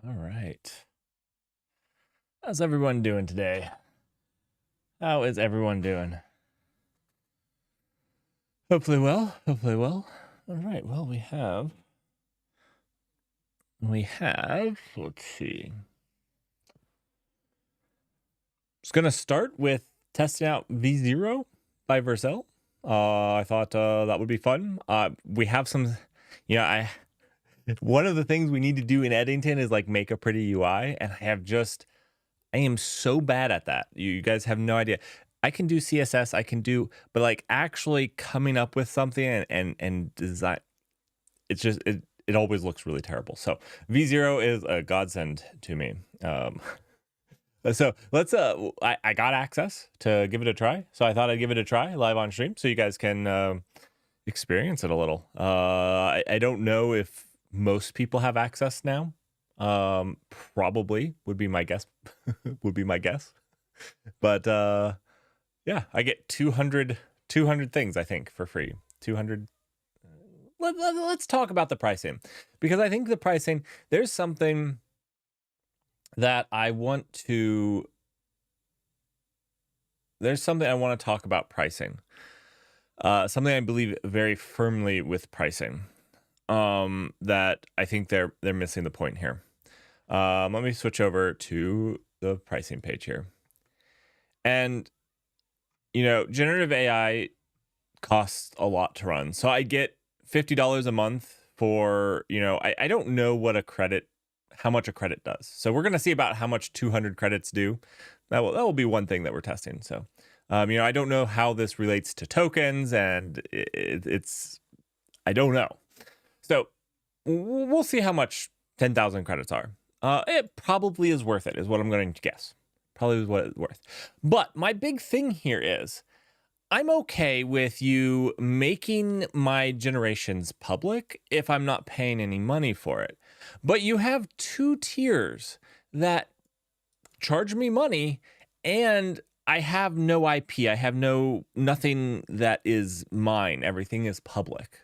All right. How's everyone doing today? How is everyone doing? Hopefully well. Hopefully well. All right. Well, let's see. Just going to start with testing out V0 by Vercel. I thought that would be fun. We have some, one of the things we need to do in Eddington is like make a pretty UI. And I am so bad at that. You guys have no idea. I can do CSS, but like actually coming up with something and design, it always looks really terrible. So V0 is a godsend to me. So let's I got access to give it a try. So I thought I'd give it a try live on stream so you guys can experience it a little. I don't know if most people have access now. Probably would be my guess. would be my guess. But yeah, I get 200 things I think for free. 200. Let's talk about the pricing, because I think the pricing, there's something that I want to talk about pricing. Something I believe very firmly with pricing. That I think they're missing the point here. Let me switch over to the pricing page here. And, generative AI costs a lot to run. So I get $50 a month for, I don't know how much a credit does. So we're going to see about how much 200 credits do. That will be one thing that we're testing. So, I don't know how this relates to tokens, and I don't know. So we'll see how much 10,000 credits are. It probably is worth it, is what I'm going to guess. Probably is what it's worth. But my big thing here is I'm okay with you making my generations public if I'm not paying any money for it. But you have two tiers that charge me money, and I have no IP. I have nothing that is mine. Everything is public.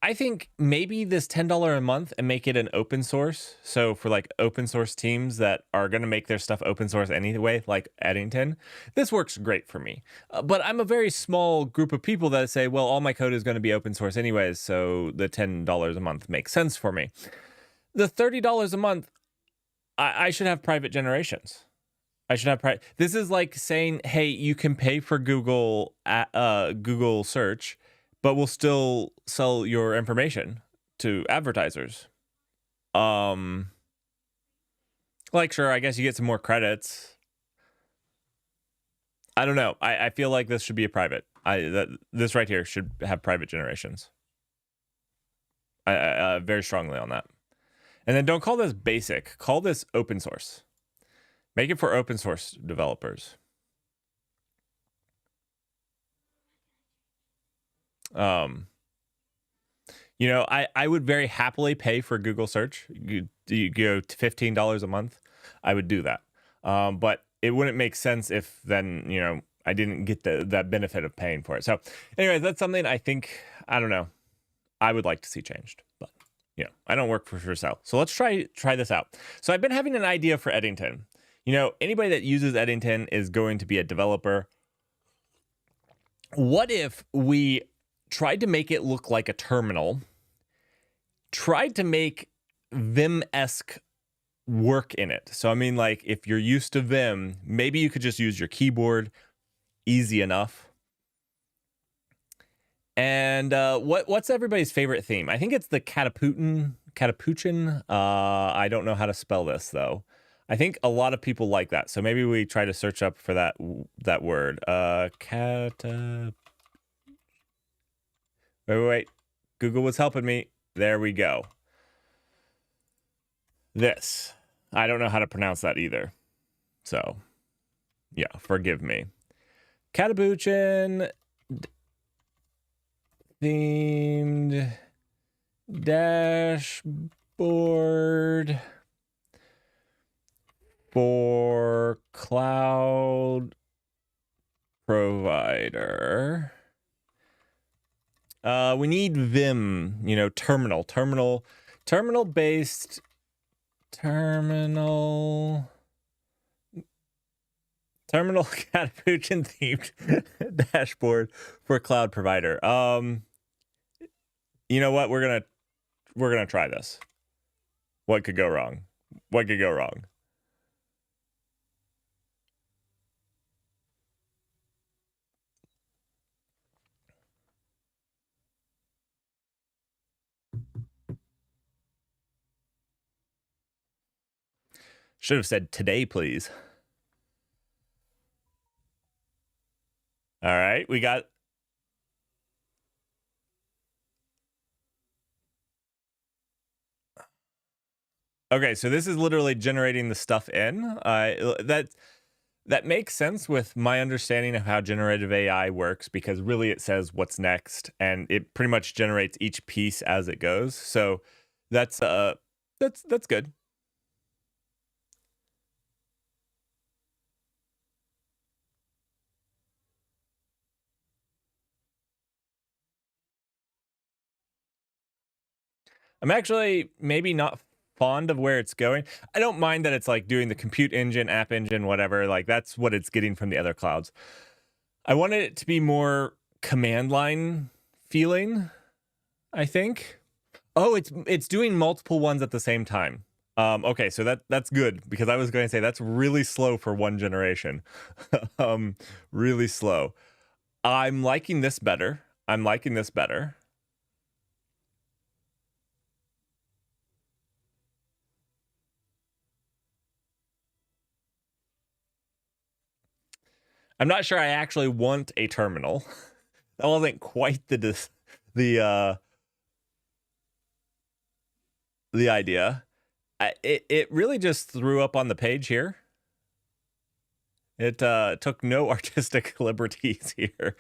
I think maybe this $10 a month and make it an open source. So for like open source teams that are going to make their stuff open source anyway, like Eddington, this works great for me. But I'm a very small group of people that say, well, all my code is going to be open source anyways, so the $10 a month makes sense for me. The $30 a month, I should have private generations. This is like saying, hey, you can pay for Google search, but we'll still sell your information to advertisers. Like, sure, I guess you get some more credits. I don't know. I feel like this should be a private. This right here should have private generations. I very strongly on that. And then don't call this basic. Call this open source. Make it for open source developers. I would very happily pay for Google search. You go to $15 a month. I would do that. But it wouldn't make sense if then, I didn't get that benefit of paying for it. So anyways, that's something I think, I don't know, I would like to see changed, but I don't work for Vercel. So let's try this out. So I've been having an idea for Eddington. Anybody that uses Eddington is going to be a developer. What if we tried to make it look like a terminal, tried to make Vim-esque work in it? So I mean, like, if you're used to Vim, maybe you could just use your keyboard, easy enough. And what's everybody's favorite theme? I think it's the Catapuchin. I don't know how to spell this though. I think a lot of people like that. So maybe we try to search up for that word. Wait. Google was helping me. There we go. This. I don't know how to pronounce that either. So, yeah, forgive me. Catapuchin themed dashboard for cloud provider. We need Vim, terminal-based Terminal Capuchin themed dashboard for cloud provider. You know what? We're gonna try this. What could go wrong? What could go wrong? Should have said today, please. All right, we got. Okay, so this is literally generating the stuff in. That makes sense with my understanding of how generative AI works, because really it says what's next, and it pretty much generates each piece as it goes. So that's good. I'm actually maybe not fond of where it's going. I don't mind that it's like doing the compute engine, app engine, whatever. Like that's what it's getting from the other clouds. I wanted it to be more command line feeling, I think. Oh, it's doing multiple ones at the same time. Okay, so that's good, because I was going to say that's really slow for one generation. Really slow. I'm liking this better. I'm liking this better. I'm not sure I actually want a terminal. That wasn't quite the idea. It really just threw up on the page here. It took no artistic liberties here.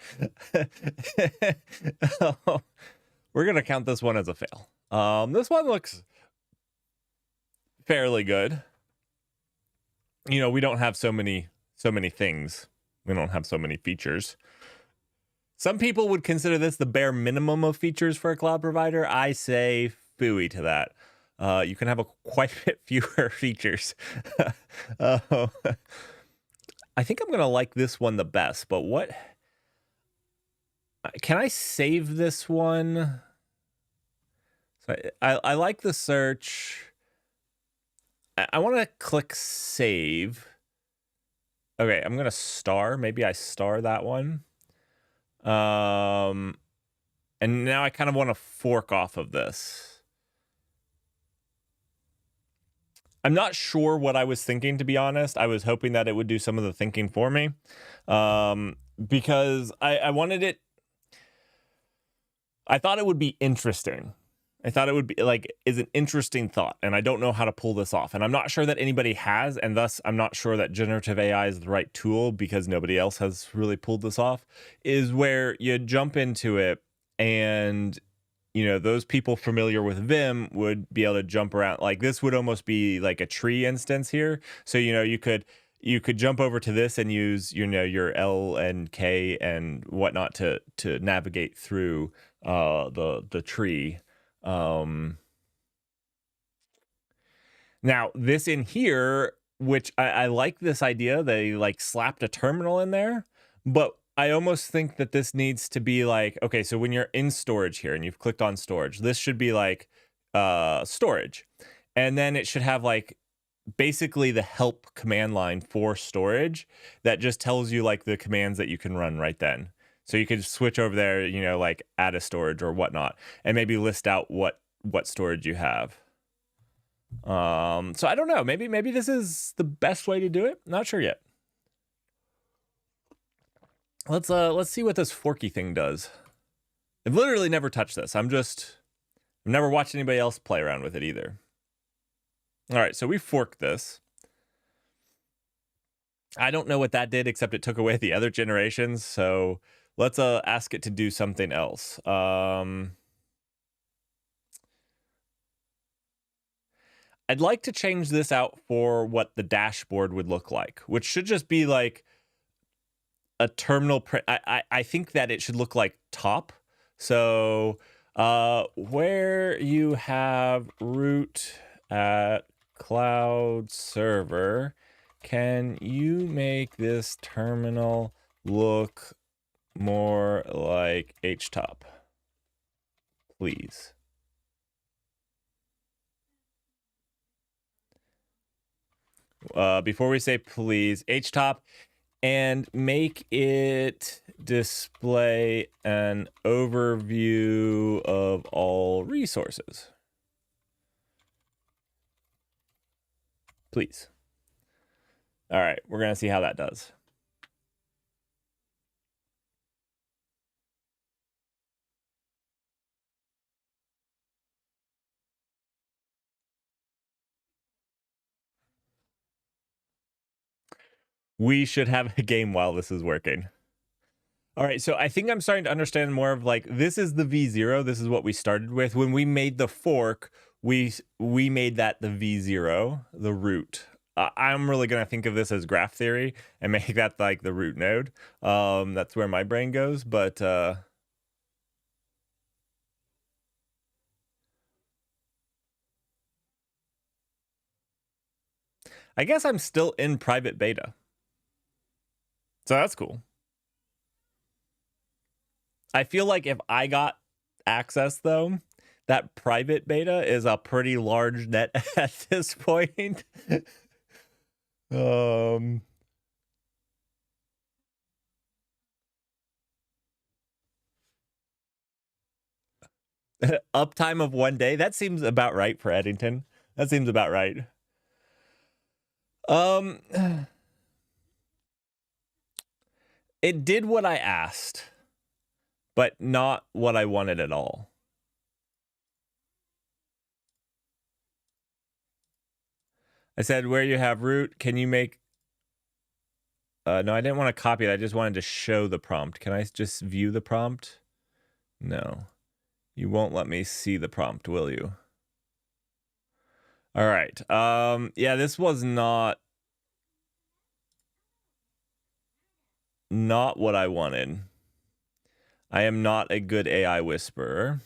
We're gonna count this one as a fail. This one looks fairly good. You know, we don't have so many things. We don't have so many features. Some people would consider this the bare minimum of features for a cloud provider. I say phooey to that. You can have quite a bit fewer features. I think I'm gonna like this one the best, but what? Can I save this one? So I like the search. I want to click save. Okay, I'm gonna star. Maybe I star that one. And now I kind of want to fork off of this. I'm not sure what I was thinking, to be honest. I was hoping that it would do some of the thinking for me, because I wanted it. I thought it would be interesting. I thought it would be is an interesting thought, and I don't know how to pull this off. And I'm not sure that anybody has, and thus I'm not sure that generative AI is the right tool, because nobody else has really pulled this off, is where you jump into it and, you know, those people familiar with Vim would be able to jump around. Like this would almost be like a tree instance here. So, you know, you could jump over to this and use, you know, your L and K and whatnot to navigate through the tree. Now this in here, which I like this idea, they like slapped a terminal in there, but I almost think that this needs to be like, okay, so when you're in storage here and you've clicked on storage, this should be like storage, and then it should have like basically the help command line for storage that just tells you like the commands that you can run right then. So you could switch over there, you know, like add a storage or whatnot, and maybe list out what storage you have. So I don't know. Maybe this is the best way to do it. Not sure yet. Let's see what this forky thing does. I've literally never touched this. I've never watched anybody else play around with it either. All right, so we forked this. I don't know what that did, except it took away the other generations. So let's ask it to do something else. I'd like to change this out for what the dashboard would look like, which should just be like a terminal print. I think that it should look like top. So where you have root at cloud server, can you make this terminal look more like htop, please? Before we say please, htop, and make it display an overview of all resources, please. All right, we're going to see how that does. We should have a game while this is working. All right, so I think I'm starting to understand more of like, this is the V0. This is what we started with. When we made the fork, we made that the V0, the root. I'm really going to think of this as graph theory and make that like the root node. That's where my brain goes, but I guess I'm still in private beta. So that's cool. I feel like if I got access, though, that private beta is a pretty large net at this point. Uptime of 1 day. That seems about right for Eddington. That seems about right. It did what I asked, but not what I wanted at all. I said, where you have root, can you make... no, I didn't want to copy it. I just wanted to show the prompt. Can I just view the prompt? No. You won't let me see the prompt, will you? All right. Yeah, this was not what I wanted. I am not a good AI whisperer.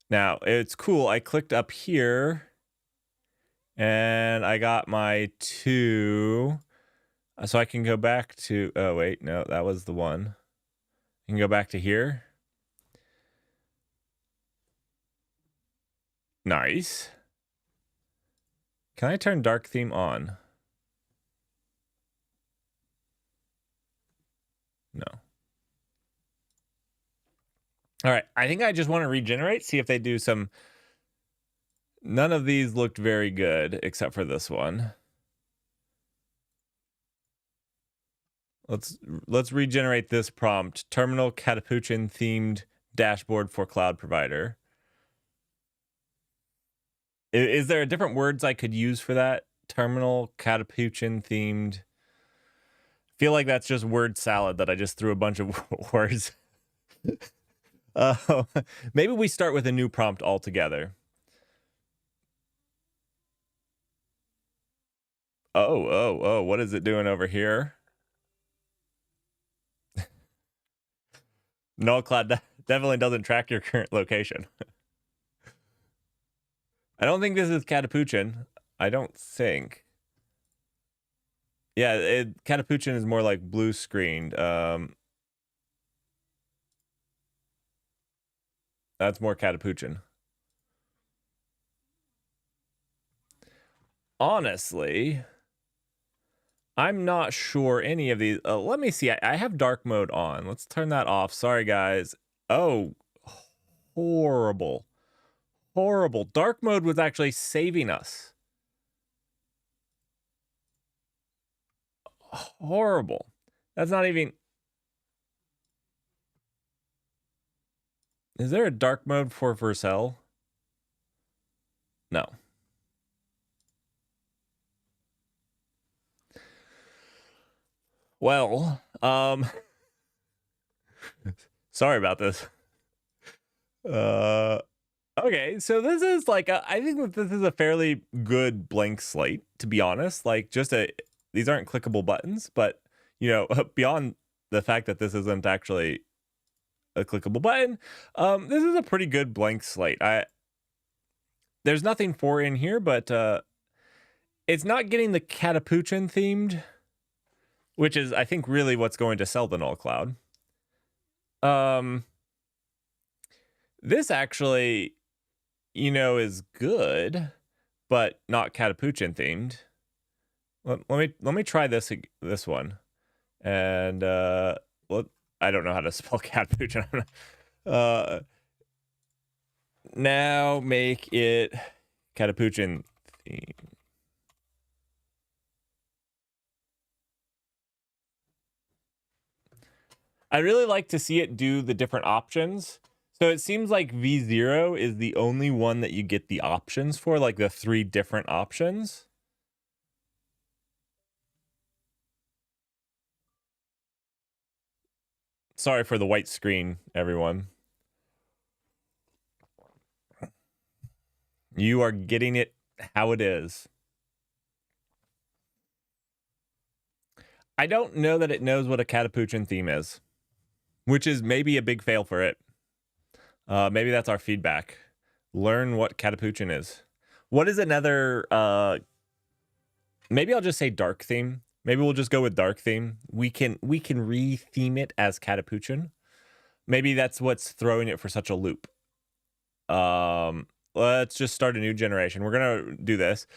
Now, it's cool. I clicked up here and I got my 2. So I can go back to, oh wait, no, that was the one. I can go back to here. Nice. Can I turn dark theme on? No. All right, I think I just want to regenerate, see if they do some... None of these looked very good, except for this one. Let's regenerate this prompt. Terminal Catapuchin themed dashboard for cloud provider. Is there different words I could use for that? Terminal Catapuchin themed. I feel like that's just word salad that I just threw a bunch of words. Maybe we start with a new prompt altogether. Oh, what is it doing over here? No, Cloud definitely doesn't track your current location. I don't think this is Catapuchin. I don't think. Yeah, Catapuchin is more like blue screened. That's more Catapuchin. Honestly, I'm not sure any of these. Let me see. I have dark mode on. Let's turn that off. Sorry, guys. Oh, horrible. Horrible. Dark mode was actually saving us. Horrible. That's not even... Is there a dark mode for Vercel? No. Well, sorry about this. Okay, so this is like I think that this is a fairly good blank slate, to be honest. Like, just these aren't clickable buttons, but you know, beyond the fact that this isn't actually a clickable button, this is a pretty good blank slate. there's nothing for in here, but it's not getting the Catapuchin themed, which is, I think, really what's going to sell the null cloud. This actually, is good, but not Catapuchin themed. Let me try this one, and I don't know how to spell Catapuchin. Now make it Catapuchin theme. I really like to see it do the different options. So it seems like V0 is the only one that you get the options for, like the 3 different options. Sorry for the white screen, everyone. You are getting it how it is. I don't know that it knows what a Catapuchin theme is, which is maybe a big fail for it. Maybe that's our feedback. Learn what Catapuchin is. What is another... maybe I'll just say dark theme. Maybe we'll just go with dark theme. We can re-theme it as Catapuchin. Maybe that's what's throwing it for such a loop. Let's just start a new generation. We're gonna do this.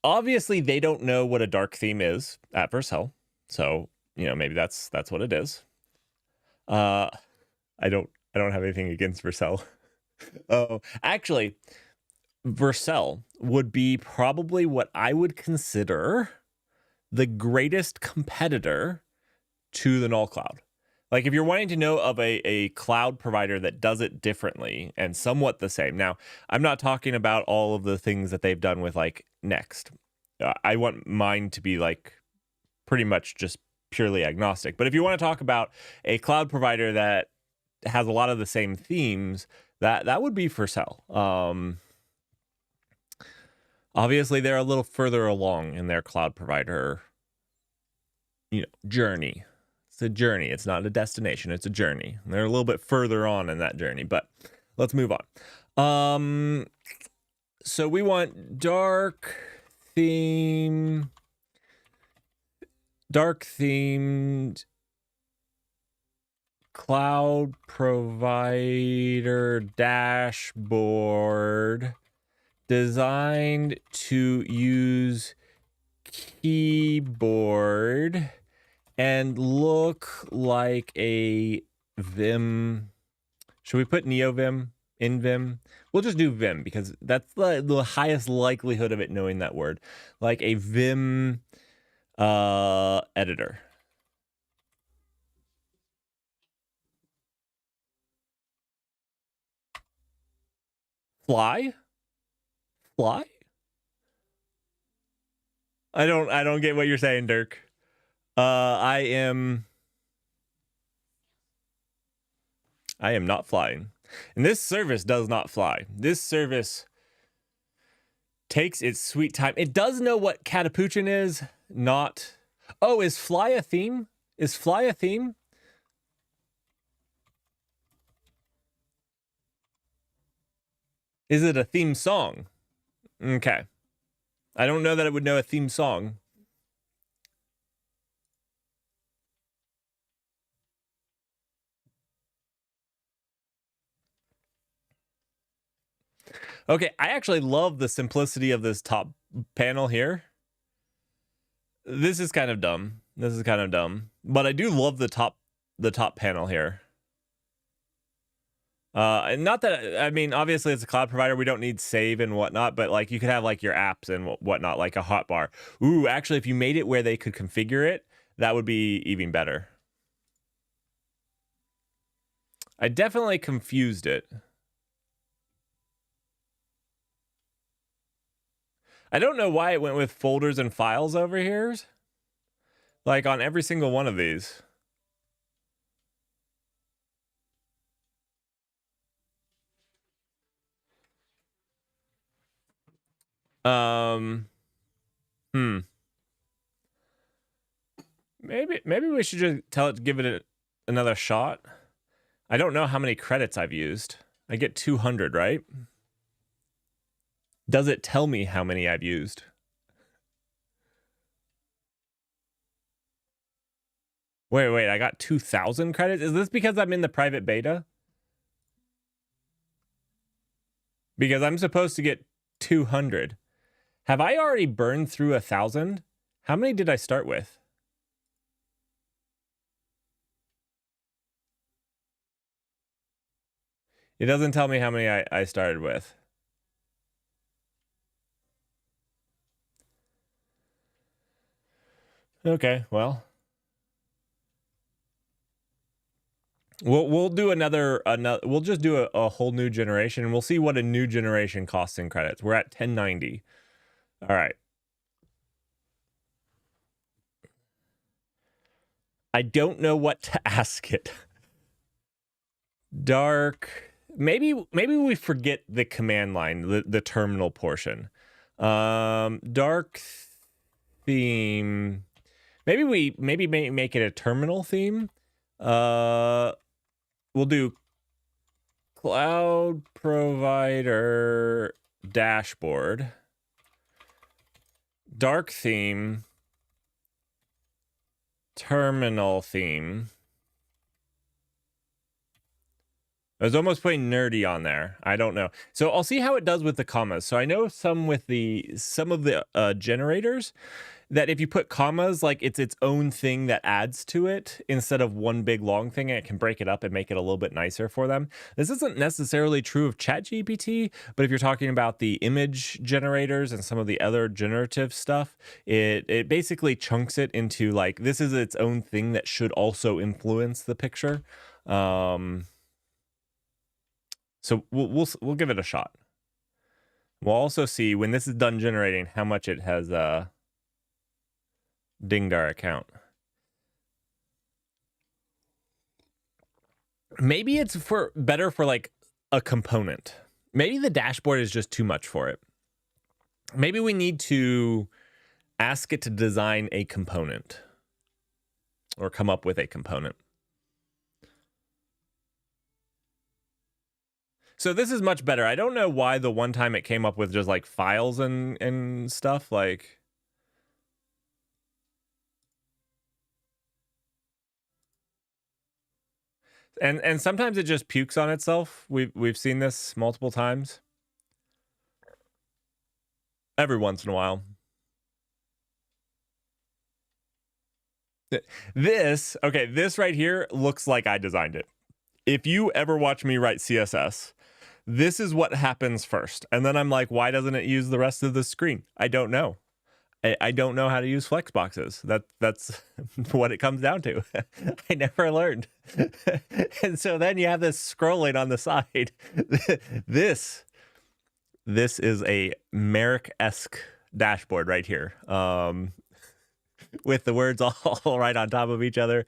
Obviously they don't know what a dark theme is at Vercel, so maybe that's what it is. I don't have anything against Vercel. Oh, actually, Vercel would be probably what I would consider the greatest competitor to the null cloud. Like, if you're wanting to know of a cloud provider that does it differently and somewhat the same. Now, I'm not talking about all of the things that they've done with, like, Next. I want mine to be, like, pretty much just purely agnostic. But if you want to talk about a cloud provider that has a lot of the same themes, that would be Vercel. Obviously, they're a little further along in their cloud provider, journey. It's a journey. It's not a destination. It's a journey. They're a little bit further on in that journey, but let's move on. So we want dark themed cloud provider dashboard designed to use keyboard and look like a Vim. Should we put NeoVim in Vim? We'll just do Vim because that's the highest likelihood of it knowing that word. Like a Vim editor. Fly? I don't get what you're saying, Dirk. I am not flying. And this service does not fly. This service takes its sweet time. It does know what Catapuchin is, not... Oh, is fly a theme? Is fly a theme? Is it a theme song? Okay. I don't know that it would know a theme song. Okay, I actually love the simplicity of this top panel here. This is kind of dumb. But I do love the top panel here. And not that, I mean, obviously it's a cloud provider. We don't need save and whatnot, but like you could have like your apps and whatnot, like a hotbar. Ooh, actually, if you made it where they could configure it, that would be even better. I definitely confused it. I don't know why it went with folders and files over here. Like on every single one of these. Maybe we should just tell it to give it another shot. I don't know how many credits I've used. I get 200, right? Does it tell me how many I've used? Wait, I got 2,000 credits? Is this because I'm in the private beta? Because I'm supposed to get 200. Have I already burned through 1,000? How many did I start with? It doesn't tell me how many I started with. Okay, well. We'll do another we'll just do a whole new generation, and we'll see what a new generation costs in credits. We're at 1090. All right. I don't know what to ask it. Dark. Maybe we forget the command line, the terminal portion. Dark theme. Maybe we make it a terminal theme. We'll do cloud provider dashboard. Dark theme. Terminal theme. I was almost putting nerdy on there. I don't know. So I'll see how it does with the commas. So I know some of the generators that if you put commas, like it's its own thing that adds to it instead of one big long thing, and it can break it up and make it a little bit nicer for them. This isn't necessarily true of ChatGPT, but if you're talking about the image generators and some of the other generative stuff, it basically chunks it into like, this is its own thing that should also influence the picture. So we'll give it a shot. We'll also see when this is done generating how much it has dinged our account. Maybe it's better for like a component. Maybe the dashboard is just too much for it. Maybe we need to ask it to design a component or come up with a component. So this is much better. I don't know why the one time it came up with just like files and stuff like. And sometimes it just pukes on itself. We've seen this multiple times. Every once in a while. This right here looks like I designed it. If you ever watch me write CSS, this is what happens first. And then I'm like, why doesn't it use the rest of the screen? I don't know. I don't know how to use flexboxes. That's what it comes down to. I never learned. And so then you have this scrolling on the side. This is a Merrick-esque dashboard right here. With the words all right on top of each other.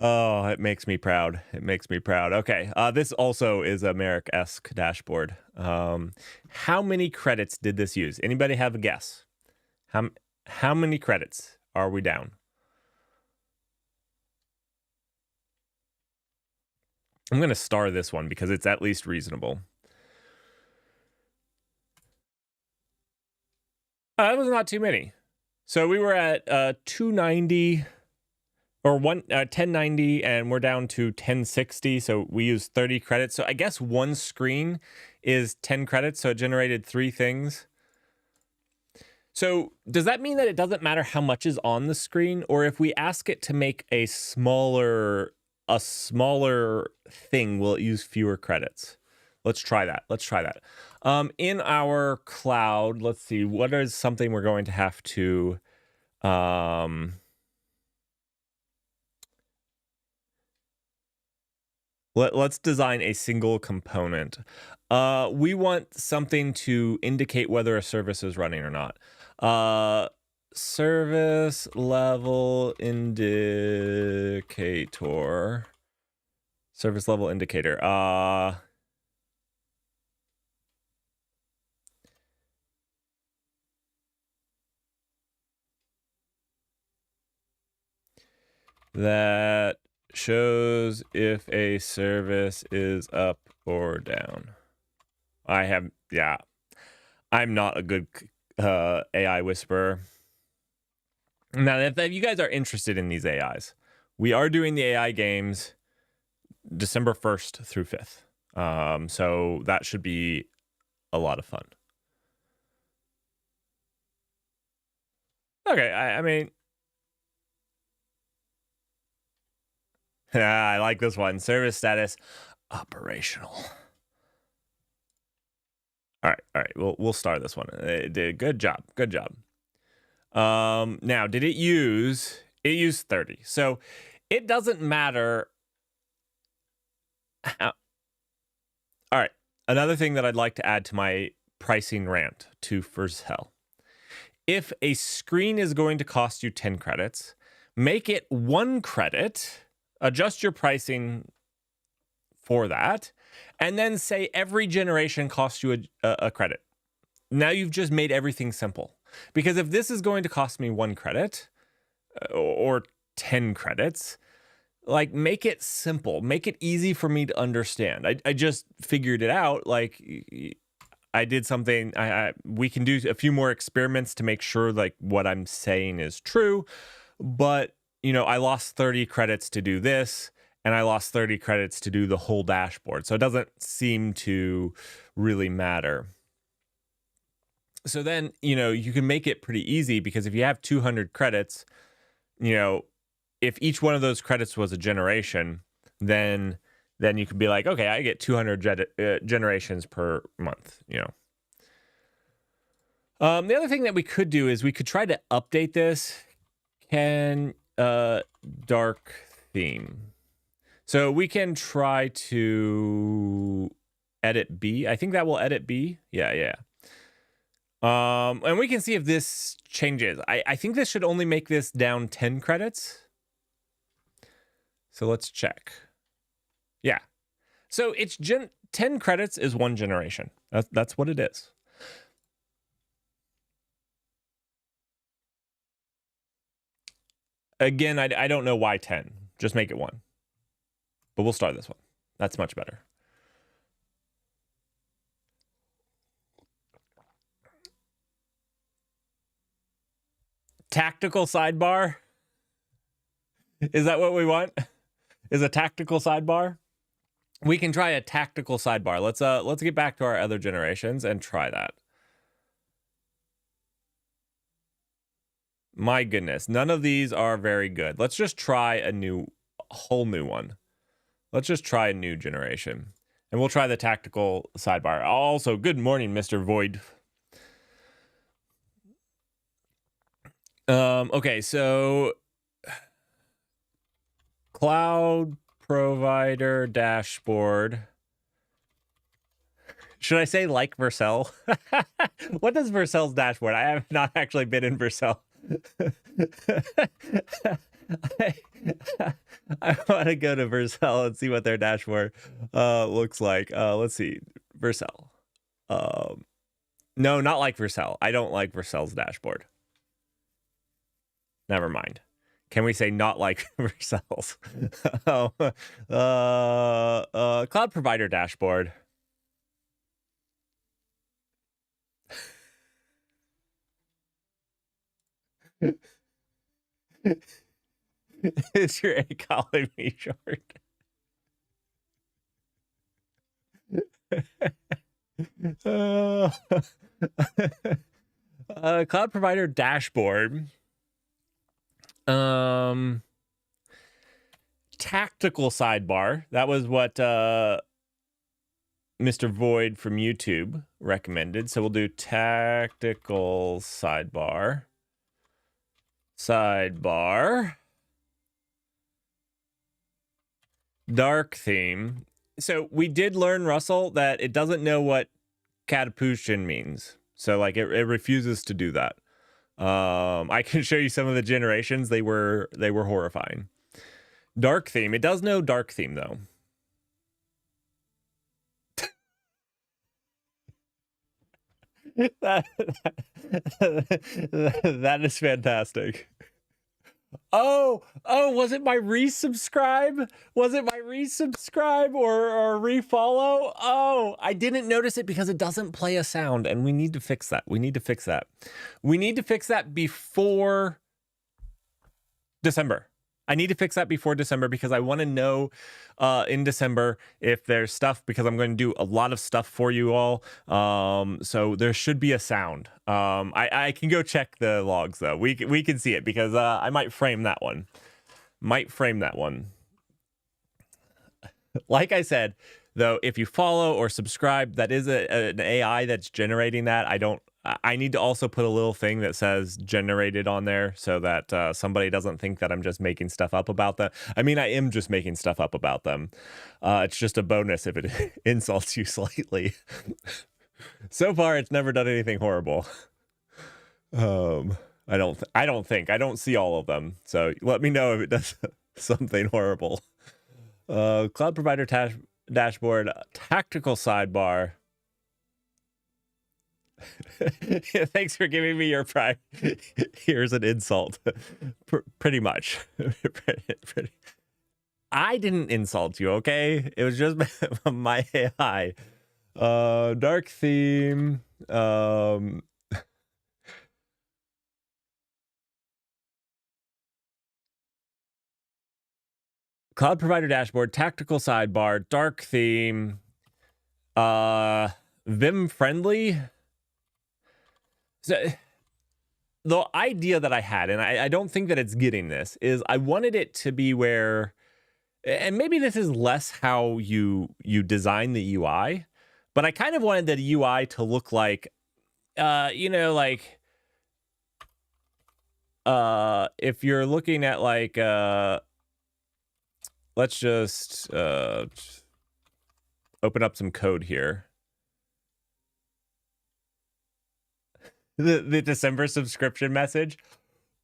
Oh, it makes me proud. It makes me proud. Okay, this also is a Merrick-esque dashboard. How many credits did this use? Anybody have a guess? How many credits are we down? I'm going to star this one because it's at least reasonable. That was not too many. So we were at 290 or 1090 and we're down to 1060. So we used 30 credits. So I guess one screen is 10 credits. So it generated 3 things. So does that mean that it doesn't matter how much is on the screen, or if we ask it to make a smaller thing, will it use fewer credits? Let's try that. In our cloud, let's see, what is something we're going to have to let's design a single component. We want something to indicate whether a service is running or not. Service level indicator. Service level indicator. That shows if a service is up or down. I'm not a good AI whisperer. Now, if you guys are interested in these AIs, we are doing the AI games December 1st through 5th. So that should be a lot of fun. Okay, I mean, I like this one. Service status operational. All right. We'll start this one. It did good job. Good job. Now, did it use? It used 30. So it doesn't matter. All right. Another thing that I'd like to add to my pricing rant to Vercel. If a screen is going to cost you 10 credits, make it 1 credit, adjust your pricing for that, and then say every generation costs you a credit. Now you've just made everything simple. Because if this is going to cost me 1 credit or 10 credits, like, make it simple, make it easy for me to understand. I just figured it out. Like, I did something. We can do a few more experiments to make sure like what I'm saying is true. But, I lost 30 credits to do this, and I lost 30 credits to do the whole dashboard. So it doesn't seem to really matter. So then, you can make it pretty easy, because if you have 200 credits, if each one of those credits was a generation, then you could be like, okay, I get 200 generations per month, The other thing that we could do is we could try to update this. Can dark theme. So we can try to edit B. I think that will edit B. Yeah. And we can see if this changes. I think this should only make this down 10 credits. So let's check. Yeah. So it's 10 credits is 1 generation. That's what it is. Again, I don't know why 10. Just make it 1. But we'll start this one. That's much better. Tactical sidebar? Is that what we want? Is a tactical sidebar? We can try a tactical sidebar. Let's get back to our other generations and try that. My goodness, none of these are very good. Let's just try a whole new one. Let's just try a new generation. And we'll try the tactical sidebar. Also, good morning, Mr. Void. Okay, so cloud provider dashboard. Should I say like Vercel? What does Vercel's dashboard? I have not actually been in Vercel. I want to go to Vercel and see what their dashboard looks like. Let's see. Vercel. No, not like Vercel. I don't like Vercel's dashboard. Never mind. Can we say not like Vercel's? Cloud provider dashboard. Is your A calling me short? Cloud provider dashboard. Tactical sidebar. That was what Mr. Void from YouTube recommended. So we'll do tactical sidebar. Dark theme. So we did learn, Russell, that it doesn't know what Capuchin means. So like it refuses to do that. I can show you some of the generations. They were horrifying. Dark theme. It does know dark theme though. that is fantastic. Was it my resubscribe? Was it my resubscribe or refollow? Oh, I didn't notice it because it doesn't play a sound, and we need to fix that. We need to fix that. We need to fix that before December. I need to fix that before December because I want to know in December if there's stuff, because I'm going to do a lot of stuff for you all. So there should be a sound. I can go check the logs though. We can see it because I might frame that one. Like I said, though, if you follow or subscribe, that is an AI that's generating that. I need to also put a little thing that says generated on there so that somebody doesn't think that I'm just making stuff up about them. I mean, I am just making stuff up about them. It's just a bonus if it insults you slightly. So far, it's never done anything horrible. I don't think. I don't see all of them. So let me know if it does something horrible. Cloud provider dashboard, tactical sidebar. Thanks for giving me your prime. Here's an insult. Pretty much. I didn't insult you, okay? It was just my AI. Dark theme. Cloud provider dashboard, tactical sidebar, dark theme. Vim friendly. So the idea that I had, and I don't think that it's getting this, is I wanted it to be where, and maybe this is less how you design the UI, but I kind of wanted the UI to look like, like, if you're looking at like, let's just open up some code here. The December subscription message.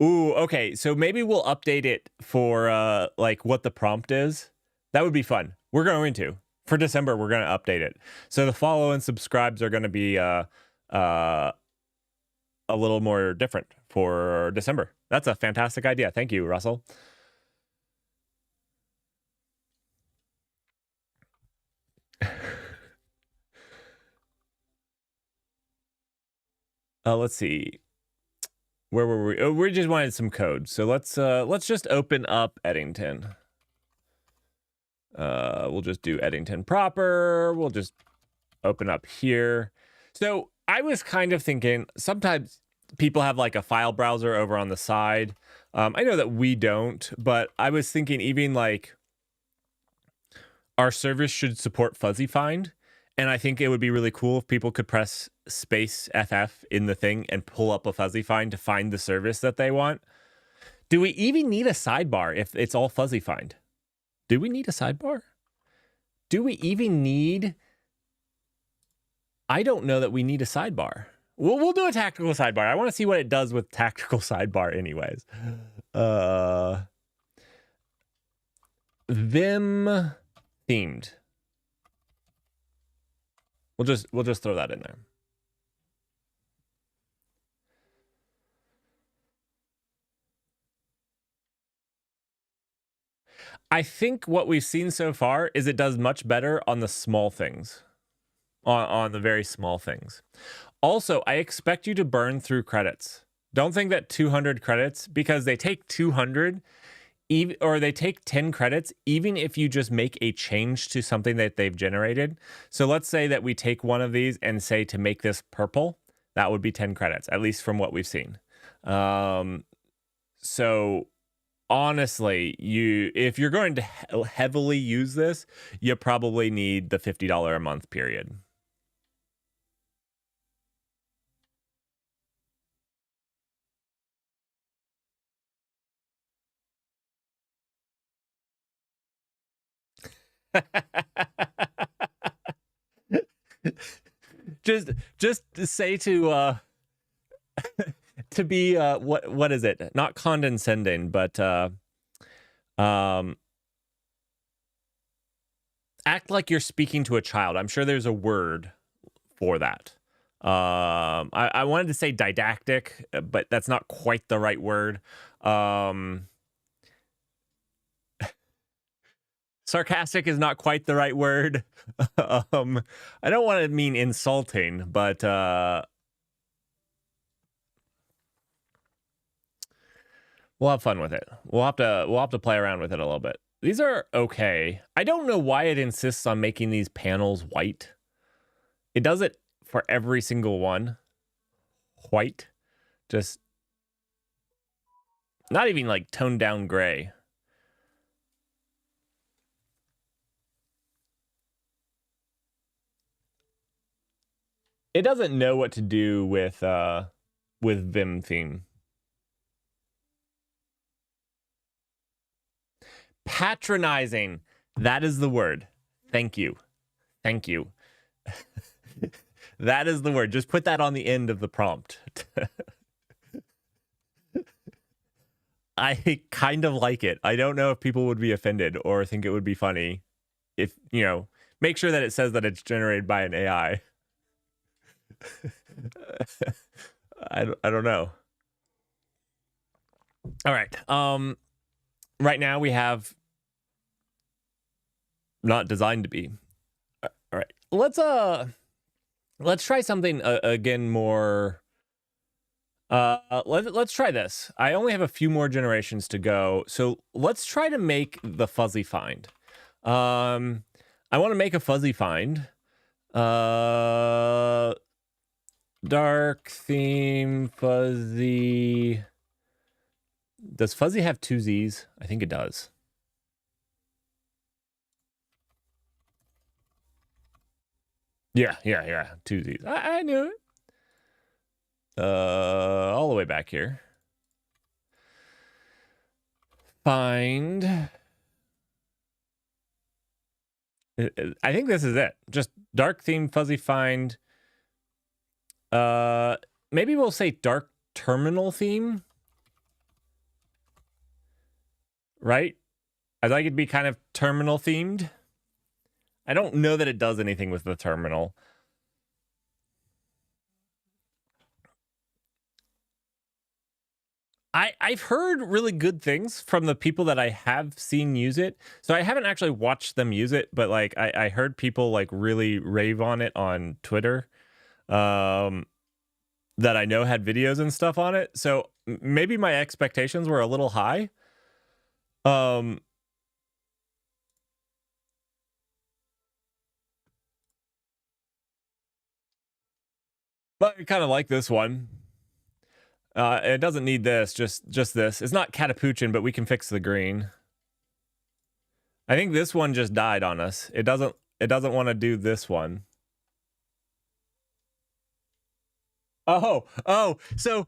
Ooh, okay. So maybe we'll update it for like what the prompt is. That would be fun. We're going to. For December, we're going to update it. So the follow and subscribes are going to be a little more different for December. That's a fantastic idea. Thank you, Russell. Let's see. Where were we? Oh, we just wanted some code. So let's just open up Eddington. We'll just do Eddington proper. We'll just open up here. So I was kind of thinking sometimes people have like a file browser over on the side. I know that we don't, but I was thinking even like our service should support fuzzy find. And I think it would be really cool if people could press space FF in the thing and pull up a fuzzy find to find the service that they want. Do we even need a sidebar if it's all fuzzy find? Do we need a sidebar? Do we even need... I don't know that we need a sidebar. We'll do a tactical sidebar. I want to see what it does with tactical sidebar anyways. Vim themed. We'll just throw that in there. I think what we've seen so far is it does much better on the small things, on the very small things. Also, I expect you to burn through credits. Don't think that 200 credits, because they take 200, or they take 10 credits, even if you just make a change to something that they've generated. So let's say that we take one of these and say to make this purple, that would be 10 credits, at least from what we've seen. So honestly, if you're going to heavily use this, you probably need the $50 a month period. just say to to be what is it? Not condescending, but act like you're speaking to a child. I'm sure there's a word for that. I wanted to say didactic, but that's not quite the right word. Sarcastic is not quite the right word. I don't want to mean insulting, but we'll have fun with it. We'll have to play around with it a little bit. These are okay. I don't know why it insists on making these panels white. It does it for every single one. White. Just not even like toned down gray. It doesn't know what to do with Vim theme. Patronizing. That is the word. Thank you. Thank you. That is the word. Just put that on the end of the prompt. I kind of like it. I don't know if people would be offended or think it would be funny. If, you know, make sure that it says that it's generated by an AI. I don't know. All right. Right now we have not designed to be. All right. Let's try something again more. Let's try this. I only have a few more generations to go, so let's try to make the fuzzy find. I want to make a fuzzy find. Dark theme fuzzy. Does fuzzy have two Z's? I think it does. Yeah. Two Z's. I knew it. All the way back here. Find. I think this is it. Just dark theme fuzzy find. Maybe we'll say dark terminal theme. Right? I'd like it to be kind of terminal themed. I don't know that it does anything with the terminal. I've heard really good things from the people that I have seen use it. So I haven't actually watched them use it, but like I heard people like really rave on it on Twitter. That I know had videos and stuff on it. So maybe my expectations were a little high. But I kind of like this one. It doesn't need this, just this. It's not Catapuchin, but we can fix the green. I think this one just died on us. It doesn't want to do this one. Oh, so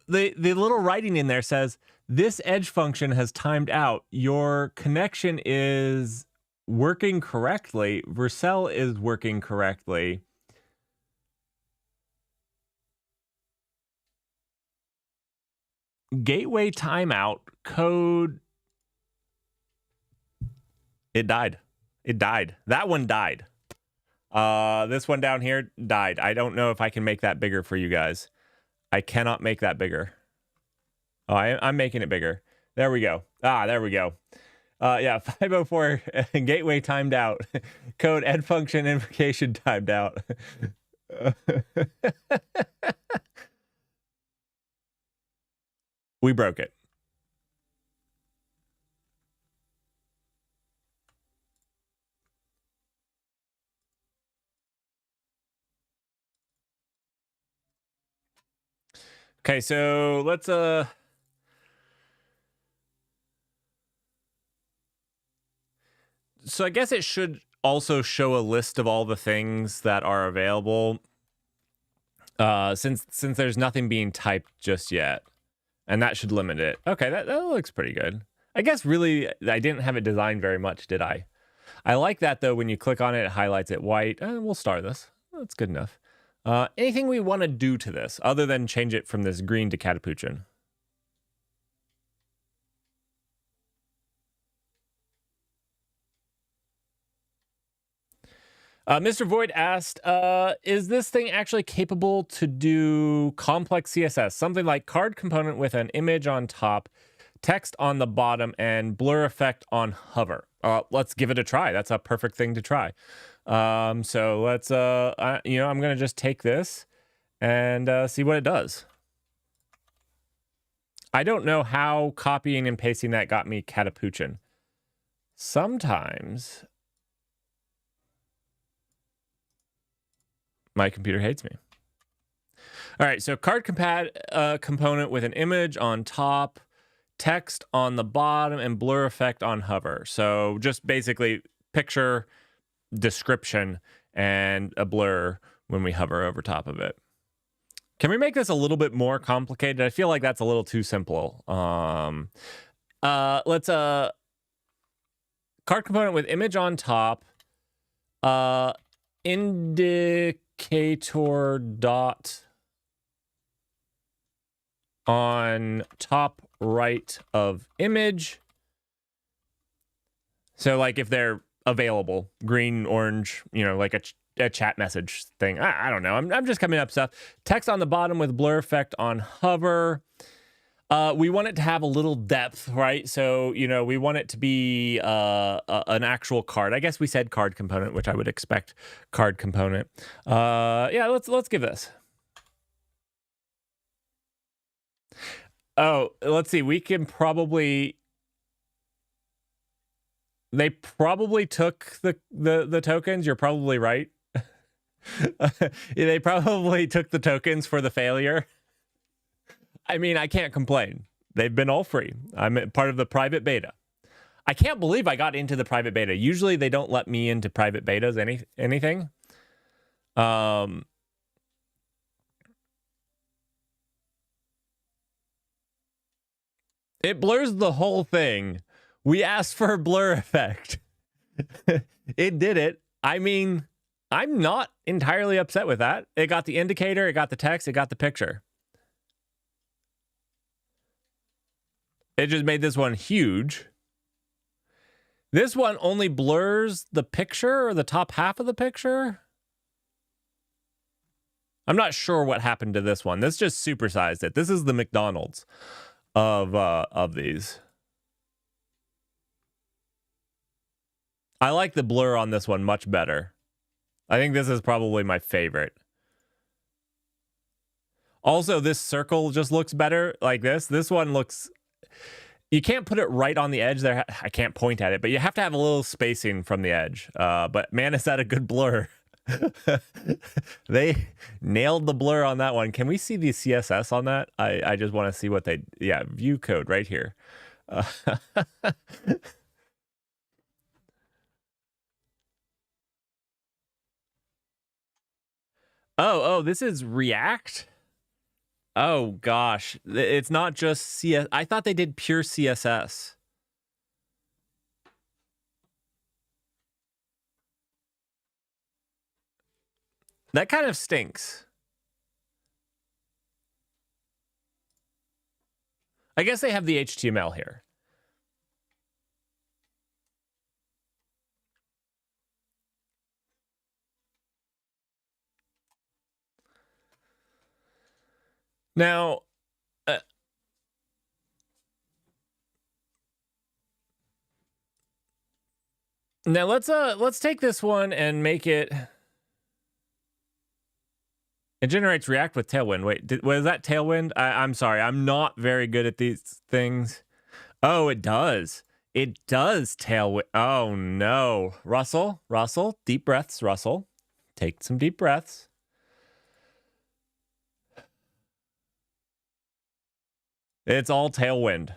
the little writing in there says this edge function has timed out. Your connection is working correctly. Vercel is working correctly. Gateway timeout code. It died. That one died. This one down here died. I don't know if I can make that bigger for you guys. I cannot make that bigger. Oh, I'm making it bigger. There we go. There we go. Yeah, 504 gateway timed out. Code ed function invocation timed out. We broke it. Okay, so let's so I guess it should also show a list of all the things that are available. Since there's nothing being typed just yet. And that should limit it. Okay, that looks pretty good. I guess really I didn't have it designed very much, did I? I like that though, when you click on it, it highlights it white. We'll star this. That's good enough. Anything we want to do to this other than change it from this green to Catapuchin? Mr. Void asked, is this thing actually capable to do complex CSS? Something like card component with an image on top text on the bottom, and blur effect on hover. Let's give it a try. That's a perfect thing to try. So let's, I'm going to just take this and see what it does. I don't know how copying and pasting that got me Catapuchin. Sometimes my computer hates me. All right, so card component with an image on top, text on the bottom, and blur effect on hover. So just basically picture, description, and a blur when we hover over top of it. Can we make this a little bit more complicated? I feel like that's a little too simple. Let's card component with image on top, indicator dot on top right of image. So like if they're available, green, orange, like a chat message thing. I don't know. I'm just coming up stuff. Text on the bottom with blur effect on hover. We want it to have a little depth, right? So, we want it to be an actual card. I guess we said card component, which I would expect card component. Yeah, let's give this. Oh, let's see. We can probably... They probably took the tokens. You're probably right. They probably took the tokens for the failure. I mean, I can't complain. They've been all free. I'm part of the private beta. I can't believe I got into the private beta. Usually they don't let me into private betas, anything. It blurs the whole thing. We asked for a blur effect. It did it. I mean, I'm not entirely upset with that. It got the indicator, it got the text, it got the picture. It just made this one huge. This one only blurs the picture or the top half of the picture. I'm not sure what happened to this one. This just supersized it. This is the McDonald's of these. I like the blur on this one much better. I think this is probably my favorite. Also, this circle just looks better like this. This one looks... You can't put it right on the edge there. I can't point at it, but you have to have a little spacing from the edge. But man, is that a good blur. They nailed the blur on that one. Can we see the CSS on that? I just want to see what they... Yeah, view code right here. Oh, this is React? Oh, gosh. It's not just CS. I thought they did pure CSS. That kind of stinks. I guess they have the HTML here. Now, let's take this one and make it. It generates React with Tailwind. Wait, was that Tailwind? I'm sorry, I'm not very good at these things. Oh, it does. It does Tailwind. Oh no, Russell, deep breaths, Russell. Take some deep breaths. It's all Tailwind.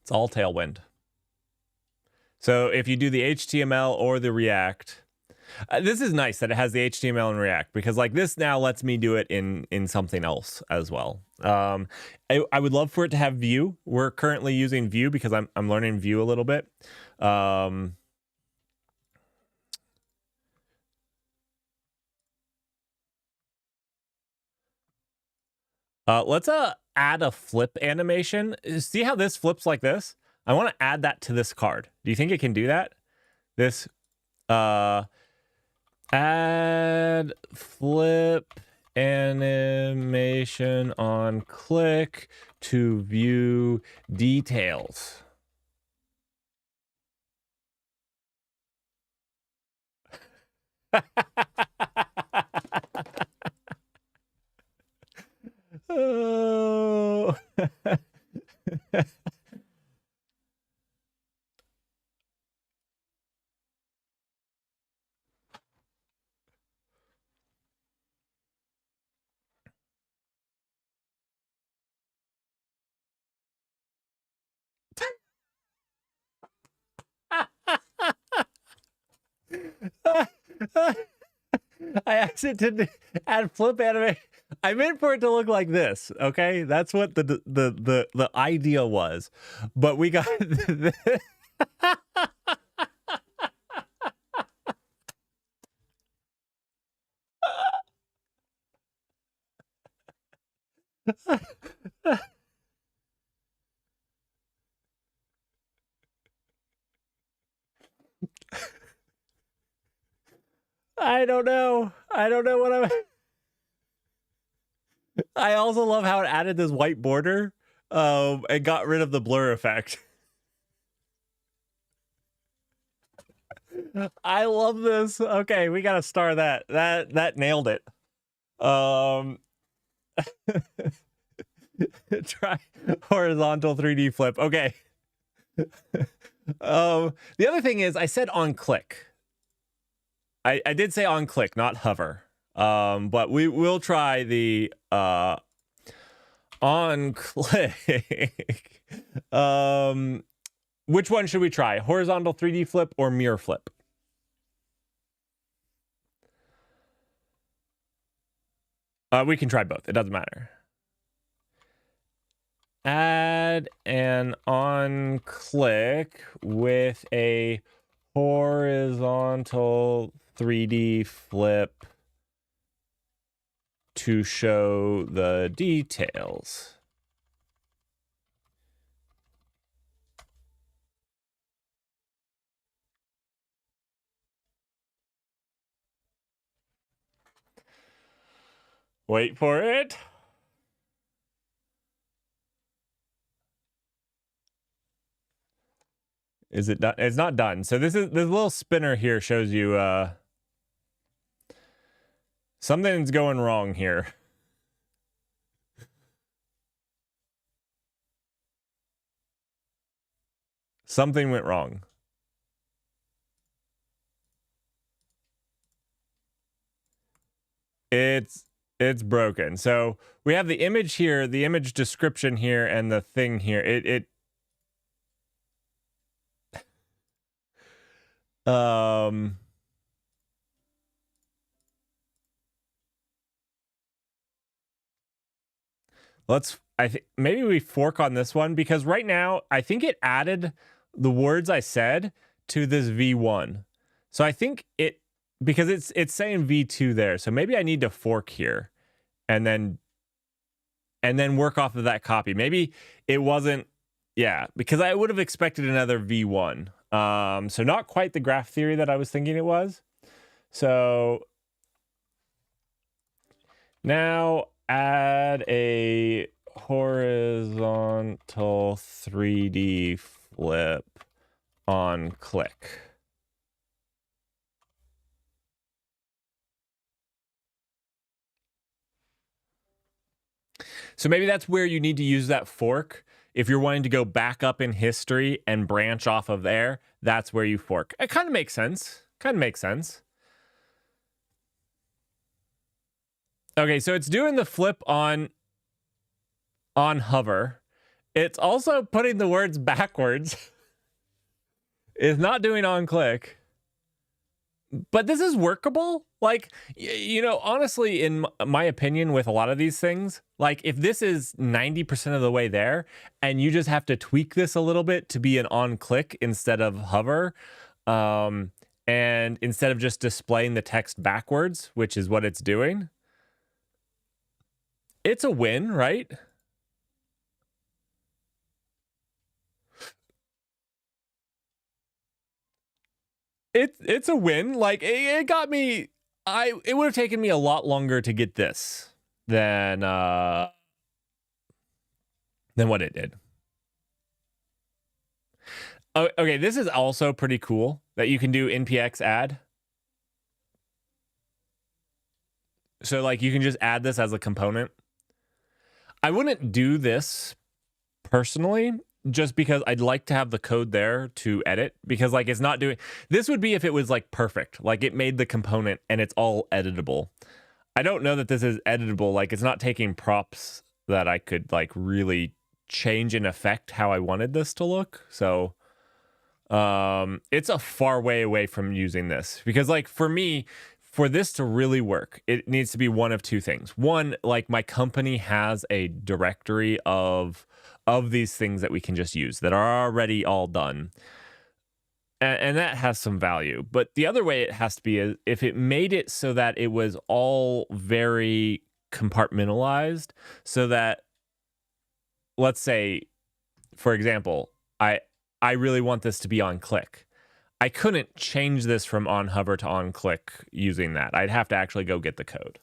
It's all Tailwind. So if you do the HTML or the React, this is nice that it has the HTML and React, because like this now lets me do it in something else as well. I would love for it to have Vue. We're currently using Vue because I'm learning Vue a little bit. Let's add a flip animation. See how this flips like this? I want to add that to this card. Do you think it can do that? This, Add flip animation on click to view details. Oh. I asked it to add flip anime. I meant for it to look like this. Okay, that's what the idea was, but we got. I don't know. I don't know what I'm. I also love how it added this white border, and got rid of the blur effect. I love this. Okay, we gotta star that. That nailed it. Try horizontal 3D flip. Okay. The other thing is I said on click. I did say on click, not hover. But we will try the on click. Which one should we try? Horizontal 3D flip or mirror flip? We can try both. It doesn't matter. Add an on click with a horizontal 3D flip to show the details. Wait for it. Is it done? It's not done. So this little spinner here shows you something's going wrong here. Something went wrong. It's broken. So we have the image here, the image description here, and the thing here. I think maybe we fork on this one, because right now I think it added the words I said to this V1. So I think because it's saying V2 there. So maybe I need to fork here and then work off of that copy. Maybe it wasn't, yeah, because I would have expected another V1. So not quite the graph theory that I was thinking it was. So now add a horizontal 3D flip on click. So maybe that's where you need to use that fork. If you're wanting to go back up in history and branch off of there, that's where you fork. It kind of makes sense. Okay, so it's doing the flip on hover. It's also putting the words backwards. It's not doing on click. But this is workable. Like, honestly, in my opinion, with a lot of these things, like if this is 90% of the way there and you just have to tweak this a little bit to be an on click instead of hover, and instead of just displaying the text backwards, which is what it's doing, it's a win, right? It's a win. Like it got me it would have taken me a lot longer to get this than what it did. Oh, okay, this is also pretty cool that you can do npx add. So like you can just add this as a component. I wouldn't do this personally, just because I'd like to have the code there to edit, because like it's not doing, this would be if it was like perfect, like it made the component and it's all editable. I don't know that this is editable. Like it's not taking props that I could like really change and affect how I wanted this to look. So it's a far way away from using this, because like for me, for this to really work, it needs to be one of two things. One, like my company has a directory of these things that we can just use that are already all done. And that has some value. But the other way it has to be is if it made it so that it was all very compartmentalized, so that, let's say, for example, I really want this to be on click. I couldn't change this from on hover to on click using that. I'd have to actually go get the code.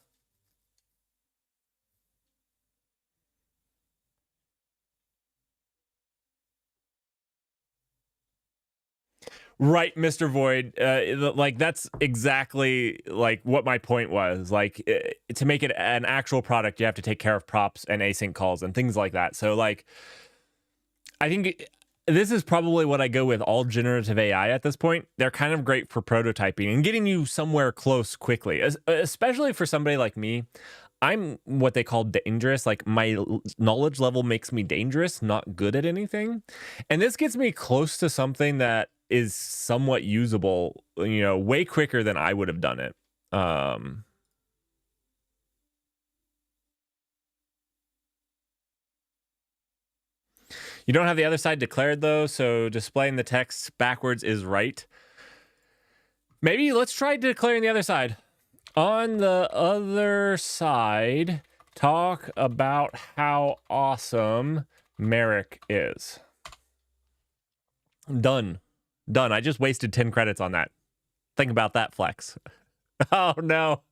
Right, Mr. Void. Like that's exactly like what my point was. Like to make it an actual product, you have to take care of props and async calls and things like that. So like, I think this is probably what I go with all generative AI at this point. They're kind of great for prototyping and getting you somewhere close quickly, especially for somebody like me. I'm what they call dangerous. Like my knowledge level makes me dangerous, not good at anything. And this gets me close to something that is somewhat usable, you know, way quicker than I would have done it. You don't have the other side declared though, so displaying the text backwards is right. Maybe let's try declaring the other side. On the other side, talk about how awesome Merrick is. Done. Done. I just wasted 10 credits on that. Think about that, Flex. Oh, no.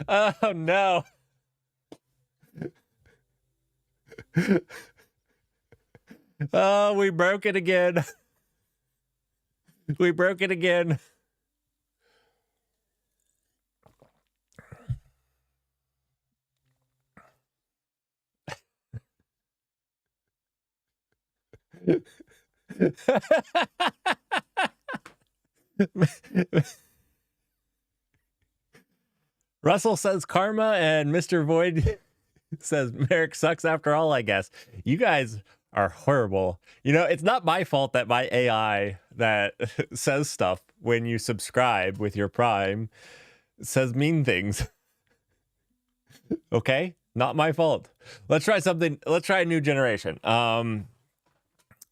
Oh, no. Oh, we broke it again. We broke it again. Russell says karma, and Mr. Void says Merrick sucks after all, I guess. You guys are horrible. You know, it's not my fault that my AI that says stuff when you subscribe with your Prime says mean things. Okay? Not my fault. Let's try something. Let's try a new generation.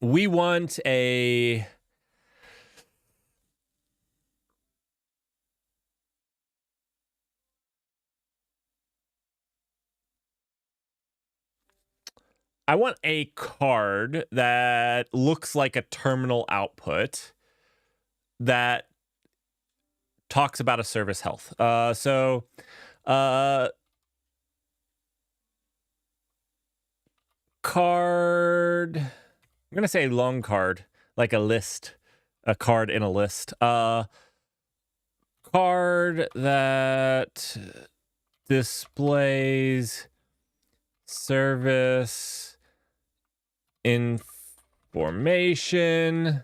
We want a... I want a card that looks like a terminal output that talks about a service health. Card. I'm going to say long card, like a list, a card in a list. Card that displays service information. I'm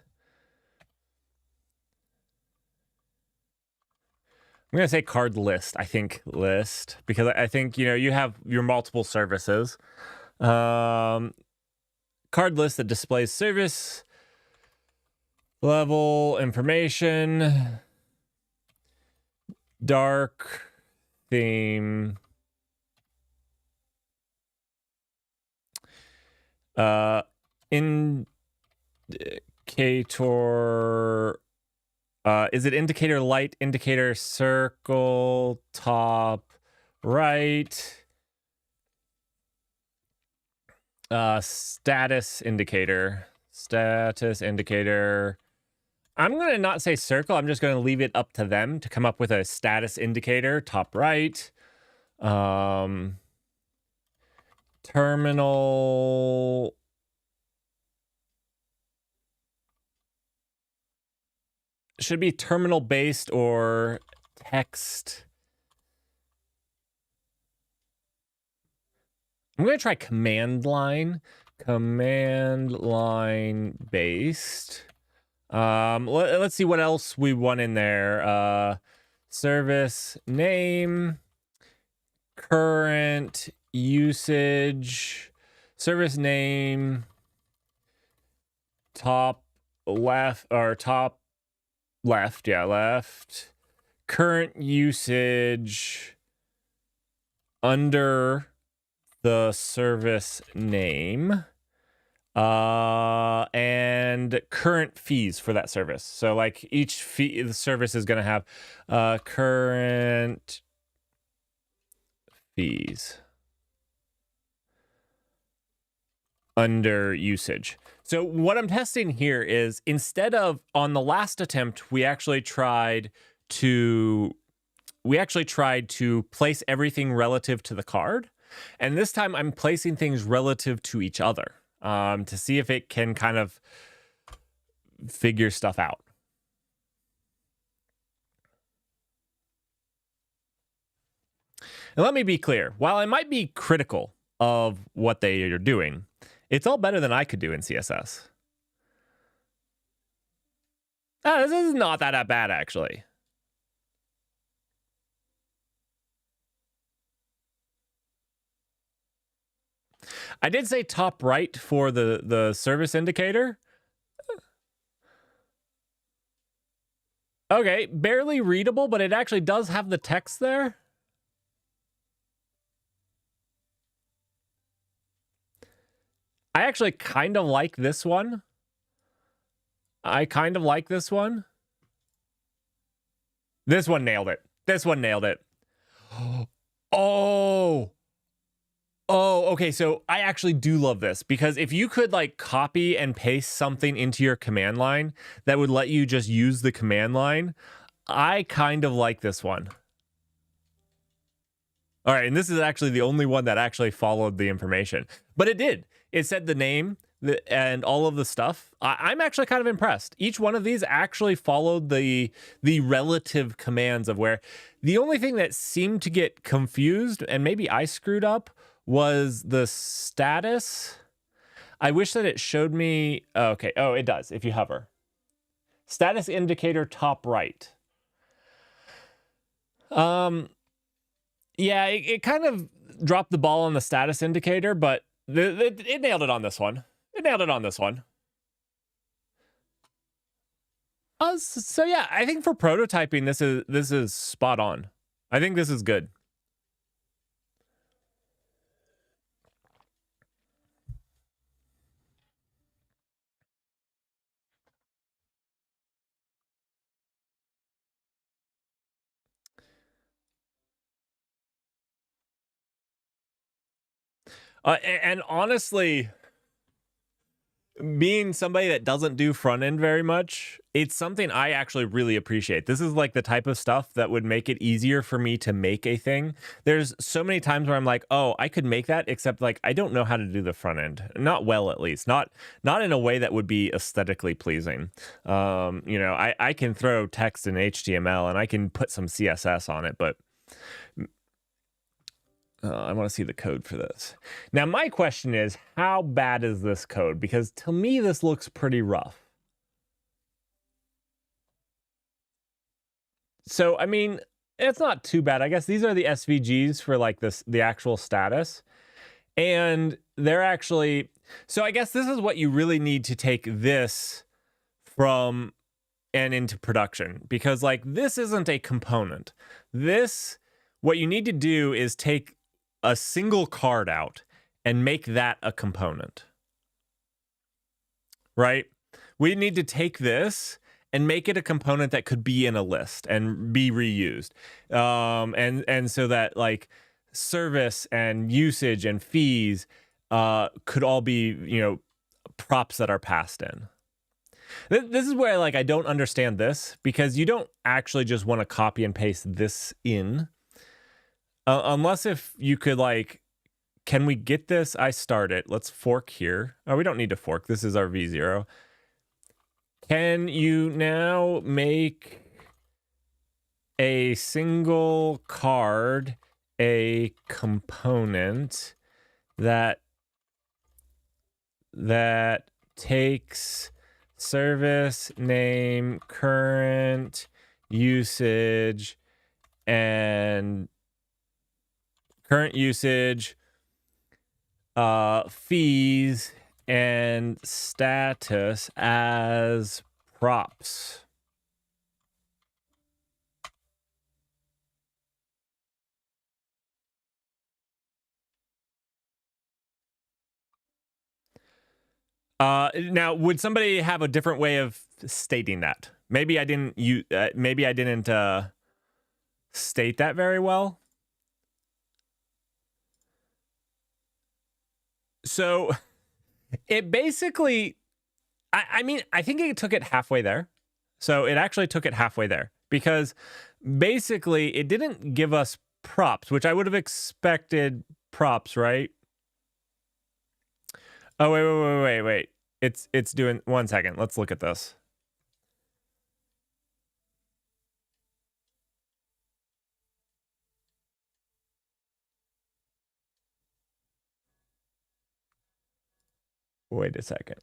going to say card list. I think list, because I think, you know, you have your multiple services. Card list that displays service level information, dark theme, indicator, is it indicator light, indicator circle, top right, status indicator, I'm going to not say circle. I'm just going to leave it up to them to come up with a status indicator, top right. Terminal. Should be terminal based or text. I'm going to try command line based. Let's see what else we want in there. Service name, current usage, service name, top left, current usage under the service name, and current fees for that service. So like each fee, the service is going to have current fees under usage. So what I'm testing here is, instead of, on the last attempt, we actually tried to place everything relative to the card. And this time I'm placing things relative to each other, to see if it can kind of figure stuff out. And let me be clear, while I might be critical of what they are doing, it's all better than I could do in CSS. This is not that bad, actually. I did say top right for the service indicator. Okay, barely readable, but it actually does have the text there. I actually kind of like this one. This one nailed it. Oh, okay. So I actually do love this, because if you could like copy and paste something into your command line that would let you just use the command line, I kind of like this one. All right, and this is actually the only one that actually followed the information, but it did. It said the name and all of the stuff. I'm actually kind of impressed. Each one of these actually followed the relative commands of where. The only thing that seemed to get confused, and maybe I screwed up, was the status. I wish that it showed me. Okay. Oh, it does if you hover. Status indicator top right. Yeah, it kind of dropped the ball on the status indicator, but it nailed it on this one. So yeah, I think for prototyping, this is spot on. I think this is good. And honestly, being somebody that doesn't do front end very much, it's something I actually really appreciate. This is like the type of stuff that would make it easier for me to make a thing. There's so many times where I'm like, oh, I could make that, except like I don't know how to do the front end. Not well, at least. Not in a way that would be aesthetically pleasing. I can throw text in HTML and I can put some CSS on it, but I want to see the code for this. Now, my question is, how bad is this code? Because to me, this looks pretty rough. So, I mean, it's not too bad. I guess these are the SVGs for like the actual status. And they're actually, so I guess this is what you really need to take this from and into production, because like this isn't a component. What you need to do is take a single card out and make that a component, right? We need to take this and make it a component that could be in a list and be reused. And so that like service and usage and fees could all be, props that are passed in. This is where like I don't understand this, because you don't actually just want to copy and paste this in, unless if you could like, can we get this? I start it. Let's fork here. Oh, we don't need to fork. This is our V0. Can you now make a single card a component that takes service name, current usage, and fees and status as props? Now, would somebody have a different way of stating that? Maybe I didn't state that very well. So it basically, I mean, I think it took it halfway there. So it actually took it halfway there, because basically it didn't give us props, which I would have expected props, right? Oh, wait. It's doing, 1 second. Let's look at this. Wait a second.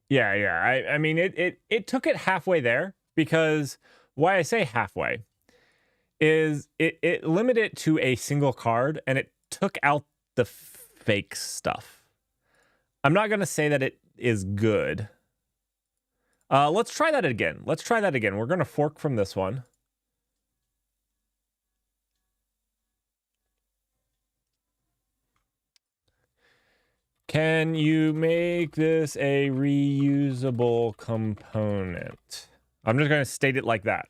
Yeah. I mean, it took it halfway there, because why I say halfway is it limited it to a single card, and it took out the fake stuff. I'm not going to say that it is good. Let's try that again. We're going to fork from this one. Can you make this a reusable component? I'm just going to state it like that.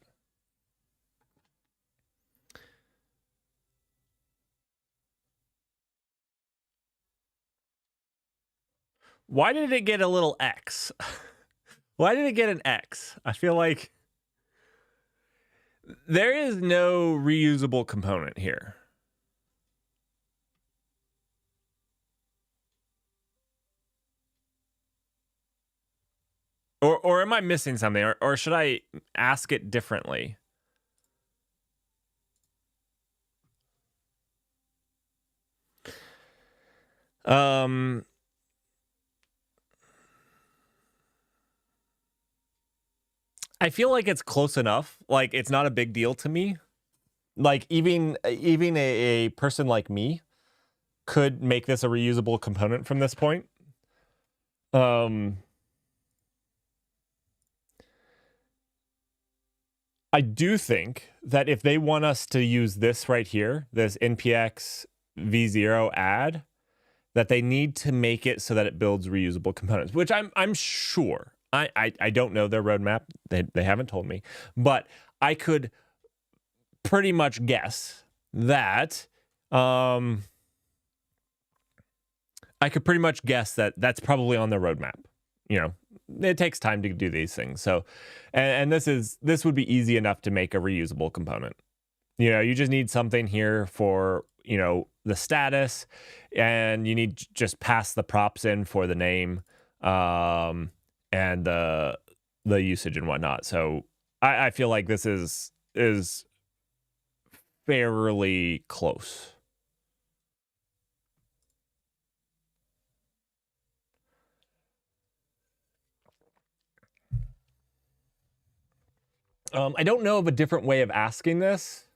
Why did it get a little X? Why did it get an X? I feel like there is no reusable component here. Or am I missing something? Or should I ask it differently? I feel like it's close enough. Like, it's not a big deal to me. Like, even a person like me could make this a reusable component from this point. I do think that if they want us to use this right here, this npx v0 add, that they need to make it so that it builds reusable components, which I'm sure. I don't know their roadmap. They haven't told me, but I could pretty much guess that that's probably on their roadmap. You know, it takes time to do these things. So, and this would be easy enough to make a reusable component. You know, you just need something here for, you know, the status, and you need just pass the props in for the name, and the usage and whatnot. So I feel like this is fairly close. I don't know of a different way of asking this.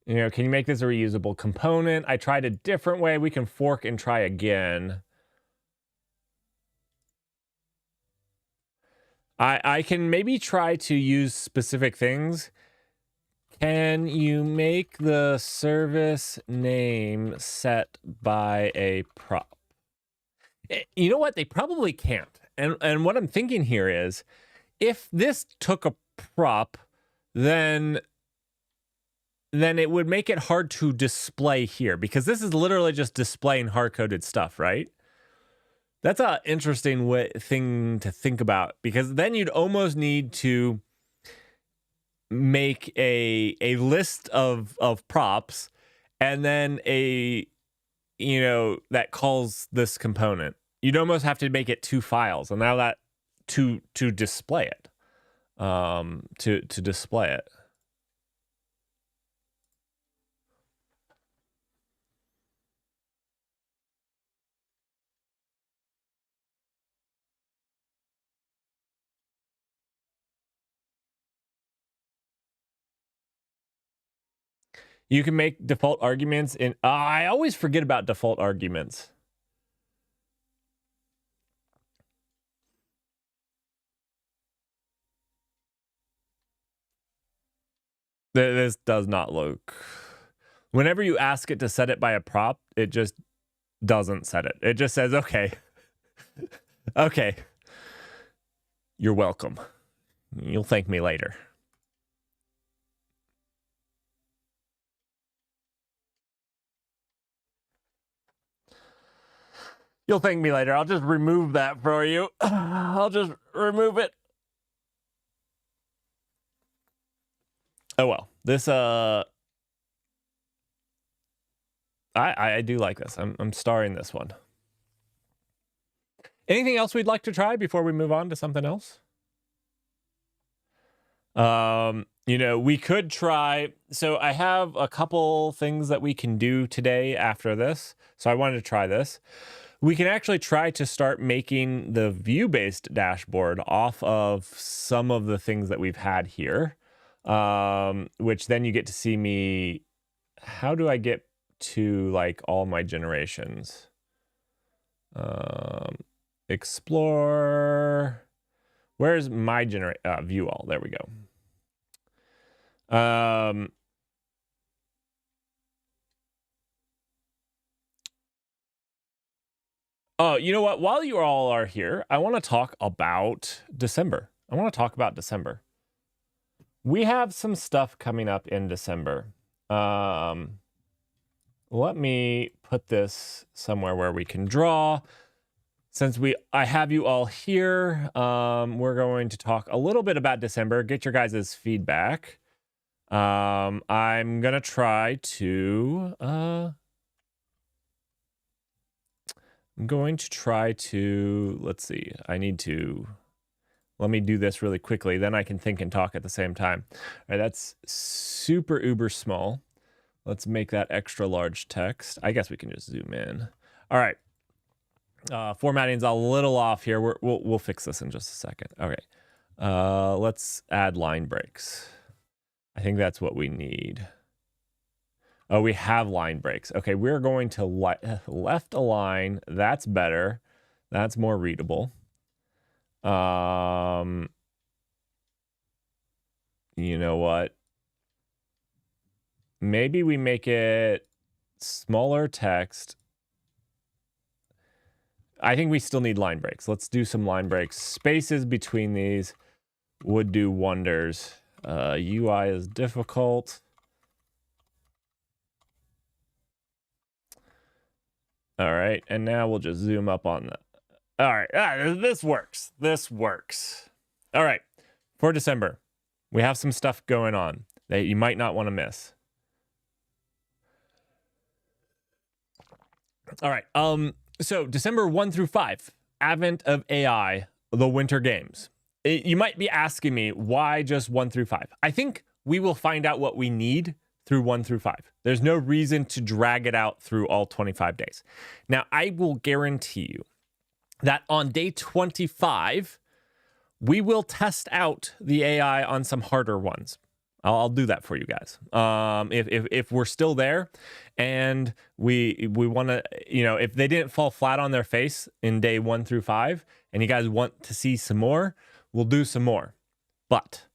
You know, can you make this a reusable component? I tried a different way. We can fork and try again. I can maybe try to use specific things. Can you make the service name set by a prop? You know what? They probably can't. And what I'm thinking here is, if this took a prop, then it would make it hard to display here, because this is literally just displaying hard-coded stuff, right? That's an interesting thing to think about, because then you'd almost need to make a list of props, and then that calls this component. You'd almost have to make it 2 files, and now that to display it, to display it. You can make default arguments in. I always forget about default arguments. This does not look. Whenever you ask it to set it by a prop, it just doesn't set it. It just says, okay. Okay. You're welcome. You'll thank me later. You'll thank me later. I'll just remove that for you. I'll just remove it. Oh well. This I do like this. I'm starring this one. Anything else we'd like to try before we move on to something else? We could try. So I have a couple things that we can do today after this. So I wanted to try this. We can actually try to start making the view-based dashboard off of some of the things that we've had here, which then you get to see me. How do I get to like all my generations? Explore. Where's my view all? There we go. Oh, you know what? While you all are here, I want to talk about December. We have some stuff coming up in December. Let me put this somewhere where we can draw. Since I have you all here, we're going to talk a little bit about December, get your guys' feedback. I'm going to try to... let's see, let me do this really quickly, then I can think and talk at the same time. All right, that's super uber small. Let's make that extra large text. I guess we can just zoom in. All right. Formatting's a little off here. We'll fix this in just a second. Okay. Let's add line breaks. I think that's what we need. Oh, we have line breaks. Okay, we're going to left align. That's better. That's more readable. You know what? Maybe we make it smaller text. I think we still need line breaks. Let's do some line breaks. Spaces between these would do wonders. UI is difficult. All right, and now we'll just zoom up on that. All right, this works. All right, for December, we have some stuff going on that you might not want to miss. All right, so December 1 through 5, Advent of AI, the Winter Games. You might be asking me, why just 1 through 5? I think we will find out what we need through 1 through 5. There's no reason to drag it out through all 25 days. Now, I will guarantee you that on day 25, we will test out the AI on some harder ones. I'll do that for you guys. If we're still there and we want to, if they didn't fall flat on their face in day 1 through 5 and you guys want to see some more, we'll do some more. But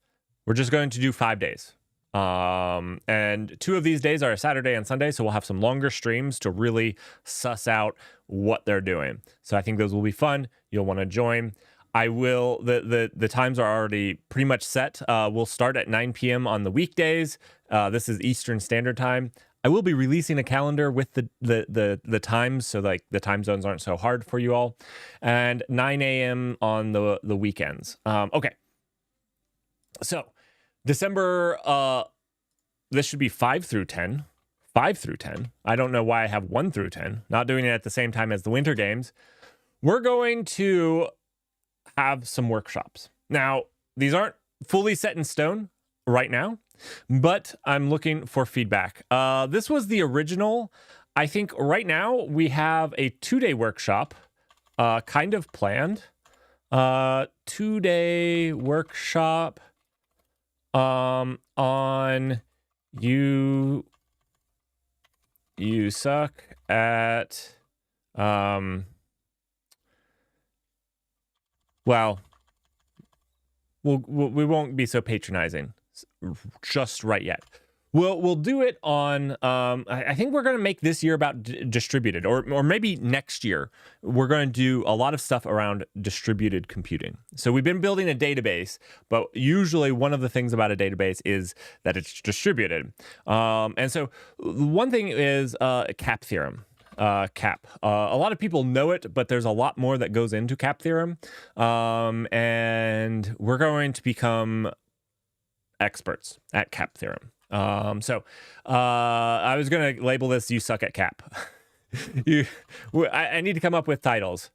we're just going to do 5 days. And 2 of these days are a Saturday and Sunday, so we'll have some longer streams to really suss out what they're doing. So I think those will be fun. You'll want to join. I will, the times are already pretty much set. We'll start at 9 p.m. on the weekdays. This is Eastern Standard Time. I will be releasing a calendar with the times, so like the time zones aren't so hard for you all, and 9 a.m. on the weekends. Okay, so December, this should be 5 through 10. 5 through 10. I don't know why I have 1 through 10. Not doing it at the same time as the winter games. We're going to have some workshops. Now, these aren't fully set in stone right now, but I'm looking for feedback. This was the original. I think right now we have a 2-day workshop kind of planned. 2-day workshop on you suck at well, we won't be so patronizing just right yet. We'll do it on I think we're going to make this year about distributed, or maybe next year we're going to do a lot of stuff around distributed computing. So we've been building a database, but usually one of the things about a database is that it's distributed. And so one thing is CAP theorem. CAP. A lot of people know it, but there's a lot more that goes into CAP theorem. And we're going to become experts at CAP theorem. So I was going to label this "You Suck at CAP." I need to come up with titles.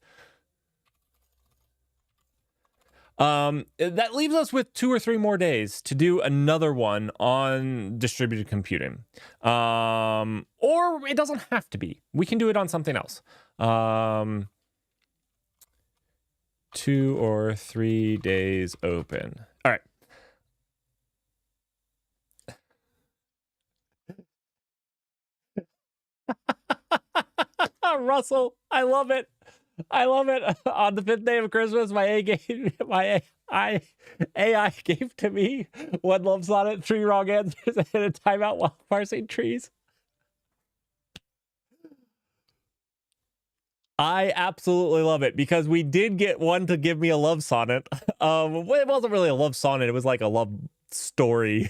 That leaves us with 2 or 3 more days to do another one on distributed computing. Or it doesn't have to be. We can do it on something else. 2 or 3 days open. All right. Russell, I love it. I love it. On the 5th day of Christmas, my AI gave to me 1 love sonnet, 3 wrong answers, and a timeout while parsing trees. I absolutely love it, because we did get one to give me a love sonnet. It wasn't really a love sonnet. It was like a love story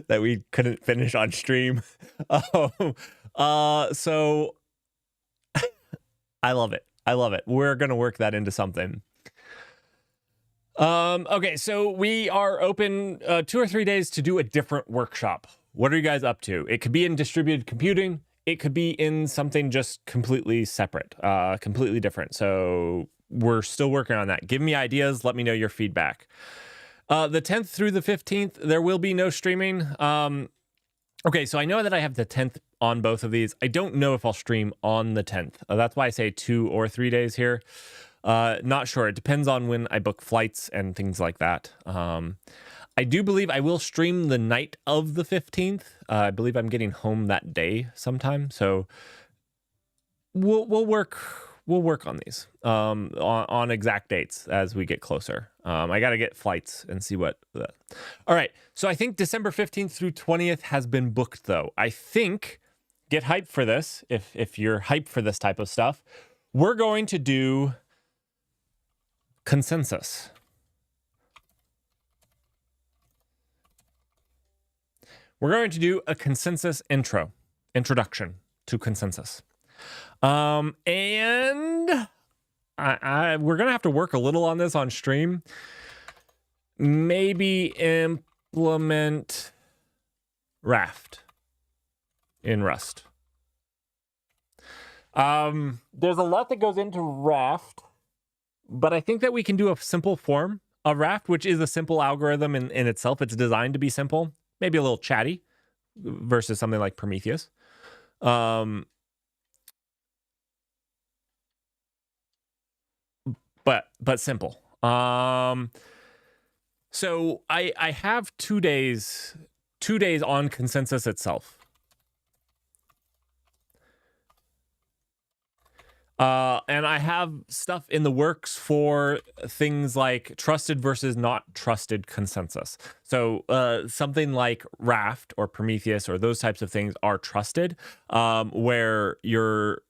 that we couldn't finish on stream. So I love it. I love it. We're going to work that into something. Okay, so we are open 2 or 3 days to do a different workshop. What are you guys up to? It could be in distributed computing. It could be in something just completely separate, completely different. So we're still working on that. Give me ideas. Let me know your feedback. The 10th through the 15th, there will be no streaming. Okay, so I know that I have the 10th on both of these. I don't know if I'll stream on the 10th. That's why I say 2 or 3 days here. Not sure. It depends on when I book flights and things like that. I do believe I will stream the night of the 15th. I believe I'm getting home that day sometime. So we'll work on these on exact dates as we get closer. I got to get flights and see what. All right. So I think December 15th through 20th has been booked, though. I think, get hyped for this, if you're hyped for this type of stuff, we're going to do consensus. We're going to do a consensus introduction to consensus. And we're going to have to work a little on this on stream. Maybe implement Raft in Rust. There's a lot that goes into Raft, but I think that we can do a simple form of Raft, which is a simple algorithm in itself. It's designed to be simple, maybe a little chatty versus something like Prometheus. But simple. So I have 2 days on consensus itself. And I have stuff in the works for things like trusted versus not trusted consensus. So something like Raft or Prometheus or those types of things are trusted, where you're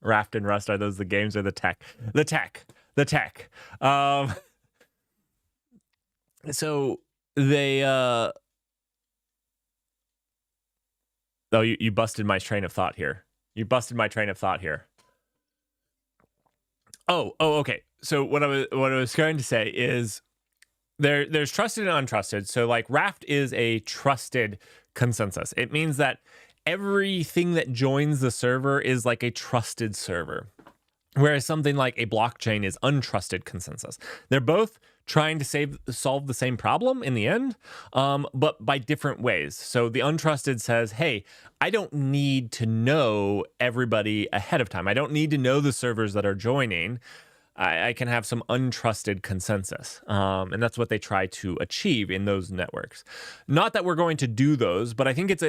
Raft and Rust, are those the games or the tech? The tech. So they Oh, you busted my train of thought here. You busted my train of thought here. Oh, okay. So what I was going to say is there's trusted and untrusted. So like Raft is a trusted consensus. It means that everything that joins the server is like a trusted server. Whereas something like a blockchain is untrusted consensus. They're both trying to solve the same problem in the end, but by different ways. So the untrusted says, hey, I don't need to know everybody ahead of time. I don't need to know the servers that are joining. I can have some untrusted consensus. And that's what they try to achieve in those networks. Not that we're going to do those, but I think it's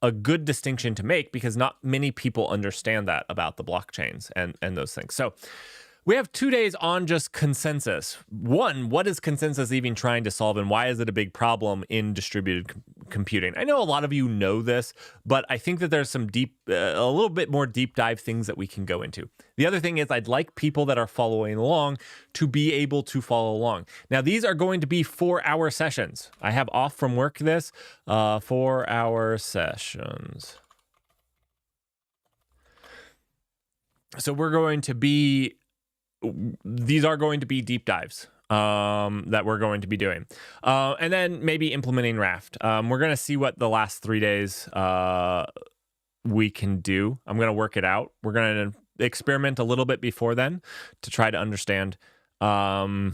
a good distinction to make because not many people understand that about the blockchains and those things. So we have 2 days on just consensus. One, what is consensus even trying to solve and why is it a big problem in distributed computing? I know a lot of you know this, but I think that there's some a little bit more deep dive things that we can go into. The other thing is I'd like people that are following along to be able to follow along. Now, these are going to be 4-hour sessions. I have off from work this 4-hour sessions. So these are going to be deep dives that we're going to be doing. And then maybe implementing Raft. We're going to see what the last 3 days we can do. I'm going to work it out. We're going to experiment a little bit before then to try to understand. I'd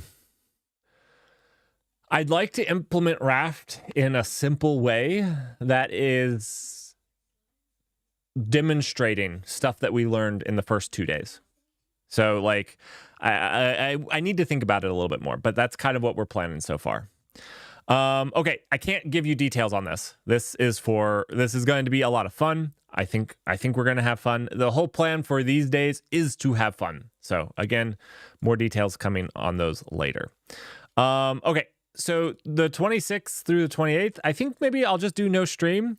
like to implement Raft in a simple way that is demonstrating stuff that we learned in the first 2 days. So like, I need to think about it a little bit more, but that's kind of what we're planning so far. Okay, I can't give you details on this. This is going to be a lot of fun. I think we're going to have fun. The whole plan for these days is to have fun. So again, more details coming on those later. Okay, so the 26th through the 28th, I think maybe I'll just do no stream.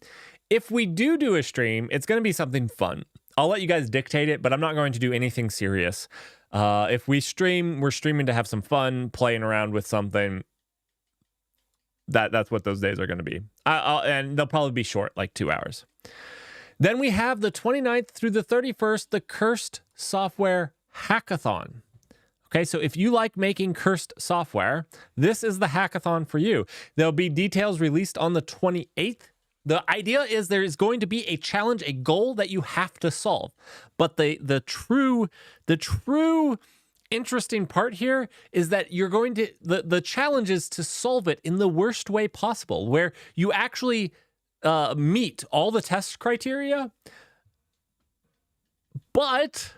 If we do a stream, it's going to be something fun. I'll let you guys dictate it, but I'm not going to do anything serious. If we stream, we're streaming to have some fun, playing around with something. That's what those days are going to be. And they'll probably be short, like 2 hours. Then we have the 29th through the 31st, the Cursed Software Hackathon. Okay, so if you like making cursed software, this is the hackathon for you. There'll be details released on the 28th. The idea is there is going to be a challenge, a goal that you have to solve. But the true interesting part here is that you're going to, the challenge is to solve it in the worst way possible, where you actually meet all the test criteria, but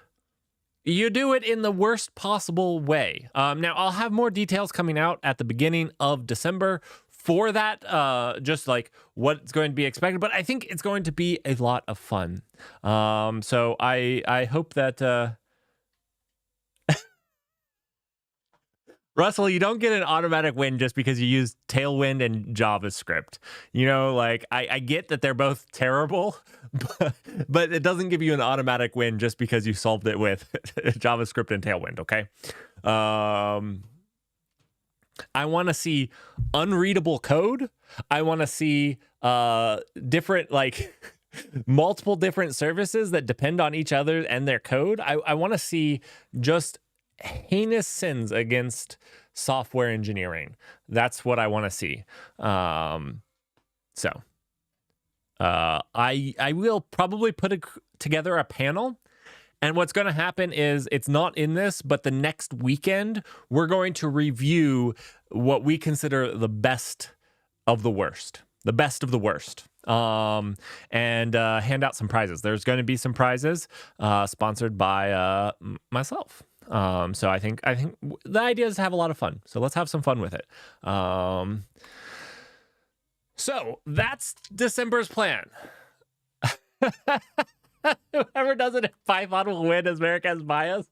you do it in the worst possible way. Now, I'll have more details coming out at the beginning of December for that, just like what's going to be expected, but I think it's going to be a lot of fun. So I hope that Russell, you don't get an automatic win just because you use Tailwind and JavaScript. You know, like I get that they're both terrible, but it doesn't give you an automatic win just because you solved it with JavaScript and Tailwind. Okay. I want to see unreadable code. I want to see different, like multiple different services that depend on each other and their code. I want to see just heinous sins against software engineering. That's what I want to see. I will probably put together a panel. And what's going to happen is, it's not in this, but the next weekend, we're going to review what we consider the best of the worst. The best of the worst. And hand out some prizes. There's going to be some prizes sponsored by myself. So I think the idea is to have a lot of fun. So let's have some fun with it. So that's December's plan. Whoever does it in Python will win, as Merrick has bias.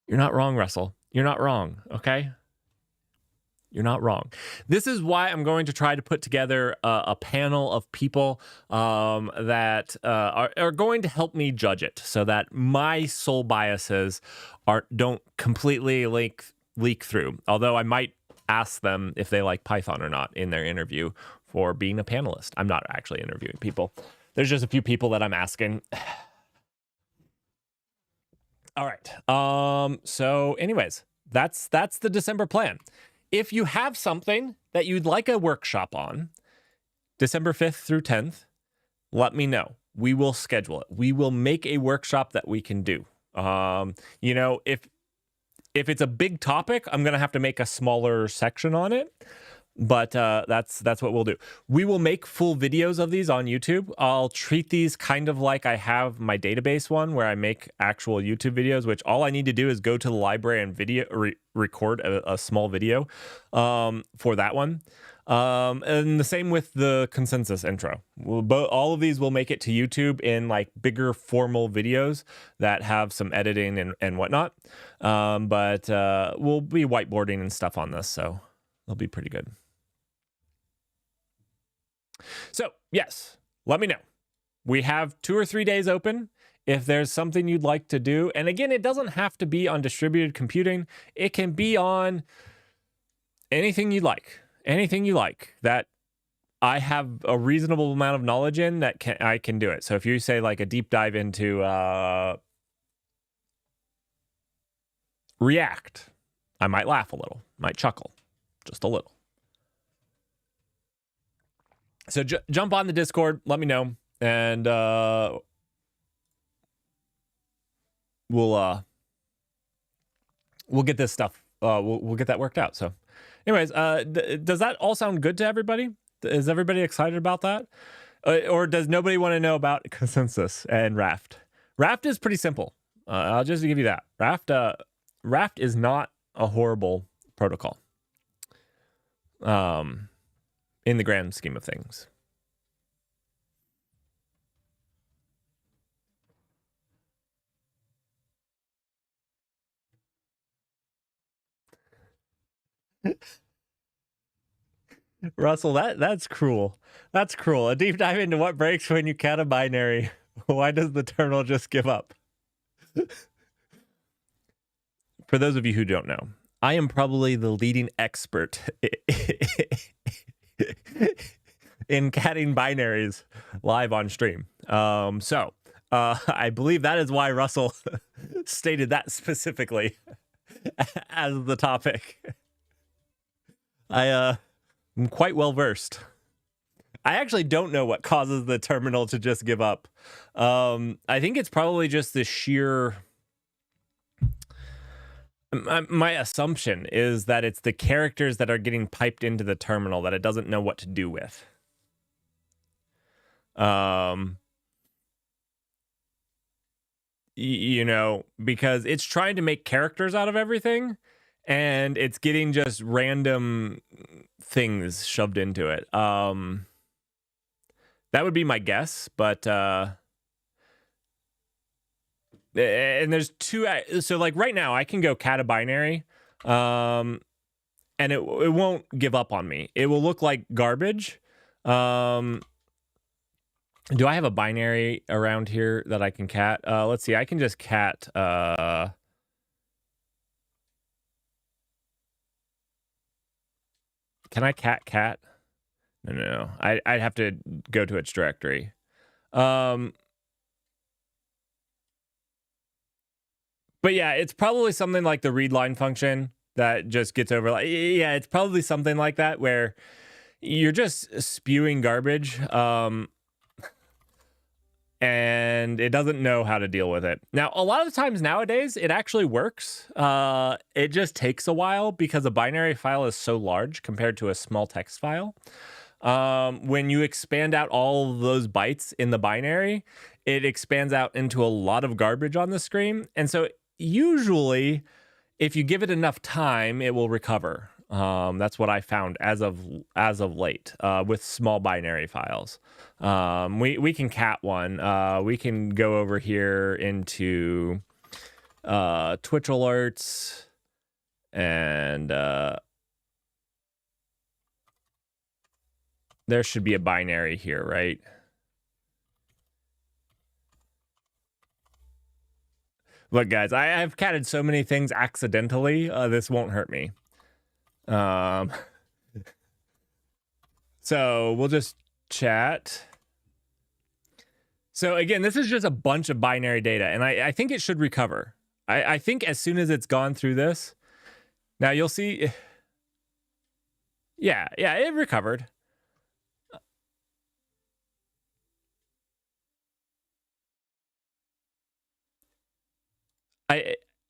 You're not wrong, Russell. You're not wrong, okay? You're not wrong. This is why I'm going to try to put together a panel of people that are going to help me judge it, so that my sole biases don't completely leak through. Although I might ask them if they like Python or not in their interview for being a panelist. I'm not actually interviewing people. There's just a few people that I'm asking. All right. So anyways, that's the December plan. If you have something that you'd like a workshop on, December 5th through 10th, let me know. We will schedule it. We will make a workshop that we can do. You know, if it's a big topic, I'm going to have to make a smaller section on it. But that's what we'll do. We will make full videos of these on YouTube. I'll treat these kind of like I have my database one where I make actual YouTube videos, which all I need to do is go to the library and record a small video for that one. And the same with the consensus intro. All of these will make it to YouTube in like bigger formal videos that have some editing and whatnot. But we'll be whiteboarding and stuff on this, so it'll be pretty good. So yes, let me know. We have 2 or 3 days open. If there's something you'd like to do, and again, it doesn't have to be on distributed computing. It can be on anything you like. Anything you like that I have a reasonable amount of knowledge in that I can do it. So if you say like a deep dive into React, I might laugh a little, might chuckle just a little. So jump on the Discord, let me know, and we'll get this stuff. We'll get that worked out. So, anyways, does that all sound good to everybody? Is everybody excited about that, or does nobody want to know about consensus and Raft? Raft is pretty simple. I'll just give you that. Raft is not a horrible protocol. In the grand scheme of things. Russell, that's cruel. That's cruel. A deep dive into what breaks when you cat a binary. Why does the terminal just give up? For those of you who don't know, I am probably the leading expert in catting binaries live on stream. So I believe that is why Russell stated that specifically as the topic. I'm quite well versed. I actually don't know what causes the terminal to just give up. I think it's probably just the sheer... My assumption is that it's the characters that are getting piped into the terminal that it doesn't know what to do with. You know, because it's trying to make characters out of everything, and it's getting just random things shoved into it. That would be my guess, but... and there's two, so like right now I can go cat a binary, and it won't give up on me. It will look like garbage. Do I have a binary around here that I can cat? Let's see, I can just cat, can I cat? No. I'd have to go to its directory. But yeah, it's probably something like the read line function that just gets over. Like, yeah, it's probably something like that where you're just spewing garbage, and it doesn't know how to deal with it. Now, a lot of the times nowadays, it actually works. It just takes a while because a binary file is so large compared to a small text file. When you expand out all of those bytes in the binary, it expands out into a lot of garbage on the screen. And so usually, if you give it enough time, it will recover. That's what I found as of late with small binary files. We can cat one. We can go over here into Twitch alerts, and there should be a binary here, right? Look, guys, I've catted so many things accidentally. This won't hurt me. So we'll just chat. So again, this is just a bunch of binary data, and I think it should recover. I think as soon as it's gone through this, now you'll see. Yeah, it recovered.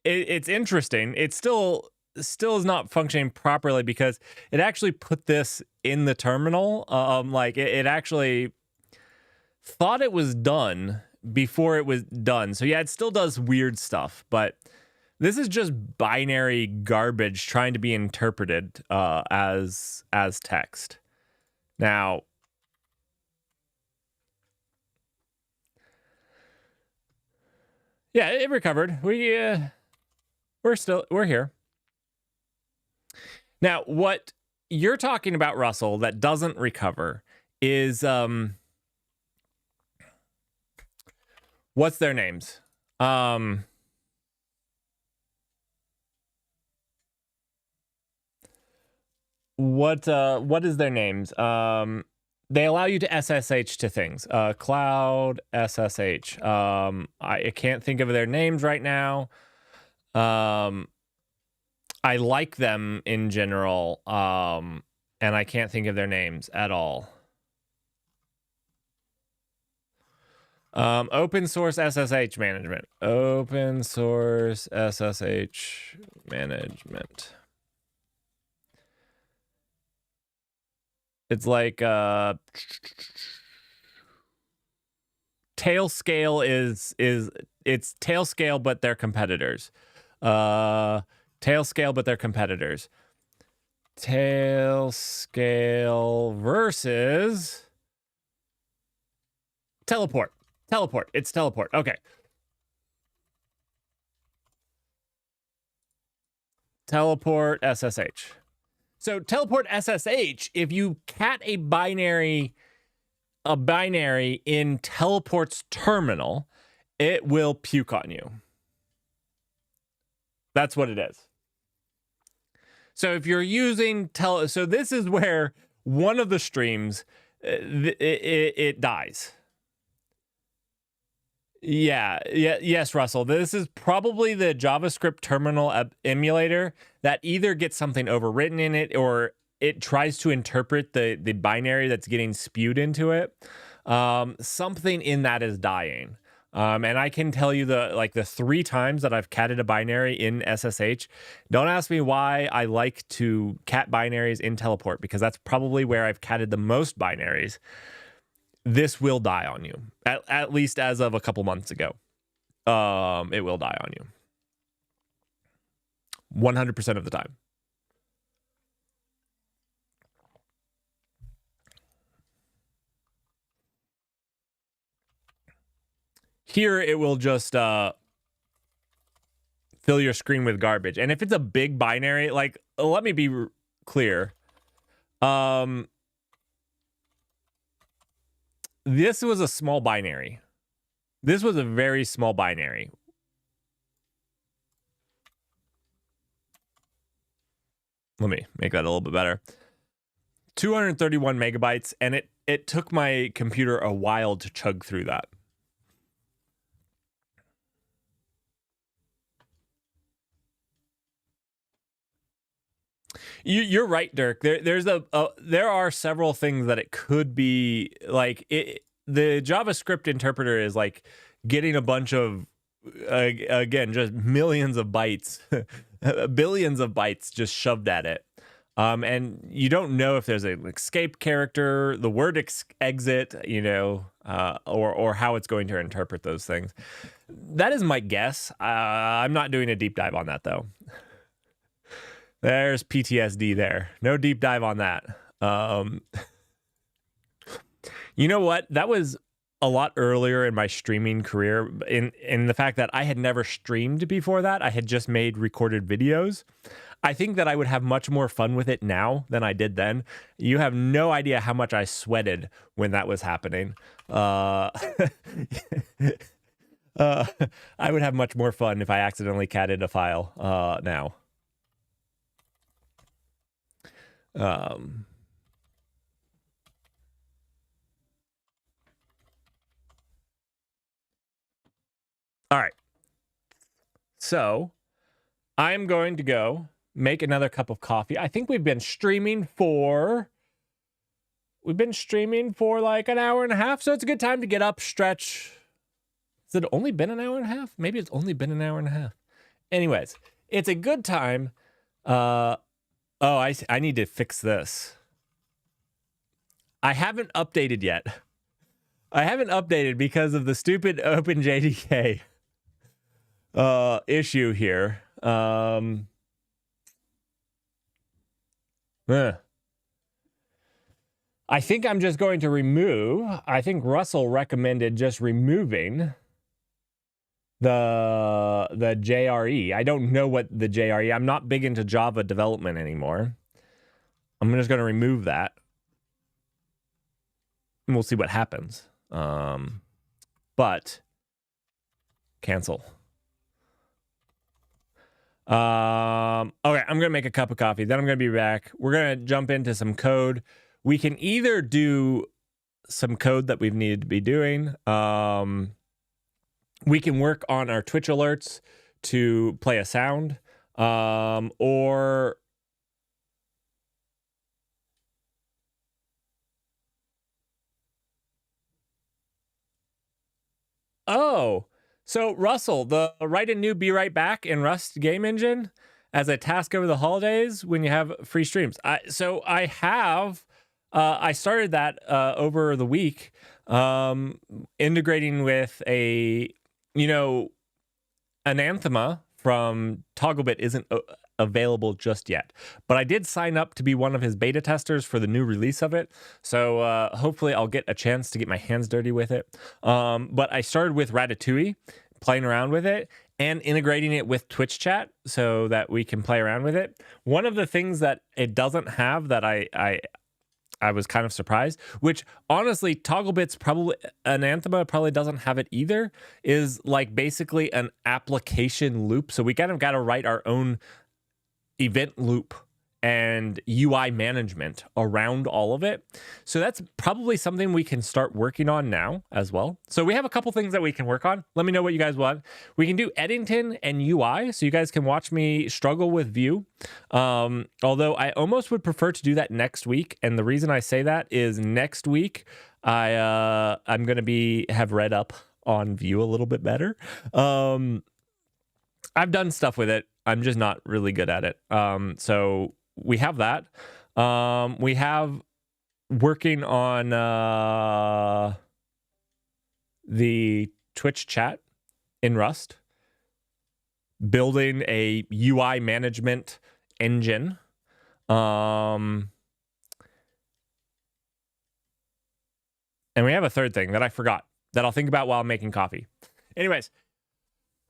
It's interesting. It still is not functioning properly because it actually put this in the terminal. Like it actually thought it was done before it was done. So yeah, it still does weird stuff, but this is just binary garbage trying to be interpreted as text. Now, yeah, it recovered. We're here. Now, what you're talking about, Russell, that doesn't recover is what's their names? What is their names? They allow you to SSH to things. Cloud SSH. I can't think of their names right now. I like them in general, and I can't think of their names at all. Open source SSH management. Open source SSH management. It's like Tailscale is it's Tailscale, but they're competitors. Tailscale, but they're competitors. Tailscale versus Teleport. It's Teleport. Okay. Teleport SSH. So Teleport SSH, if you cat a binary in Teleport's terminal, it will puke on you. That's what it is. So if you're using so this is where one of the streams it dies. Yes, Russell. This is probably the JavaScript terminal emulator that either gets something overwritten in it or it tries to interpret the binary that's getting spewed into it. Something in that is dying. And I can tell you the 3 times that I've catted a binary in SSH. Don't ask me why I like to cat binaries in Teleport, because that's probably where I've catted the most binaries. This will die on you, at least as of a couple months ago. It will die on you 100% of the time. Here, it will just fill your screen with garbage. And if it's a big binary, like, let me be clear. This was a small binary. This was a very small binary. Let me make that a little bit better. 231 megabytes, and it took my computer a while to chug through that. You're right, Dirk. There are several things that it could be like. The JavaScript interpreter is like getting a bunch of again just millions of bytes, billions of bytes just shoved at it. And you don't know if there's an escape character, the word exit, or how it's going to interpret those things. That is my guess. I'm not doing a deep dive on that though. There's PTSD there. No deep dive on that. You know what? That was a lot earlier in my streaming career in the fact that I had never streamed before that. I had just made recorded videos. I think that I would have much more fun with it now than I did then. You have no idea how much I sweated when that was happening. I would have much more fun if I accidentally catted a file now. Um, all right. So I'm going to go make another cup of coffee. I think we've been streaming for like an hour and a half. So it's a good time to get up, stretch. Has it only been an hour and a half? Maybe it's only been an hour and a half. Anyways, it's a good time. I need to fix this. I haven't updated yet. I haven't updated because of the stupid OpenJDK issue here. I think I'm just going to remove. I think Russell recommended just removing the JRE. I don't know what the JRE. I'm not big into Java development anymore. I'm just going to remove that. And we'll see what happens. But cancel. Okay, I'm going to make a cup of coffee. Then I'm going to be back. We're going to jump into some code. We can either do some code that we've needed to be doing. We can work on our Twitch alerts to play a sound, or so Russell, the write a new be right back in Rust game engine as a task over the holidays when you have free streams. I started that over the week, integrating with Anathema from Togglebit isn't available just yet, but I did sign up to be one of his beta testers for the new release of it. So hopefully I'll get a chance to get my hands dirty with it. But I started with Ratatouille, playing around with it and integrating it with Twitch chat so that we can play around with it. One of the things that it doesn't have that I was kind of surprised, which honestly, Anathema probably doesn't have it either, is like basically an application loop. So we kind of got to write our own event loop and UI management around all of it. So that's probably something we can start working on now as well. So we have a couple things that we can work on. Let me know what you guys want. We can do Eddington and UI, so you guys can watch me struggle with Vue. Although I almost would prefer to do that next week. And the reason I say that is next week, I'm going to have read up on Vue a little bit better. I've done stuff with it. I'm just not really good at it. So we have that. We have working on the Twitch chat in Rust, building a UI management engine. And we have a third thing that I forgot that I'll think about while I'm making coffee. Anyways,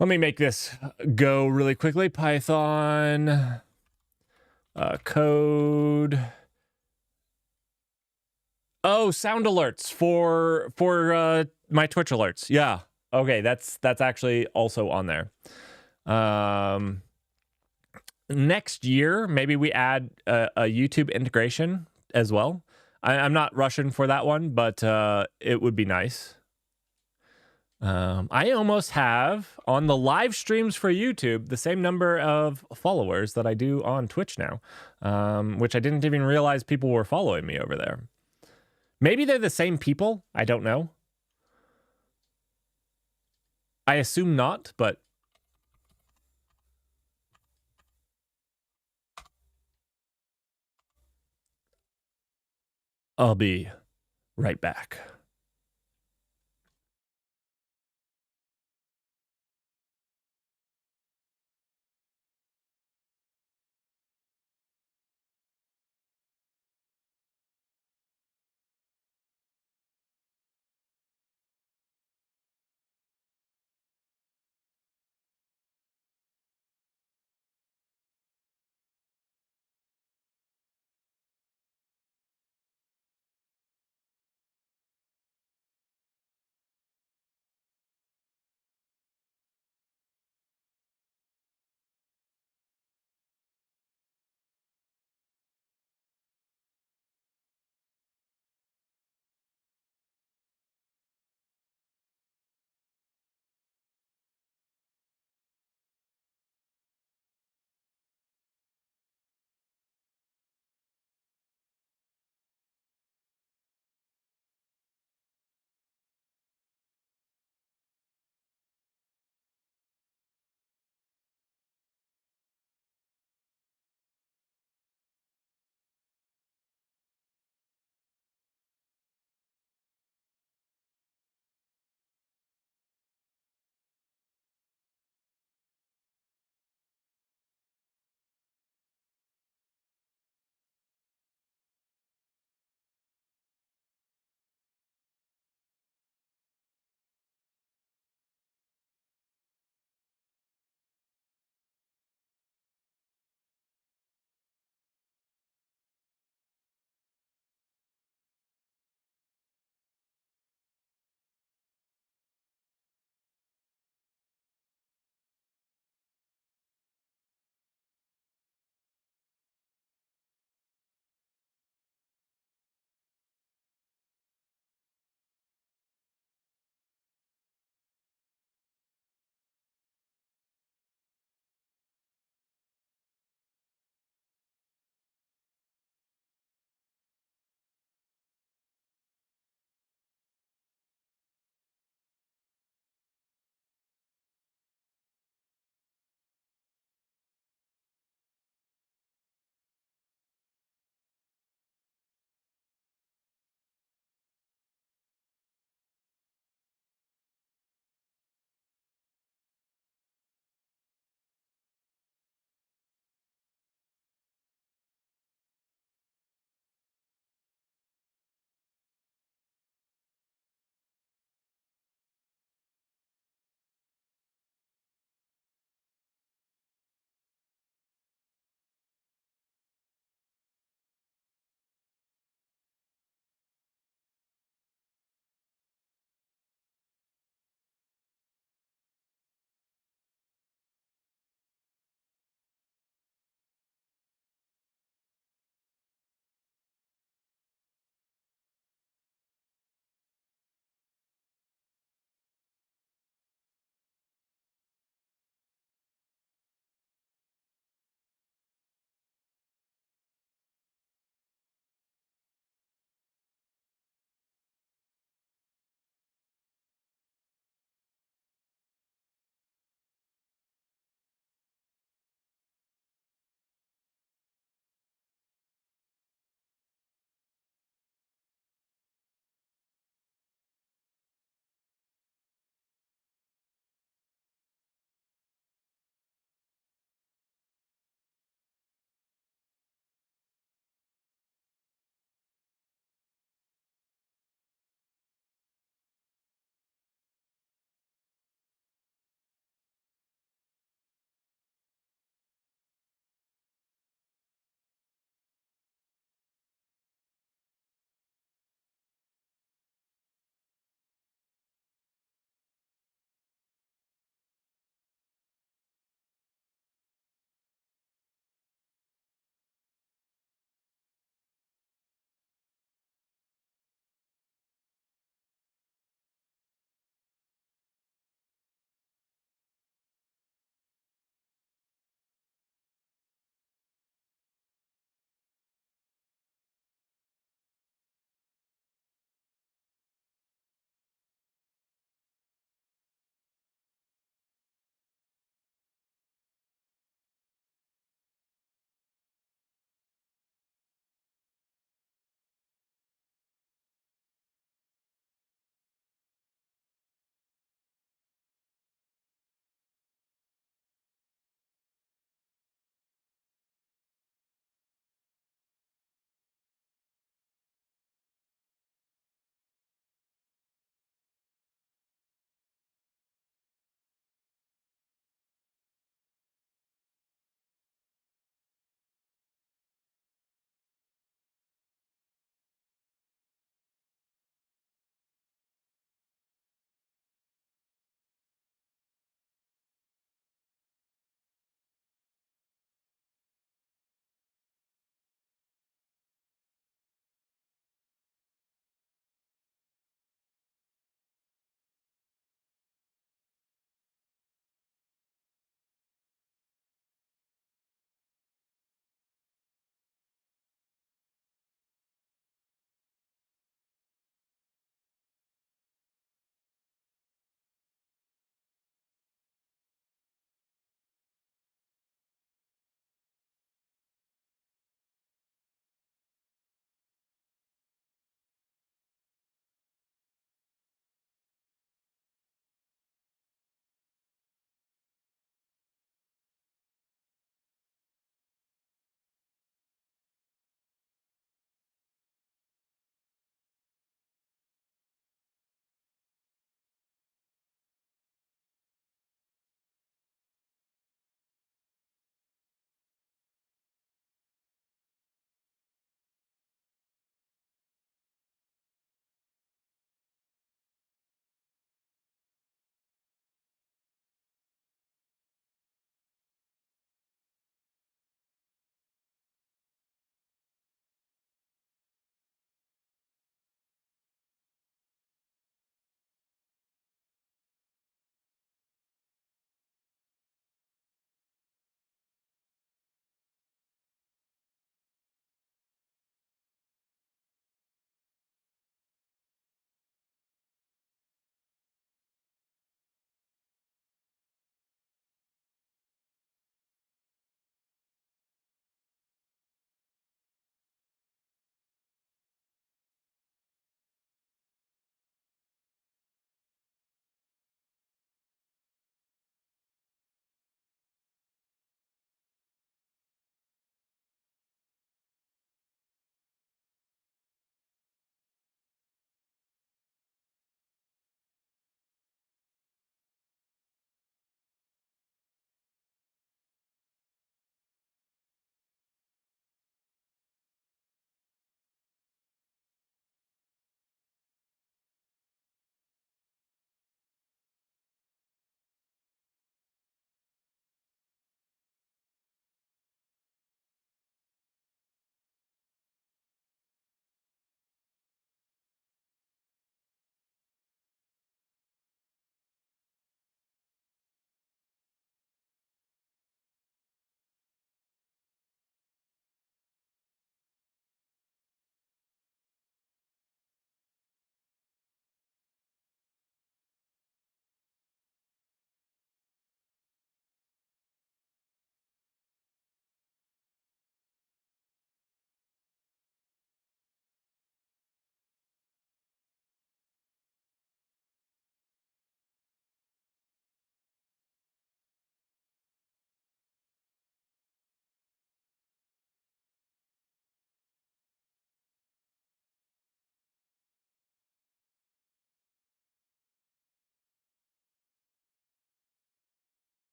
let me make this go really quickly. Python code. Oh, sound alerts for my Twitch alerts. Yeah. Okay, that's actually also on there. Next year, maybe we add a YouTube integration as well. I'm not rushing for that one, but it would be nice. I almost have on the live streams for YouTube the same number of followers that I do on Twitch now, which I didn't even realize people were following me over there. Maybe they're the same people. I don't know. I assume not, but I'll be right back.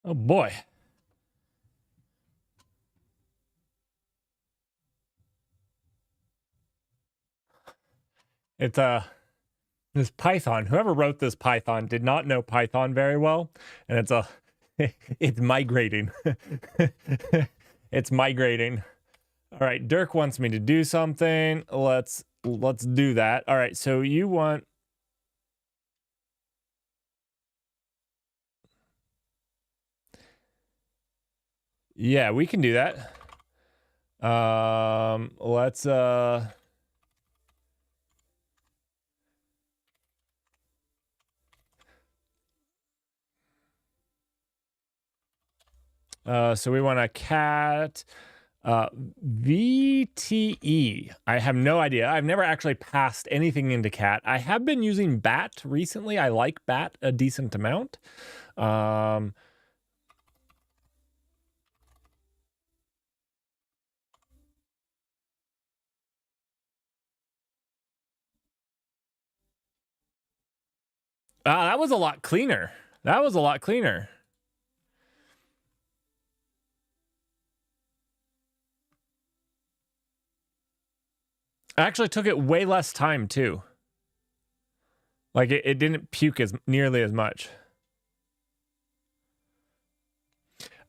Oh boy. It's this Python. Whoever wrote this Python did not know Python very well, and it's migrating. It's migrating. All right, Dirk wants me to do something. Let's do that. All right, so you want. Yeah, we can do that. Let's so we want a cat VTE. I have no idea. I've never actually passed anything into cat. I have been using bat recently. I like bat a decent amount. That was a lot cleaner. That was a lot cleaner. I actually took it way less time too. Like it didn't puke as nearly as much.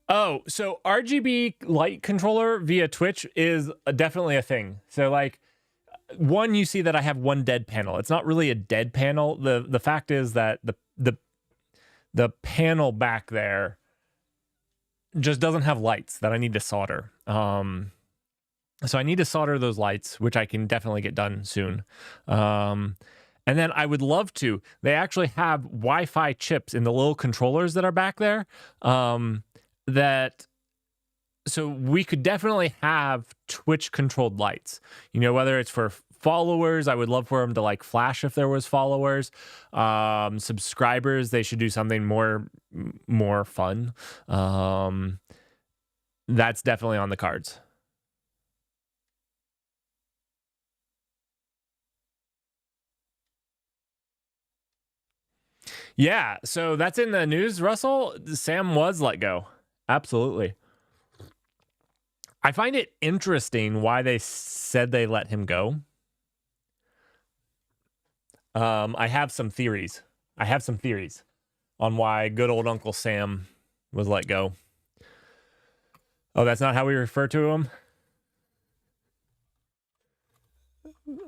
Oh, so RGB light controller via Twitch is definitely a thing. So like one, you see that I have one dead panel. It's not really a dead panel. The fact is that the panel back there just doesn't have lights that I need to solder. So I need to solder those lights, which I can definitely get done soon. And then I would love to. They actually have Wi-Fi chips in the little controllers that are back there. So we could definitely have Twitch controlled lights. You know, whether it's for followers, I would love for them to like flash if there was followers. Subscribers, they should do something more fun. That's definitely on the cards. Yeah, so that's in the news, Russell. Sam was let go. Absolutely. I find it interesting why they said they let him go. I have some theories. On why good old Uncle Sam was let go. Oh, that's not how we refer to him?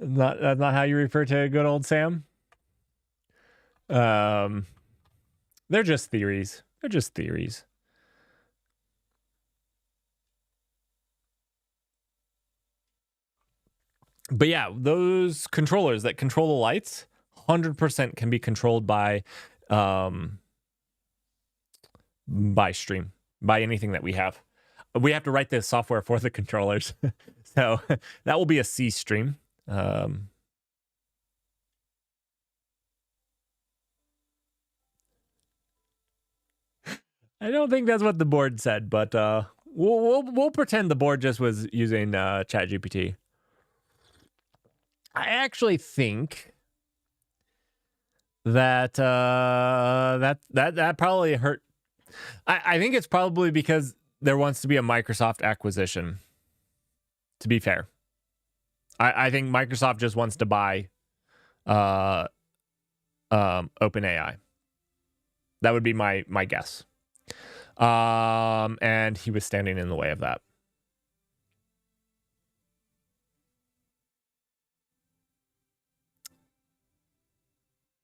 That's not how you refer to good old Sam? They're just theories. But yeah, those controllers that control the lights 100% can be controlled by stream, by anything that we have. We have to write the software for the controllers. So that will be a C stream. I don't think that's what the board said, but we'll pretend the board just was using ChatGPT. I actually think that that probably hurt. I think it's probably because there wants to be a Microsoft acquisition. To be fair, I think Microsoft just wants to buy OpenAI. That would be my guess. And he was standing in the way of that.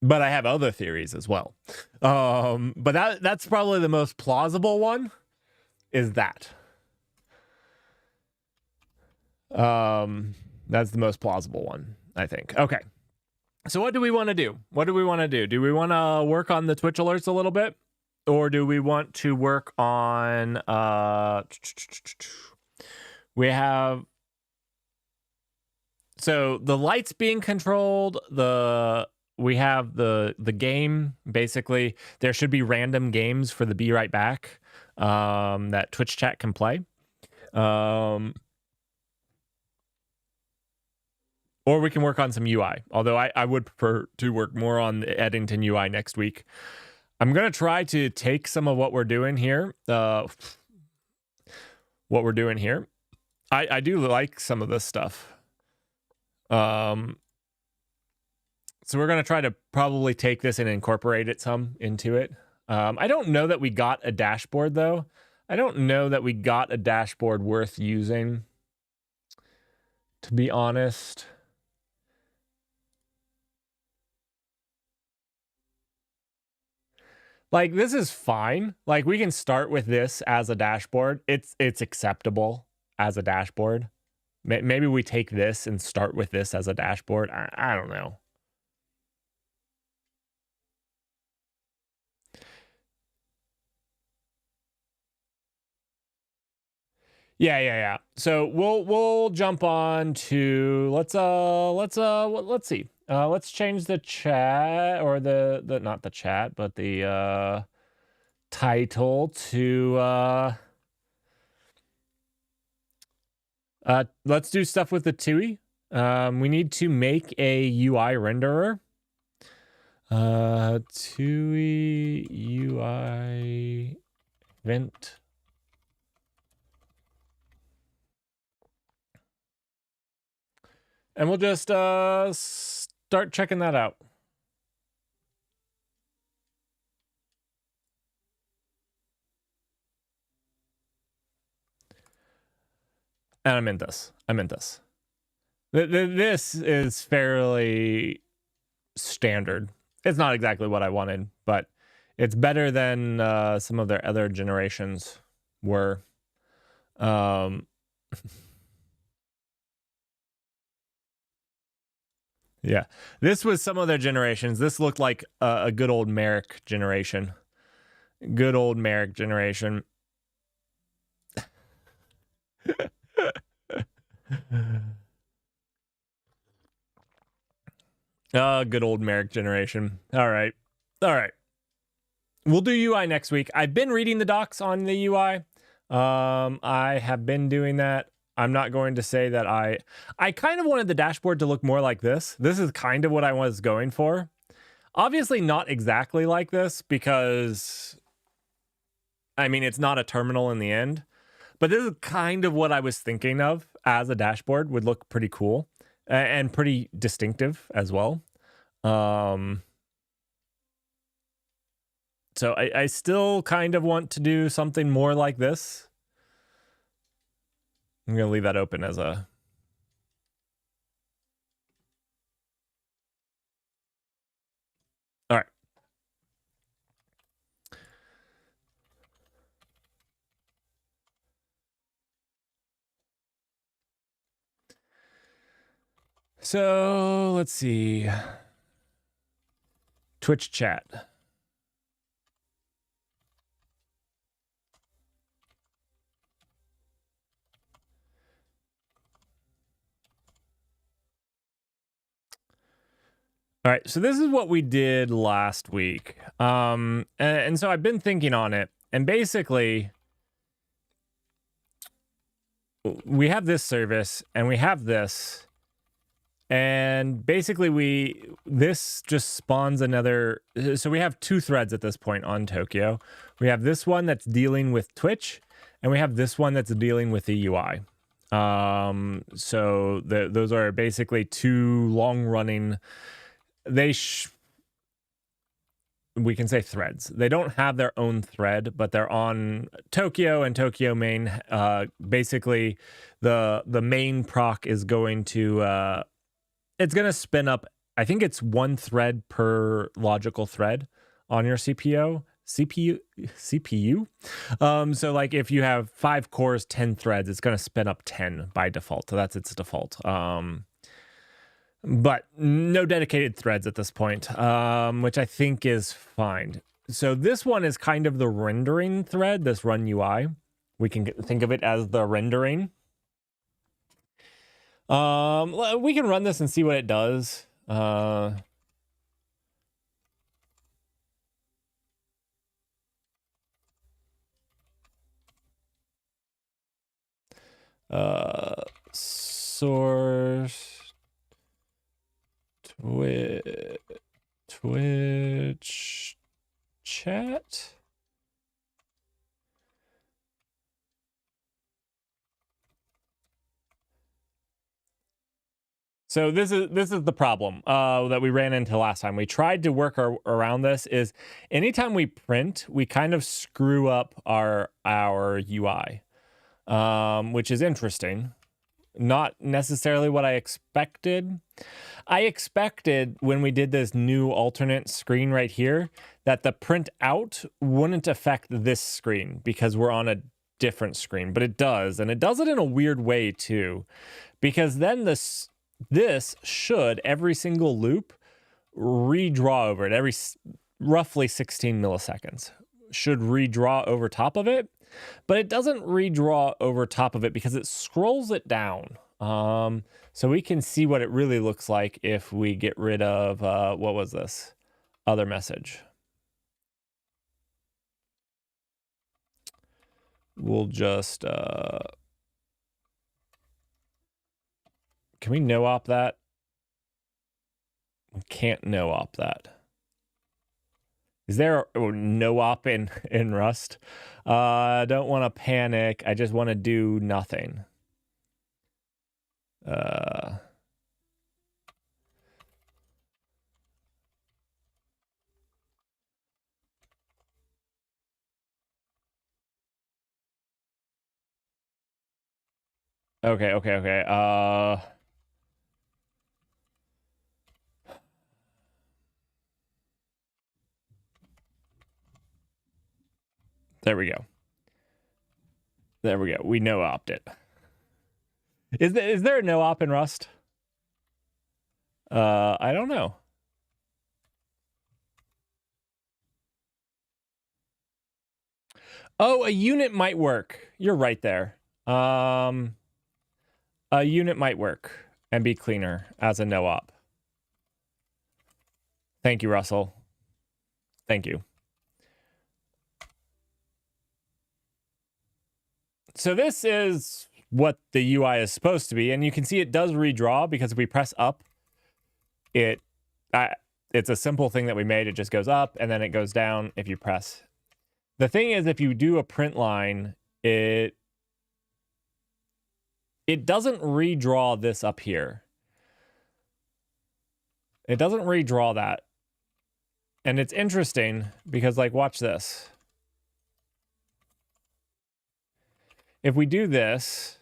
But I have other theories as well. But that's probably the most plausible one, is that. That's the most plausible one, I think. Okay. So what do we want to do? Do we want to work on the Twitch alerts a little bit? Or do we want to work on we have, so the lights being controlled, we have the game. Basically, there should be random games for the Be Right Back that Twitch chat can play. Or we can work on some UI. Although I would prefer to work more on the Eddington UI next week. I'm going to try to take some of what we're doing here. I do like some of this stuff. So we're going to try to probably take this and incorporate it some into it. I don't know that we got a dashboard, though. I don't know that we got a dashboard worth using, to be honest. Like, this is fine. Like, we can start with this as a dashboard. It's acceptable as a dashboard. Maybe we take this and start with this as a dashboard. I don't know. Yeah. So we'll jump on to let's see. Let's change the chat, or the not the chat, but the title to let's do stuff with the Tui. We need to make a UI renderer. Tui UI event. And we'll just start checking that out. And I meant this. This is fairly standard. It's not exactly what I wanted, but it's better than some of their other generations were. Yeah, this was some of their generations. This looked like a good old Merrick generation. Good old Merrick generation. Good old Merrick generation. All right. We'll do UI next week. I've been reading the docs on the UI. I have been doing that. I'm not going to say that I kind of wanted the dashboard to look more like this. This is kind of what I was going for. Obviously not exactly like this, because I mean, it's not a terminal in the end, but this is kind of what I was thinking of as a dashboard. Would look pretty cool and pretty distinctive as well. So I still kind of want to do something more like this. I'm going to leave that open as a... All right. So let's see. Twitch chat. All right, so this is what we did last week. And so I've been thinking on it, and basically we have this service and we have this, and basically this just spawns another. So we have two threads at this point on Tokyo. We have this one that's dealing with Twitch, and we have this one that's dealing with the UI. So those are basically two long-running, we can say threads. They don't have their own thread, but they're on Tokyo and Tokyo main. Basically, the main proc is going to it's going to spin up. I think it's one thread per logical thread on your CPU. So like if you have 5 cores, 10 threads, it's going to spin up 10 by default. So that's its default. But no dedicated threads at this point, which I think is fine. So this one is kind of the rendering thread, this run UI. We can think of it as the rendering. We can run this and see what it does. Source Twitch chat. So this is the problem that we ran into last time. We tried to work around this. Is anytime we print, we kind of screw up our UI, which is interesting. Not necessarily what I expected. I expected when we did this new alternate screen right here that the print out wouldn't affect this screen because we're on a different screen, but it does, and it does it in a weird way too, because then this should every single loop redraw over it every roughly 16 milliseconds should redraw over top of it, but it doesn't redraw over top of it because it scrolls it down. So we can see what it really looks like if we get rid of what was this other message. We'll just can we no-op that? We can't no-op that. Is there a no-op in Rust? I don't want to panic. I just want to do nothing. Okay. There we go. There we go. We no-opt it. Is there a no-op in Rust? I don't know. Oh, a unit might work. You're right there. A unit might work and be cleaner as a no-op. Thank you, Russell. Thank you. So this is what the UI is supposed to be, and you can see it does redraw because if we press up, it's a simple thing that we made. It just goes up and then it goes down if you press. The thing is, if you do a print line, it doesn't redraw this up here. It doesn't redraw that. And it's interesting because, like, watch this. If we do this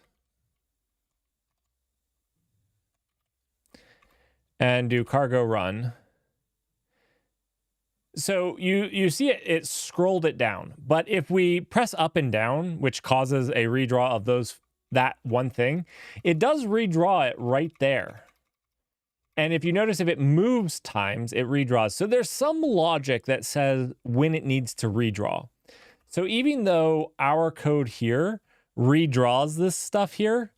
and do cargo run, so you see it scrolled it down. But if we press up and down, which causes a redraw of that one thing, it does redraw it right there. And if you notice, if it moves times, it redraws. So there's some logic that says when it needs to redraw. So even though our code here redraws this stuff here,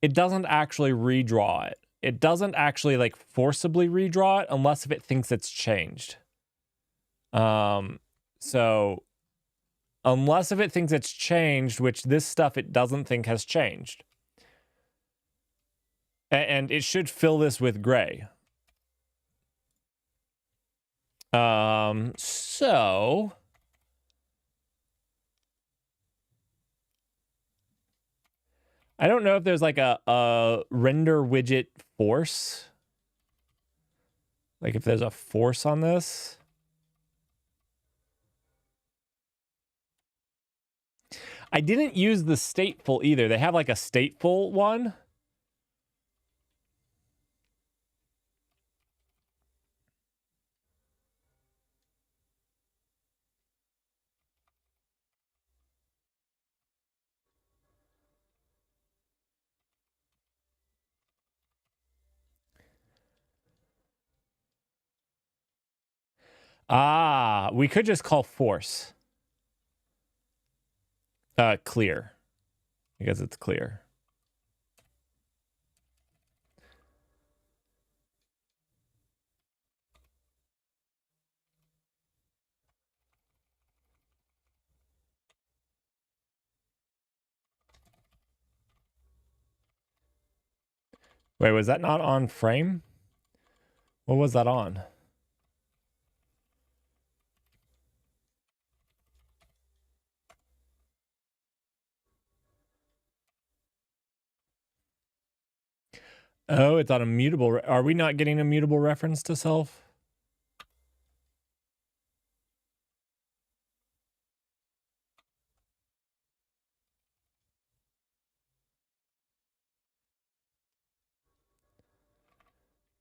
it doesn't actually redraw it. It doesn't actually like forcibly redraw it unless if it thinks it's changed. So unless if it thinks it's changed, which this stuff it doesn't think has changed. And it should fill this with gray. So I don't know if there's like a render widget force. Like if there's a force on this. I didn't use the stateful either. They have like a stateful one. Ah, we could just call force. Clear. Because it's clear. Wait, was that not on frame? What was that on? Oh, it's on a mutable. Are we not getting a mutable reference to self?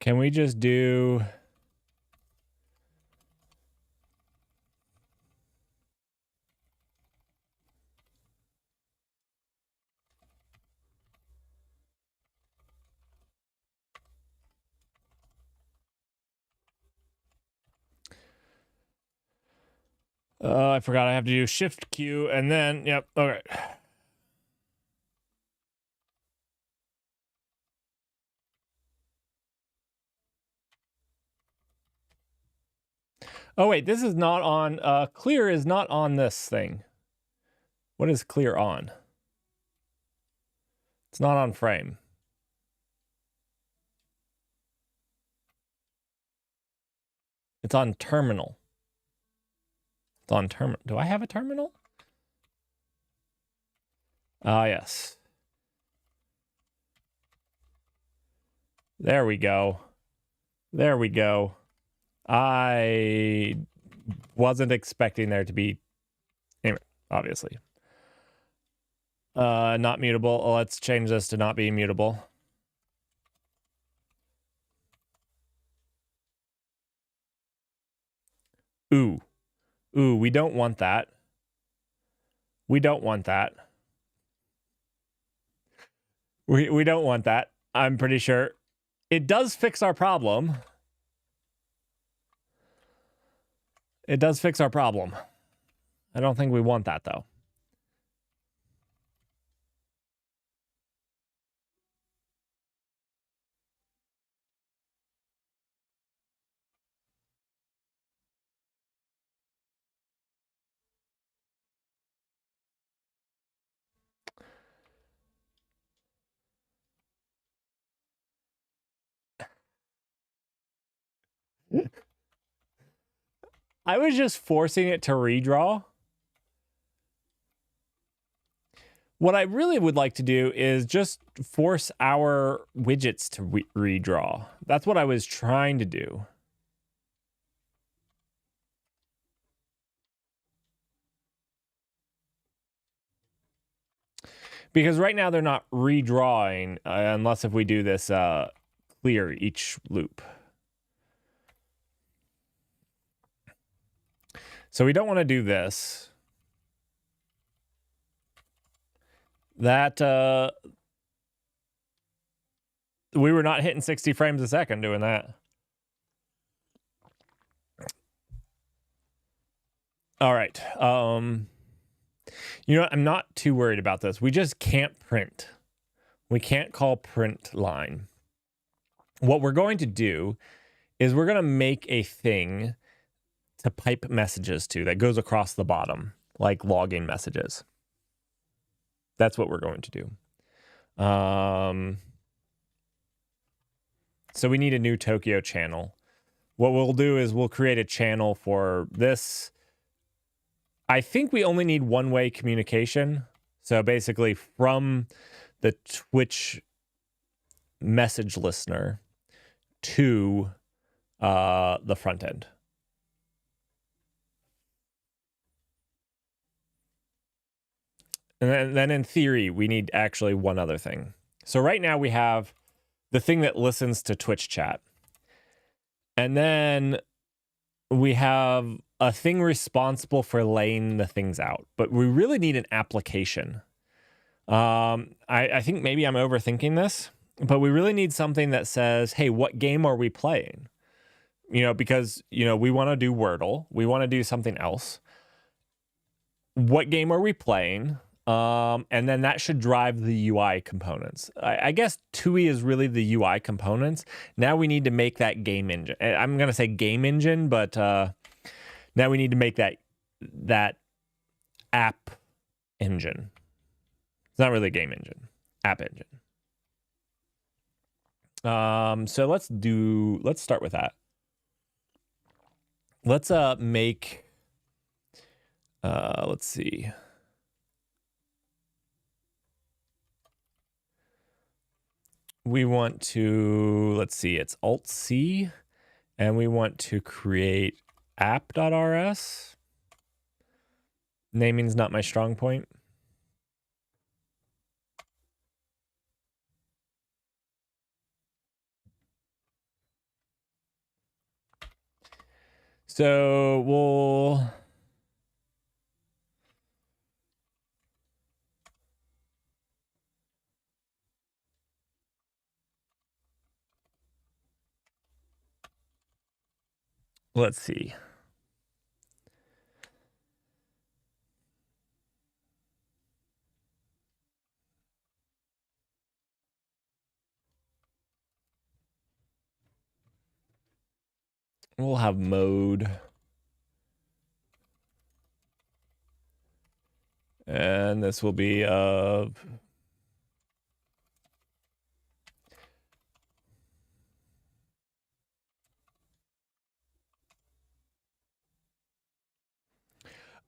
Can we just do... I forgot I have to do Shift Q and then, yep, all right. Oh, wait, this is not on, clear is not on this thing. What is clear on? It's not on frame. It's on terminal. It's on terminal. Do I have a terminal? Ah, yes. There we go. There we go. I wasn't expecting there to be... Anyway, obviously. Not mutable. Let's change this to not be mutable. Ooh. Ooh, we don't want that. We don't want that. We don't want that. I'm pretty sure. It does fix our problem. It does fix our problem. I don't think we want that, though. I was just forcing it to redraw. What I really would like to do is just force our widgets to redraw. That's what I was trying to do. Because right now they're not redrawing unless if we do this clear each loop. So we don't want to do this. That we were not hitting 60 frames a second doing that. All right. You know what? I'm not too worried about this. We just can't print. We can't call print line. What we're going to do is we're going to make a thing to pipe messages to that goes across the bottom, like login messages. That's what we're going to do. So we need a new Tokyo channel. What we'll do is we'll create a channel for this. I think we only need one-way communication. So basically from the Twitch message listener to the front end. And then in theory, we need actually one other thing. So right now we have the thing that listens to Twitch chat. And then we have a thing responsible for laying the things out. But we really need an application. I think maybe I'm overthinking this, but we really need something that says, hey, what game are we playing? You know, because, you know, we want to do Wordle. We want to do something else. What game are we playing? And then that should drive the UI components. I guess Tui is really the UI components. Now we need to make that game engine. I'm going to say game engine, but now we need to make that app engine. It's not really a game engine, app engine. So let's start with that. Let's make, let's see. we want to, let's see, it's Alt-C, and we want to create app.rs. Naming's not my strong point. So let's see. We'll have mode. And this will be oh,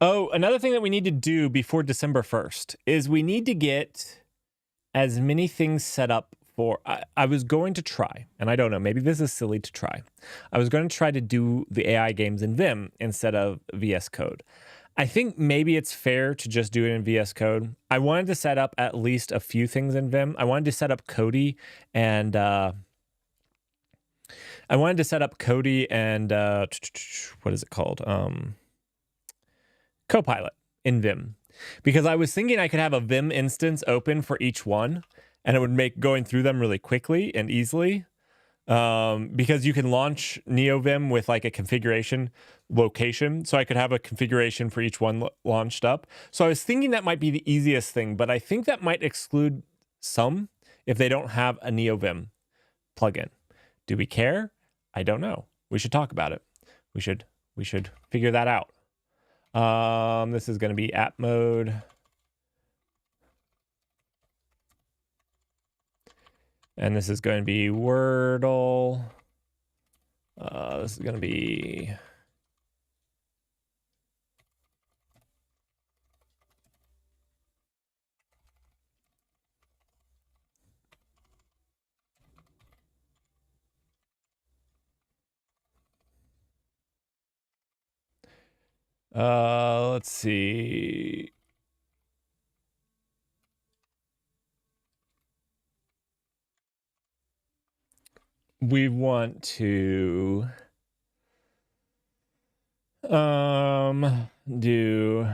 another thing that we need to do before December 1st is we need to get as many things set up for, I was going to try, and I don't know, maybe this is silly to try. I was going to try to do the AI games in Vim instead of VS Code. I think maybe it's fair to just do it in VS Code. I wanted to set up at least a few things in Vim. I wanted to set up Kodi and what is it called? Copilot in Vim, because I was thinking I could have a Vim instance open for each one, and it would make going through them really quickly and easily. Because you can launch NeoVim with like a configuration location. So I could have a configuration for each one launched up. So I was thinking that might be the easiest thing, but I think that might exclude some if they don't have a NeoVim plugin. Do we care? I don't know. We should talk about it. We should figure that out. This is going to be app mode. And this is going to be Wordle. This is going to be... let's see. We want to do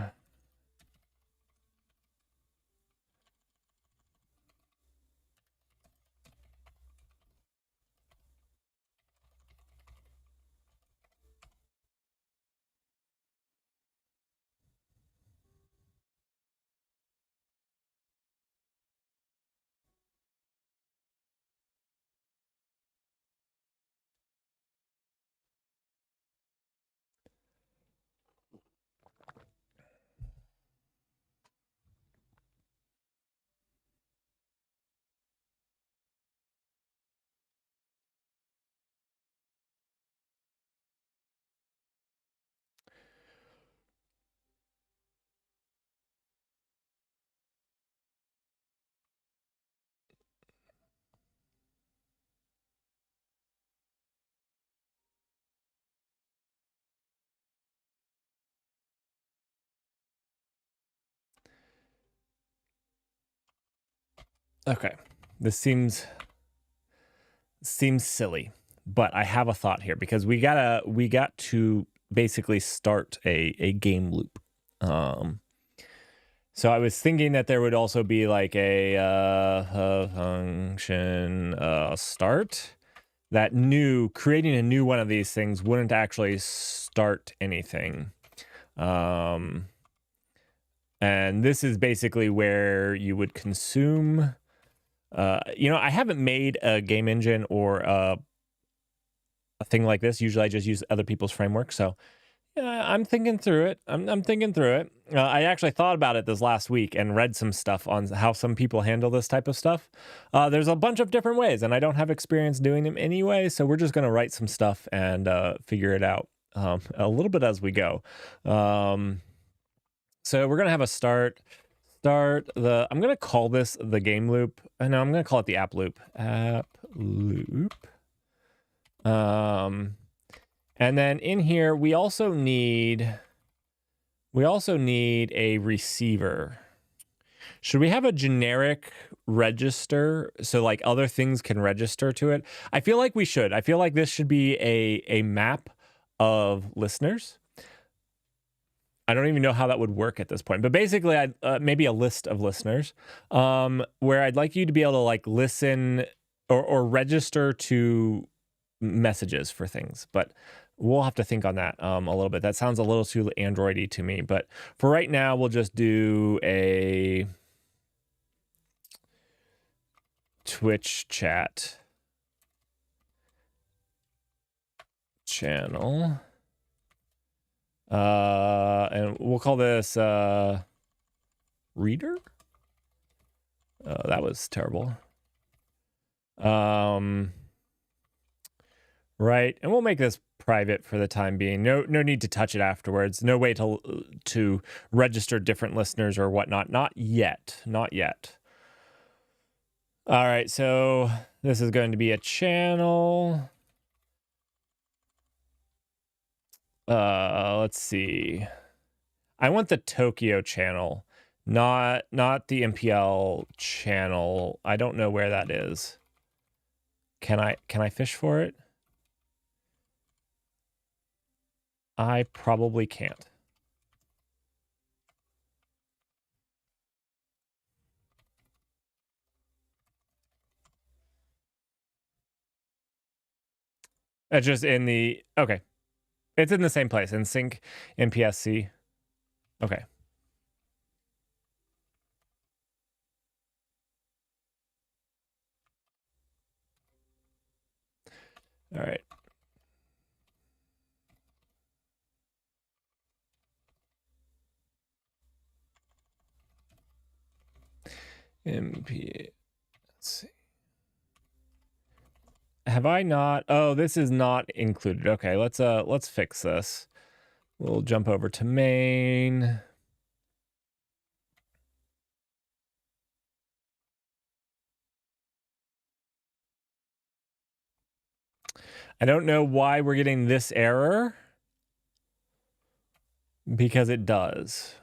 okay. This seems silly, but I have a thought here, because we got to basically start a game loop. So I was thinking that there would also be like a function start. That creating a new one of these things wouldn't actually start anything. And this is basically where you would consume. I haven't made a game engine or a thing like this. Usually I just use other people's frameworks. So yeah, I'm thinking through it. I'm thinking through it. I actually thought about it this last week and read some stuff on how some people handle this type of stuff. There's a bunch of different ways, and I don't have experience doing them anyway, so we're just going to write some stuff and figure it out a little bit as we go. So we're going to have a start start I'm going to call this the game loop. No, I'm going to call it the app loop. App loop. And then in here, we also need a receiver. Should we have a generic register so like other things can register to it? I feel like we should. I feel like this should be a map of listeners. I don't even know how that would work at this point, but basically maybe a list of listeners where I'd like you to be able to like listen or register to messages for things, but we'll have to think on that a little bit. That sounds a little too Android-y to me, but for right now, we'll just do a Twitch chat channel. And we'll call this reader. That was terrible. Right, and we'll make this private for the time being. No need to touch it afterwards. No way to register different listeners or whatnot. Not yet. Not yet. All right, so this is going to be a channel. Let's see. I want the Tokyo channel, not the MPL channel. I don't know where that is. Can I fish for it? I probably can't. It's just in the okay. It's in the same place in sync MPSC. Okay. All right. MP. Let's see. Have I not? Oh, this is not included. Okay, let's fix this. We'll jump over to main. I don't know why we're getting this error, because it does.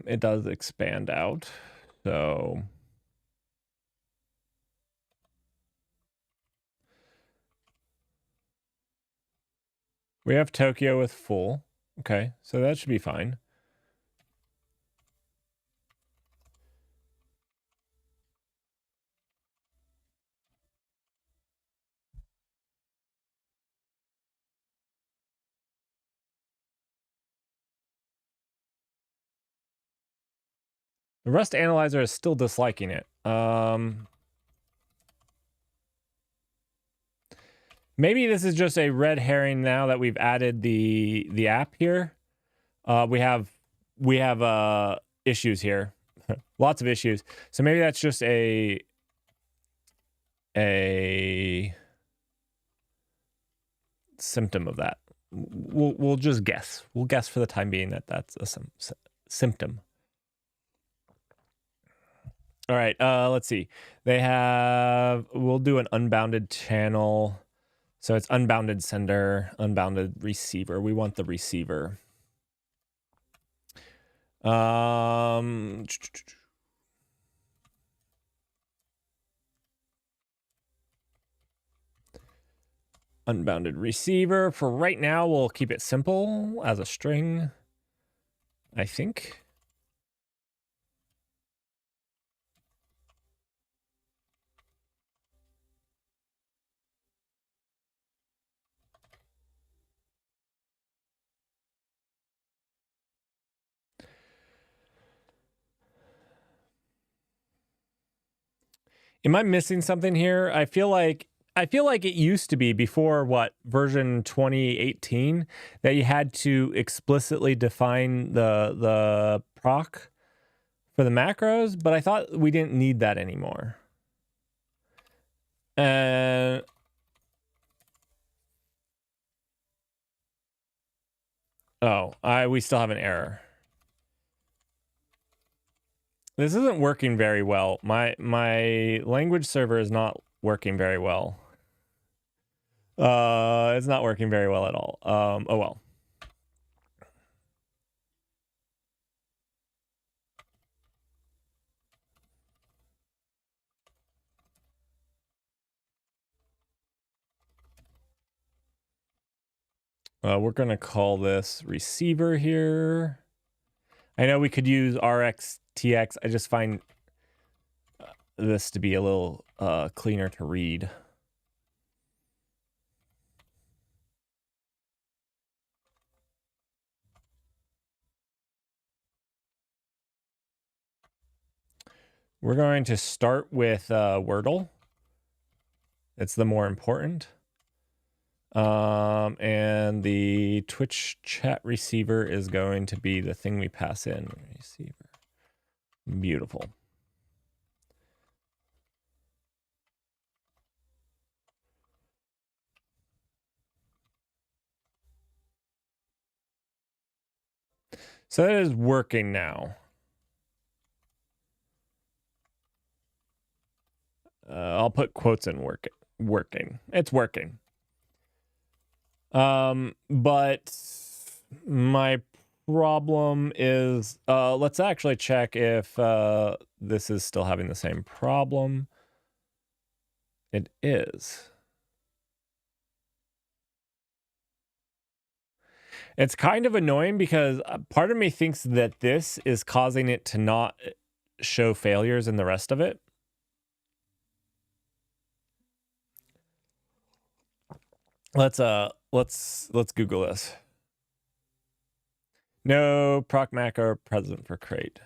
It does expand out, so we have Tokyo with full. Okay, so that should be fine. The Rust Analyzer is still disliking it. Maybe this is just a red herring now that we've added the app here. We have issues here. Lots of issues. So maybe that's just a symptom of that. We'll just guess. We'll guess for the time being that that's a symptom. All right, let's see. We'll do an unbounded channel. So it's unbounded sender, unbounded receiver. We want the receiver. Unbounded receiver. For right now, we'll keep it simple as a string, I think. Am I missing something here? I feel like it used to be before version 2018 that you had to explicitly define the proc for the macros, but I thought we didn't need that anymore. And we still have an error. This isn't working very well. My language server is not working very well. It's not working very well at all. Oh well. We're gonna call this receiver here. I know we could use RxTX. I just find this to be a little cleaner to read. We're going to start with Wordle. It's the more important. And the Twitch chat receiver is going to be the thing we pass in. Receiver. Beautiful. So that is working now. I'll put quotes in working. It's working. But my problem is, let's actually check if this is still having the same problem. It is. It's kind of annoying because part of me thinks that this is causing it to not show failures in the rest of it. Let's Google this. No proc macro present for crate.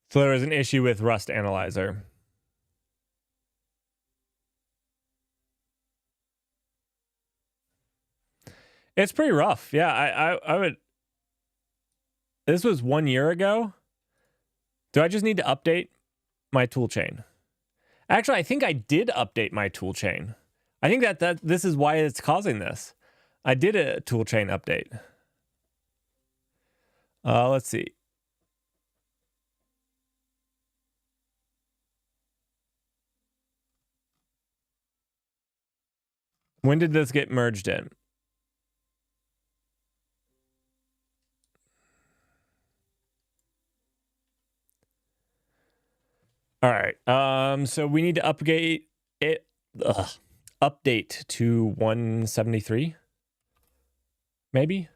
So there was an issue with Rust Analyzer. It's pretty rough. Yeah, I would. This was 1 year ago. Do I just need to update my toolchain? Actually, I think I did update my toolchain. I think that this is why it's causing this. I did a toolchain update. Let's see. When did this get merged in? All right. So we need to update it. Update to 173. Maybe.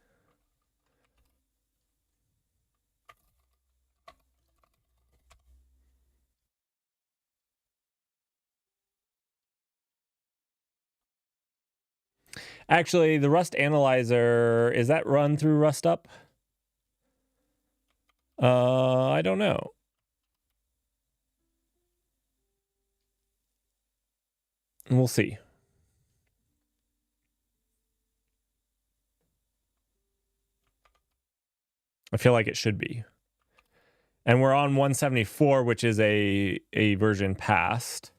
Actually, the Rust Analyzer, is that run through RustUp? I don't know. We'll see. I feel like it should be. And we're on 174, which is a version past.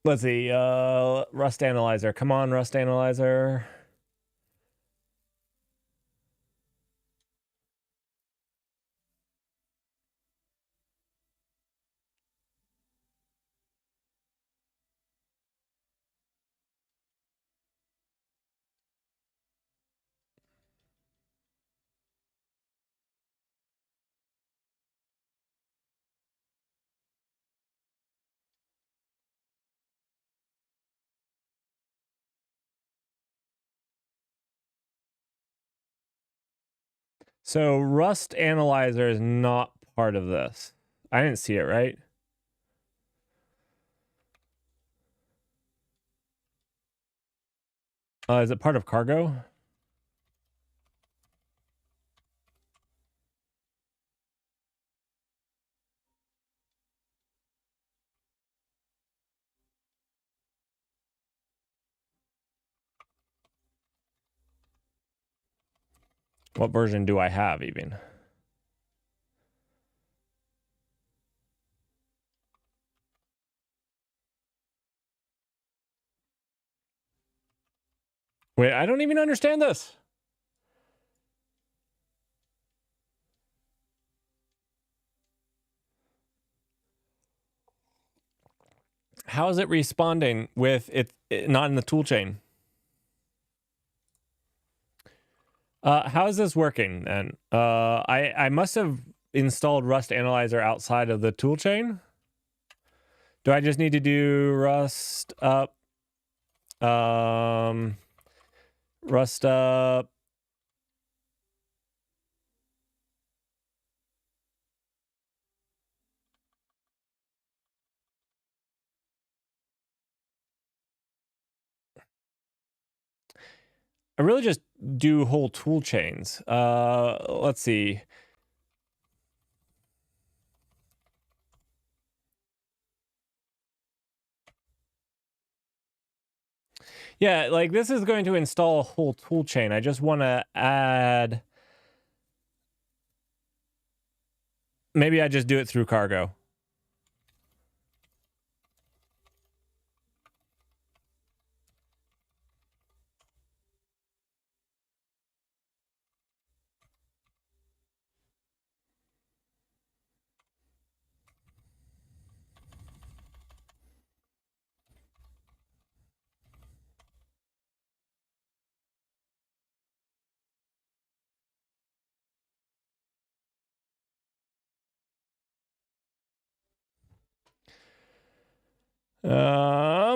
Let's see. Rust Analyzer. Come on, Rust Analyzer. So Rust Analyzer is not part of this. I didn't see it, right? Is it part of Cargo? What version do I have even? Wait, I don't even understand this. How is it responding with it not in the toolchain? How is this working then? I must have installed Rust Analyzer outside of the toolchain. Do I just need to do rust up? Rust up. I really just do whole tool chains. Let's see. Yeah, like this is going to install a whole tool chain. I just want to add. Maybe I just do it through Cargo.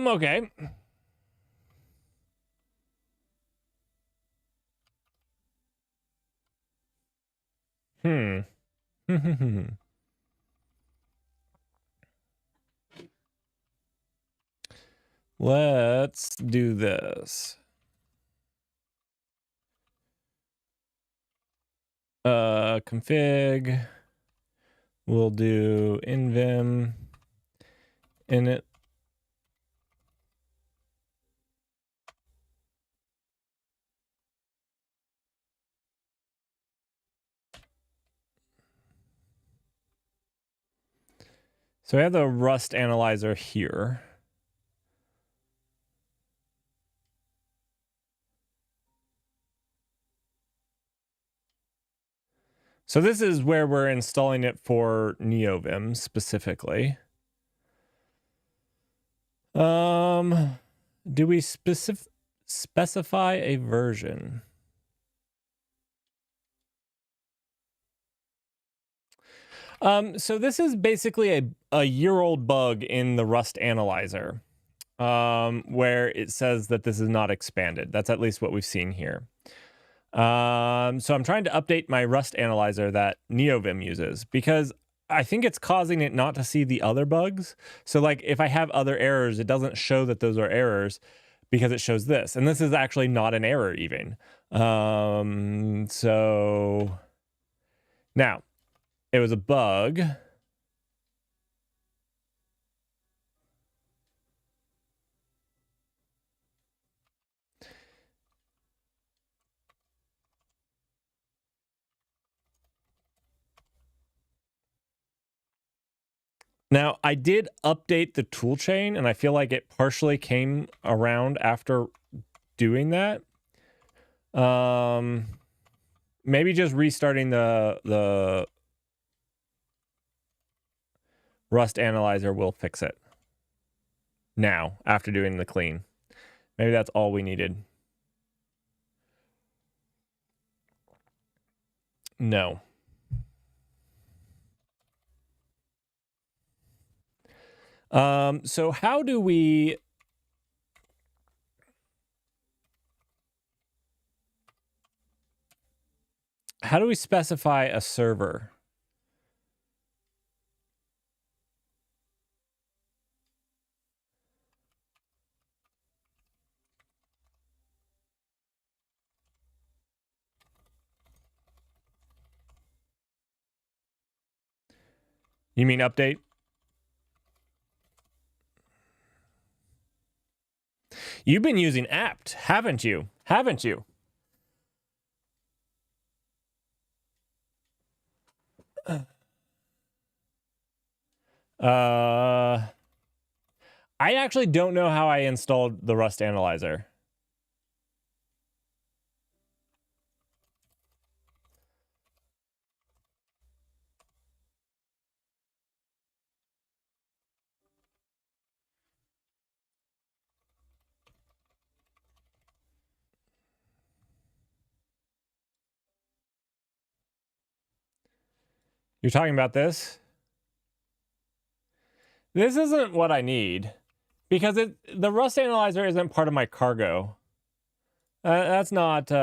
Okay. Let's do this. Config. We'll do invim init. So I have the Rust Analyzer here. So this is where we're installing it for NeoVim specifically. Do we specify a version? So this is basically a year-old bug in the Rust Analyzer, where it says that this is not expanded. That's at least what we've seen here. So I'm trying to update my Rust Analyzer that NeoVim uses because I think it's causing it not to see the other bugs. So like if I have other errors, it doesn't show that those are errors because it shows this. And this is actually not an error even. So now it was a bug. Now, I did update the toolchain, and I feel like it partially came around after doing that. Maybe just restarting the Rust Analyzer will fix it. Now, after doing the clean. Maybe that's all we needed. No. So how do we how do we specify a server? You mean update? You've been using apt, haven't you? Haven't you? I actually don't know how I installed the Rust analyzer. You're talking about this? This isn't what I need because the Rust analyzer isn't part of my cargo. That's not. Do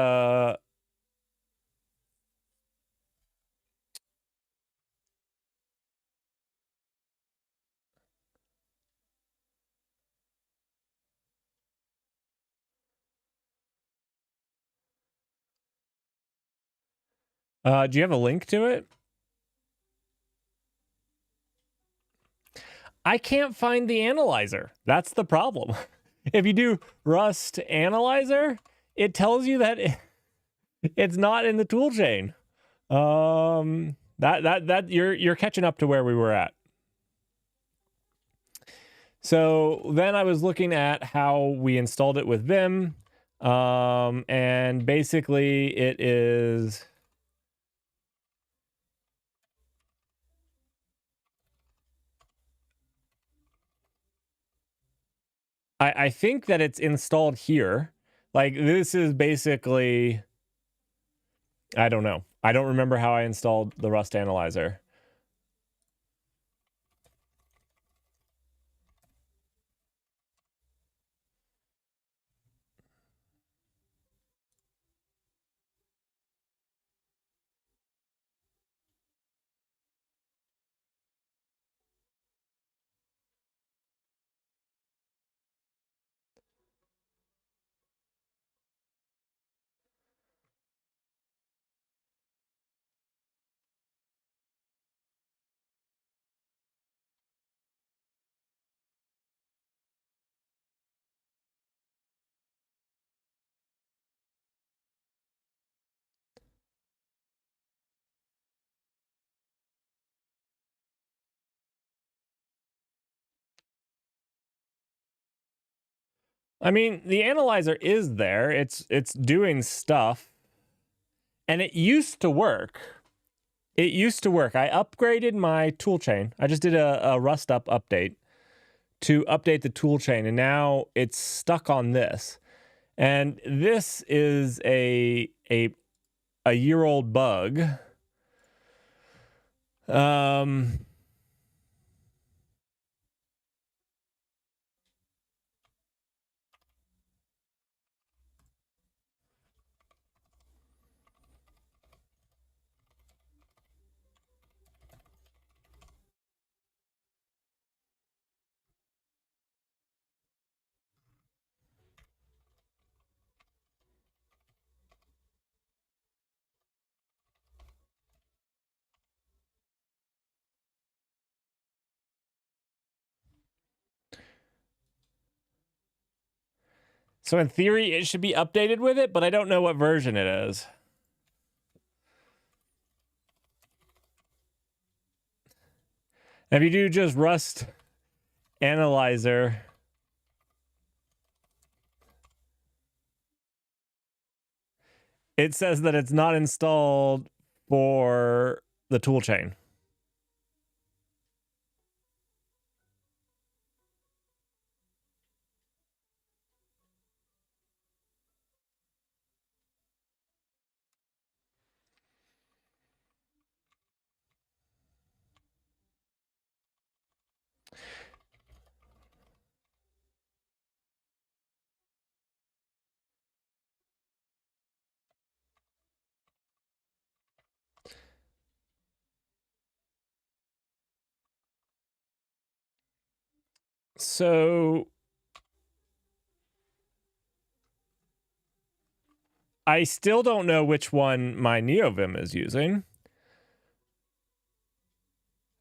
you have a link to it? I can't find the analyzer. That's the problem. If you do Rust analyzer, it tells you that it's not in the toolchain. That you're catching up to where we were at. So then I was looking at how we installed it with Vim, and basically it is. I think that it's installed here. Like this is basically. I don't know. I don't remember how I installed the Rust analyzer. I mean, the analyzer is there. It's doing stuff. And it used to work. It used to work. I upgraded my toolchain. I just did a Rust up update to update the toolchain, and now it's stuck on this. And this is a year-old bug. So in theory, it should be updated with it, but I don't know what version it is. If you do just Rust analyzer, it says that it's not installed for the toolchain. So I still don't know which one my NeoVim is using,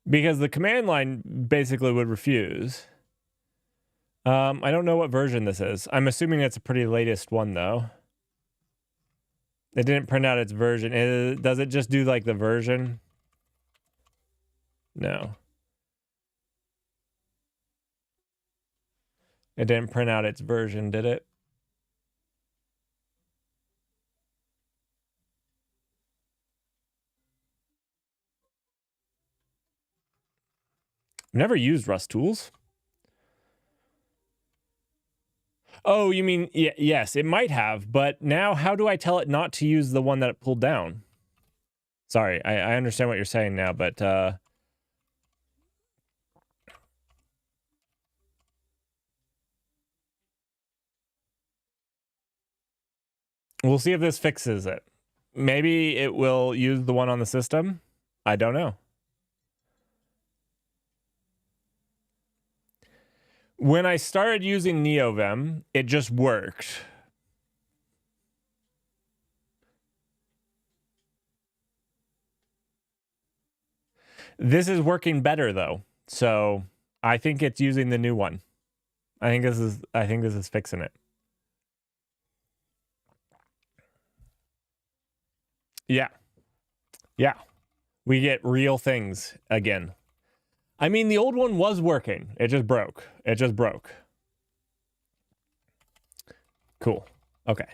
because the command line basically would refuse. I don't know what version this is. I'm assuming it's a pretty latest one, though. It didn't print out its version. Does it just do like the version? No. It didn't print out its version, did it? I've never used Rust tools. Oh, you mean, yes, it might have, but now how do I tell it not to use the one that it pulled down? Sorry, I understand what you're saying now, but we'll see if this fixes it. Maybe it will use the one on the system. I don't know. When I started using NeoVim, it just worked. This is working better though, so I think it's using the new one. I think this is fixing it. Yeah. Yeah. We get real things again. I mean, the old one was working. It just broke. It just broke. Cool. Okay.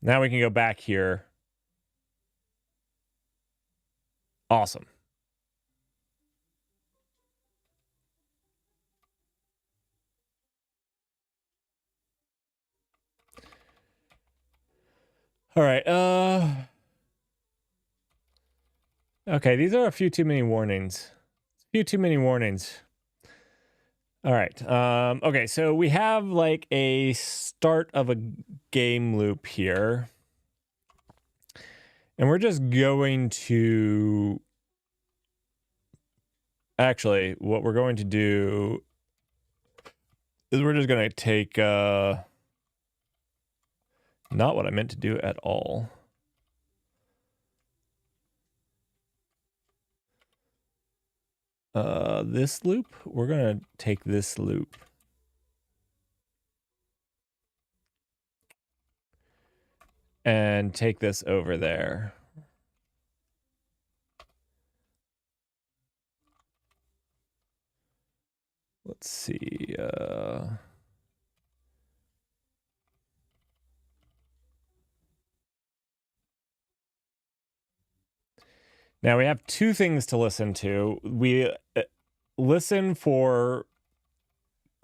Now we can go back here. Awesome. All right. Okay, these are a few too many warnings. A few too many warnings. All right. Okay, so we have like a start of a game loop here. And we're just going to... Actually, what we're going to do is we're just going to take... Not what I meant to do at all. This loop, we're going to take this loop. And take this over there. Let's see. Now we have two things to listen to. We listen for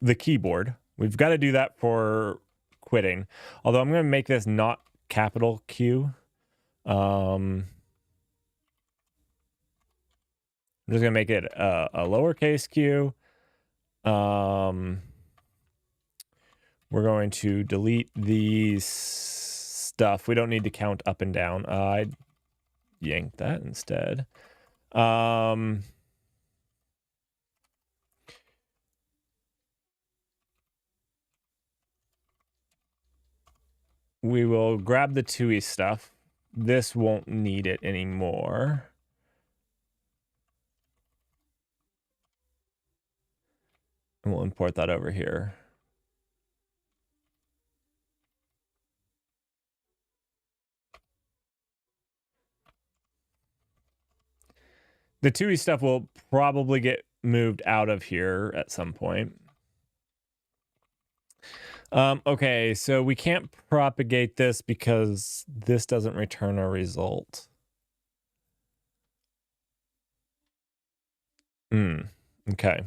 the keyboard. We've got to do that for quitting. Although I'm going to make this not capital Q. I'm just going to make it a lowercase q. We're going to delete these stuff. We don't need to count up and down. I yank that instead. We will grab the Tui stuff. This won't need it anymore. And we'll import that over here. The Tui stuff will probably get moved out of here at some point. Okay, so we can't propagate this because this doesn't return a result. Okay.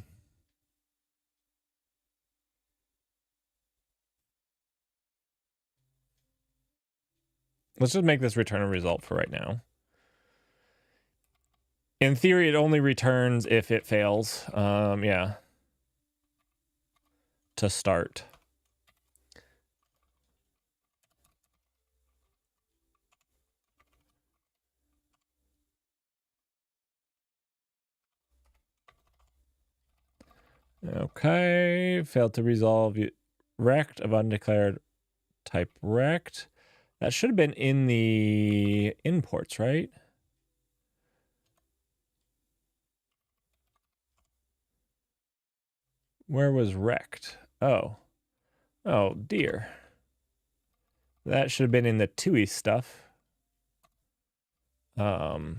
Let's just make this return a result for right now. In theory, it only returns if it fails. Yeah. To start. Okay, failed to resolve rect of undeclared type rect. That should have been in the imports, right? Where was rect? Oh dear. That should have been in the Tui stuff. There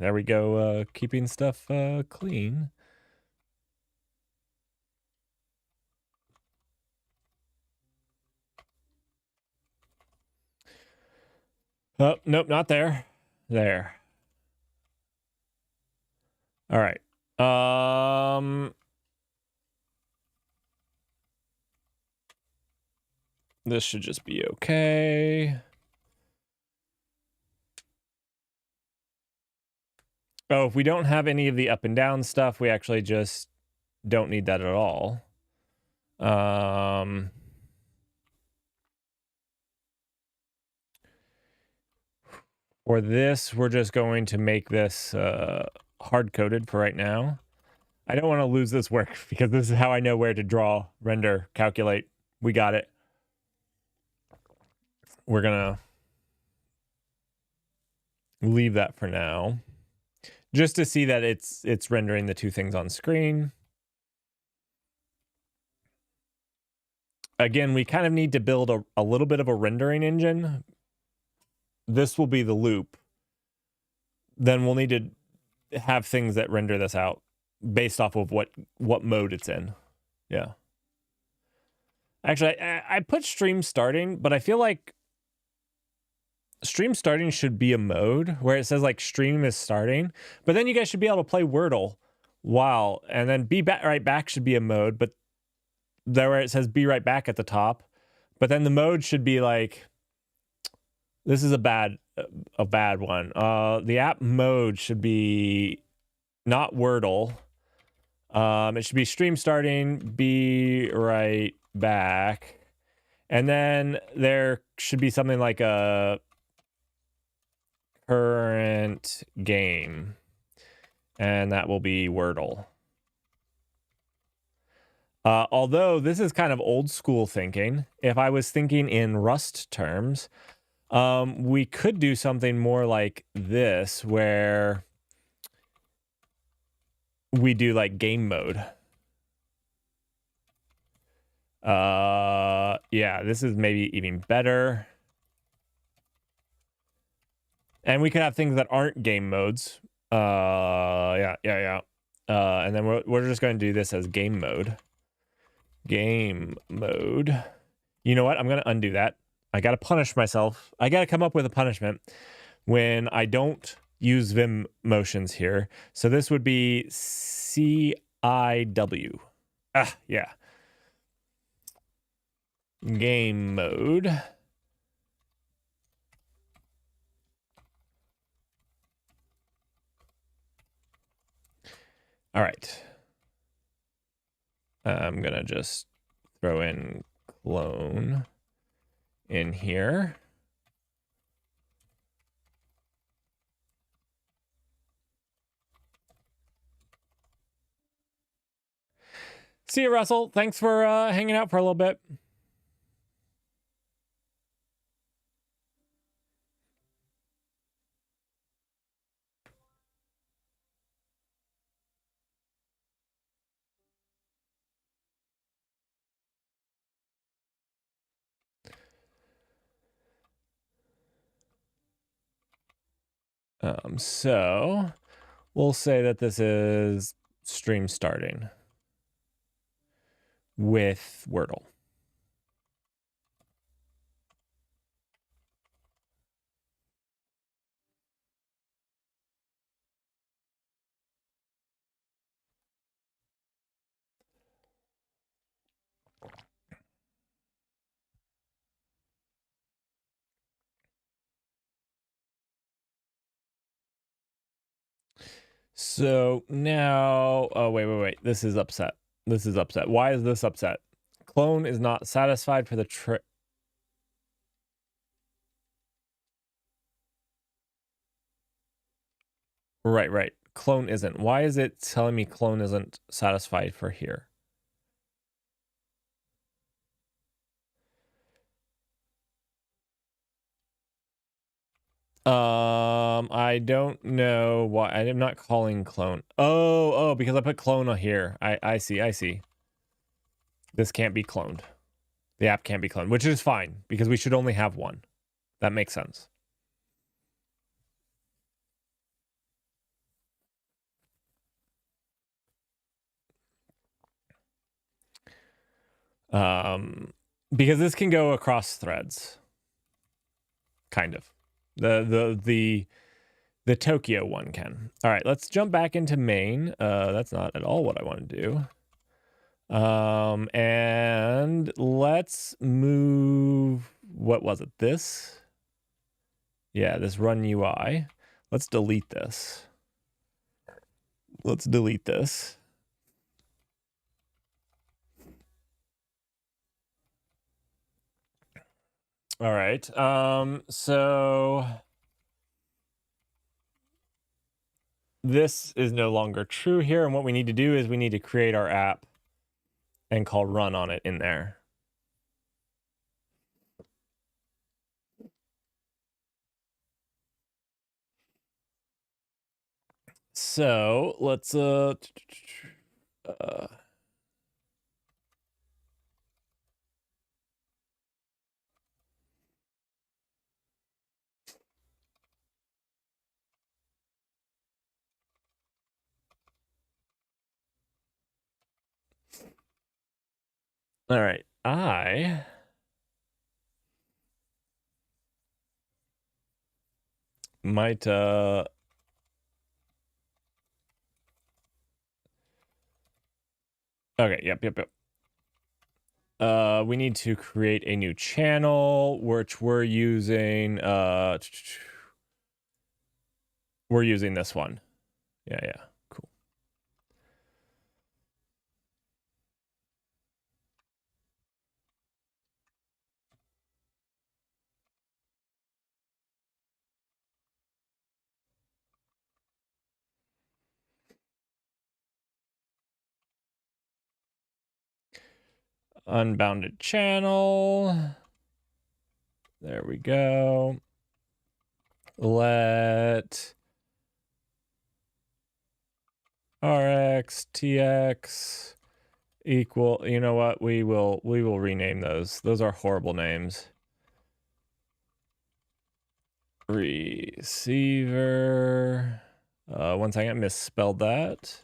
we go. Keeping stuff clean. Oh, nope, not there. There. All right. This should just be okay. Oh, if we don't have any of the up and down stuff, we actually just don't need that at all. For this, we're just going to make this hard-coded for right now. I don't want to lose this work because this is how I know where to draw, render, calculate. We got it. We're gonna leave that for now, just to see that it's rendering the two things on screen. Again, we kind of need to build a little bit of a rendering engine. This will be the loop. Then we'll need to have things that render this out based off of what mode it's in. Yeah. Actually, I put stream starting, but I feel like stream starting should be a mode where it says like stream is starting, but then you guys should be able to play Wordle while, and then be right back should be a mode, but there where it says be right back at the top, but then the mode should be like, this is a bad one. The app mode should be not Wordle. It should be stream starting, be right back. And then there should be something like a current game. And that will be Wordle. Although this is kind of old school thinking. If I was thinking in Rust terms, we could do something more like this, where we do like game mode. Yeah, this is maybe even better. And we could have things that aren't game modes. Yeah. And then we're just going to do this as game mode. Game mode. You know what? I'm going to undo that. I got to punish myself. I got to come up with a punishment when I don't use Vim motions here. So this would be CIW. Yeah. Game mode. All right. I'm going to just throw in clone in here. See you, Russell. Thanks for hanging out for a little bit. So we'll say that this is stream starting with Wordle. So now, oh, wait. This is upset. Why is this upset? Clone is not satisfied for the Right. Clone isn't. Why is it telling me clone isn't satisfied for here? I don't know why. I am not calling clone. Oh, because I put clone on here. I see. This can't be cloned. The app can't be cloned, which is fine because we should only have one. That makes sense. Because this can go across threads. Kind of. The Tokyo one can. All right, let's jump back into main. That's not at all what I want to do. And let's move, what was it? This? Yeah, this run UI. Let's delete this. Let's delete this. All right. So this is no longer true here. And what we need to do is we need to create our app and call run on it in there. So let's all right. I might okay, yep. We need to create a new channel, which we're using this one. Yeah, cool. Unbounded channel. There we go. Let RX TX equal, you know what? We will rename those. Those are horrible names. Receiver. One second, misspelled that.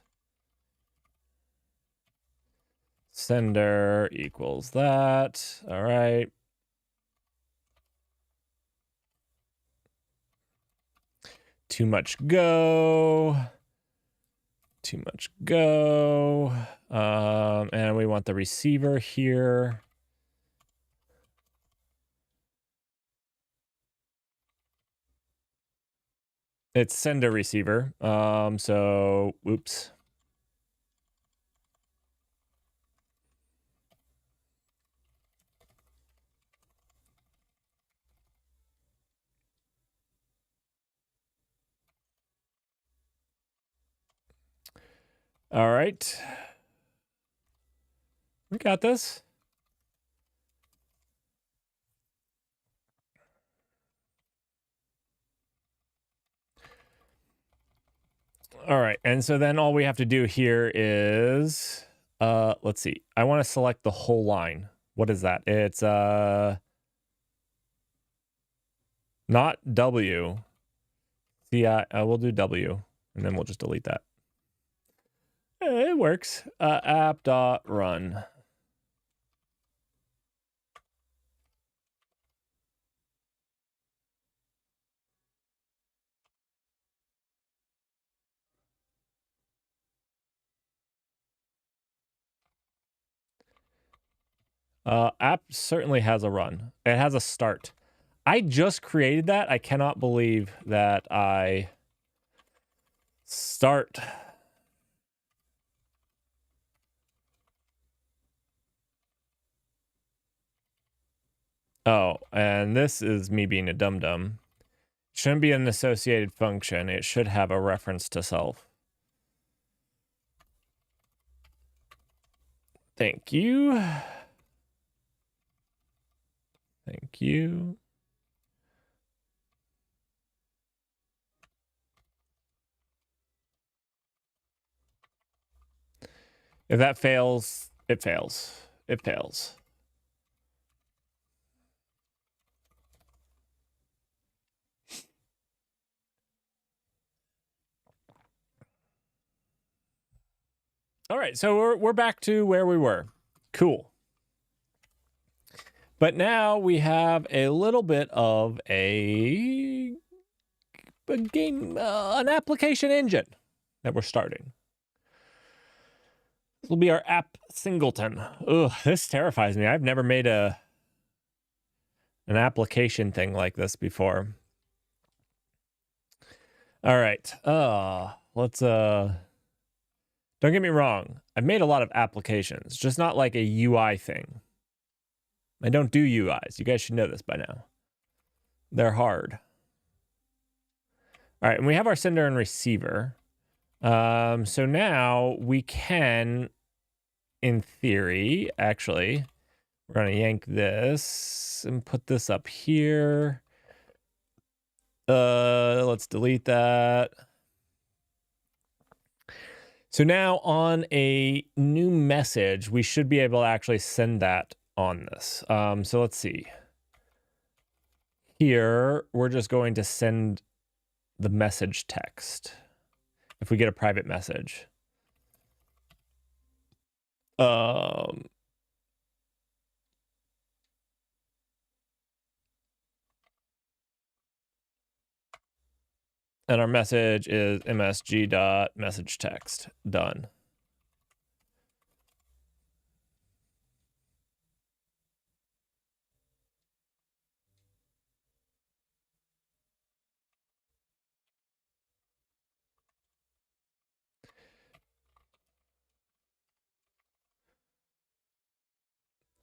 Sender equals that. All right. Too much go. And we want the receiver here. It's sender receiver. So oops. All right. We got this. All right. And so then all we have to do here is, let's see. I want to select the whole line. What is that? It's, not W. See, we'll do W and then we'll just delete that. It works. App.run. App certainly has a run. It has a start. I just created that. I cannot believe that I start. Oh, and this is me being a dum-dum. Shouldn't be an associated function. It should have a reference to self. Thank you. Thank you. If that fails, it fails. It fails. All right, so we're back to where we were. Cool. But now we have a little bit of a game, an application engine that we're starting. This will be our app singleton. Ugh, this terrifies me. I've never made an application thing like this before. All right. Let's don't get me wrong. I've made a lot of applications, just not like a UI thing. I don't do UIs. You guys should know this by now. They're hard. All right, and we have our sender and receiver. So now we can, in theory, actually, we're going to yank this and put this up here. Let's delete that. So now on a new message, we should be able to actually send that on this. So let's see. Here, we're just going to send the message text if we get a private message. And our message is msg.messageText. Done.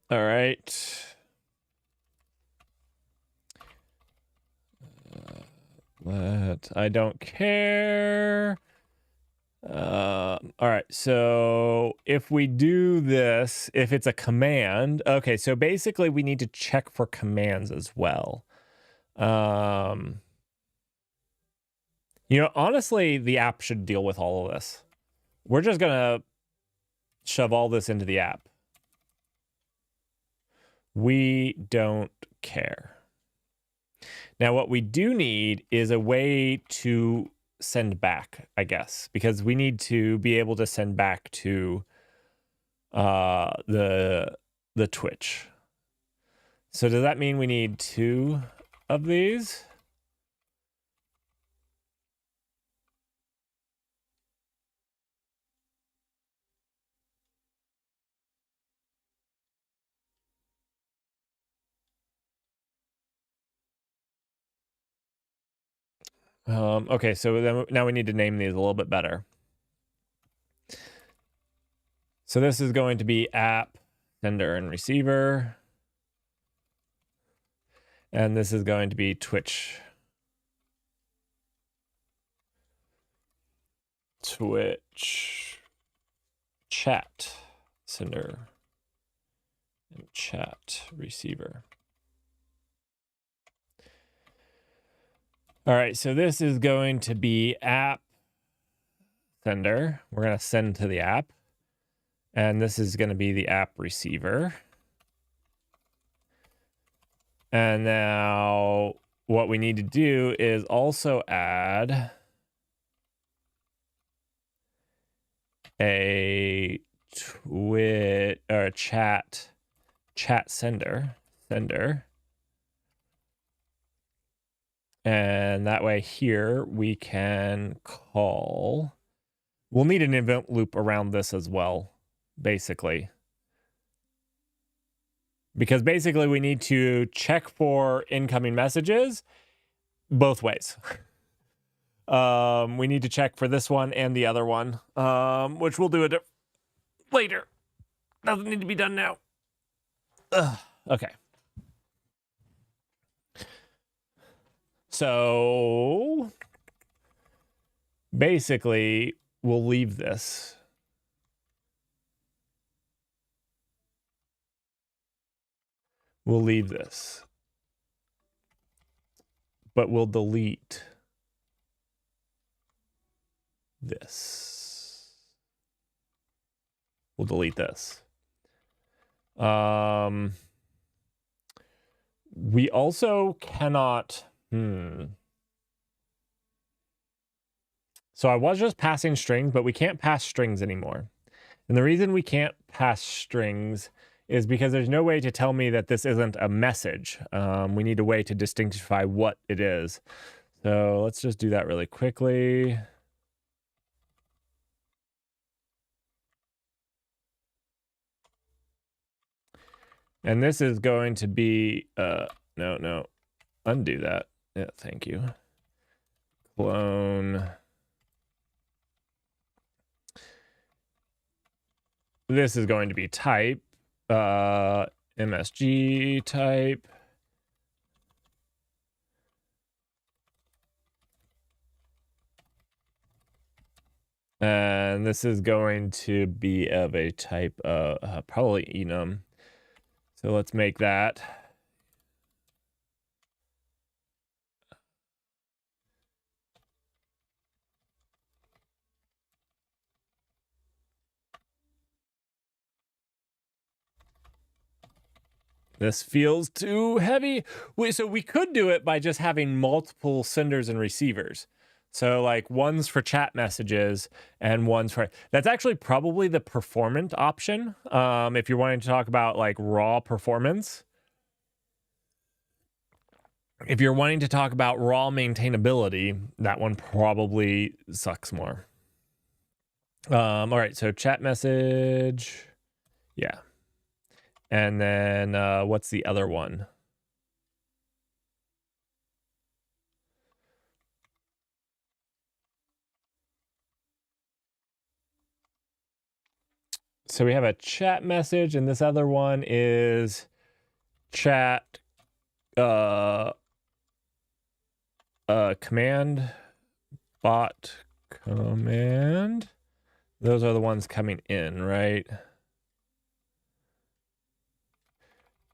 All right. But I don't care. All right, so if we do this, if it's a command, okay, so basically we need to check for commands as well. You know, honestly, the app should deal with all of this. We're just gonna shove all this into the app. We don't care. Now, what we do need is a way to send back, I guess, because we need to be able to send back to the Twitch. So does that mean we need 2 of these? Okay, so then now we need to name these a little bit better. So this is going to be app, sender, and receiver. And this is going to be Twitch. Twitch chat, sender, and chat receiver. All right, so this is going to be app sender. We're going to send to the app. And this is going to be the app receiver. And now what we need to do is also add a Twitch or chat sender. And that way here we can call. We'll need an event loop around this as well, basically. Because basically we need to check for incoming messages both ways. We need to check for this one and the other one, which we'll do it later. Doesn't need to be done now. Okay. so basically we'll leave this. We'll leave this. But we'll delete this. We'll delete this. We also cannot... So I was just passing strings, but we can't pass strings anymore. And the reason we can't pass strings is because there's no way to tell me that this isn't a message. We need a way to distinguish what it is. So let's just do that really quickly. And this is going to be, no, undo that. Yeah, thank you. Clone. This is going to be type, MSG type. And this is going to be of a type, probably enum. So let's make that. This feels too heavy. So we could do it by just having multiple senders and receivers. So like one's for chat messages and one's for... That's actually probably the performant option. If you're wanting to talk about like raw performance. If you're wanting to talk about raw maintainability, that one probably sucks more. All right, so chat message. Yeah. And then what's the other one? So we have a chat message, and this other one is chat command, bot command. Those are the ones coming in, right?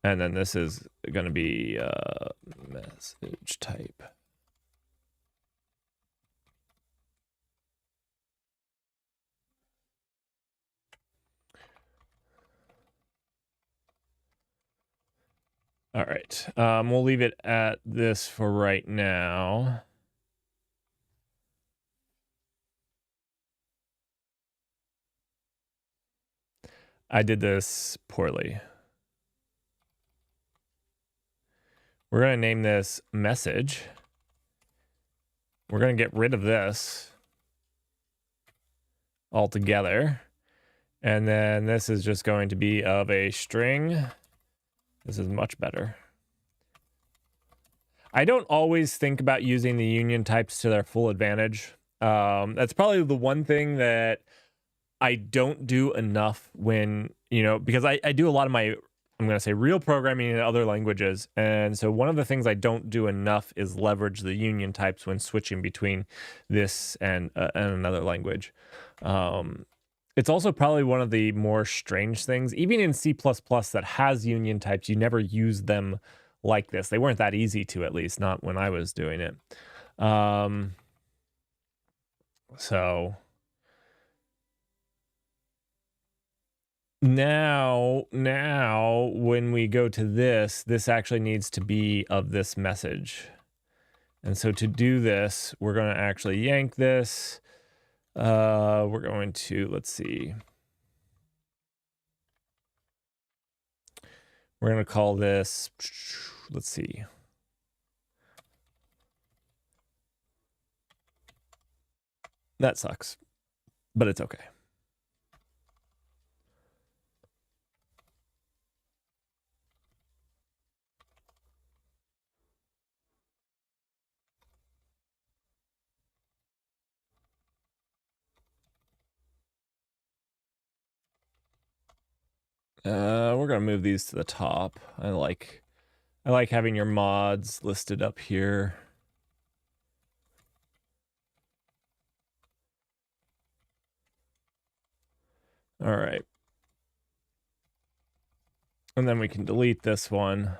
And then this is going to be message type. All right. We'll leave it at this for right now. I did this poorly. We're going to name this message. We're going to get rid of this altogether. And then this is just going to be of a string. This is much better. I don't always think about using the union types to their full advantage. That's probably the one thing that I don't do enough when, because I do a lot of my, I'm going to say real programming in other languages. And so one of the things I don't do enough is leverage the union types when switching between this and another language. It's also probably one of the more strange things, even in C++ that has union types, you never use them like this. They weren't that easy to, at least not when I was doing it. So now when we go to this actually needs to be of this message. And so to do this, we're going to actually yank this. We're going to, let's see. We're going to call this, let's see. That sucks, but it's okay. We're gonna move these to the top. I like having your mods listed up here. All right. And then we can delete this one.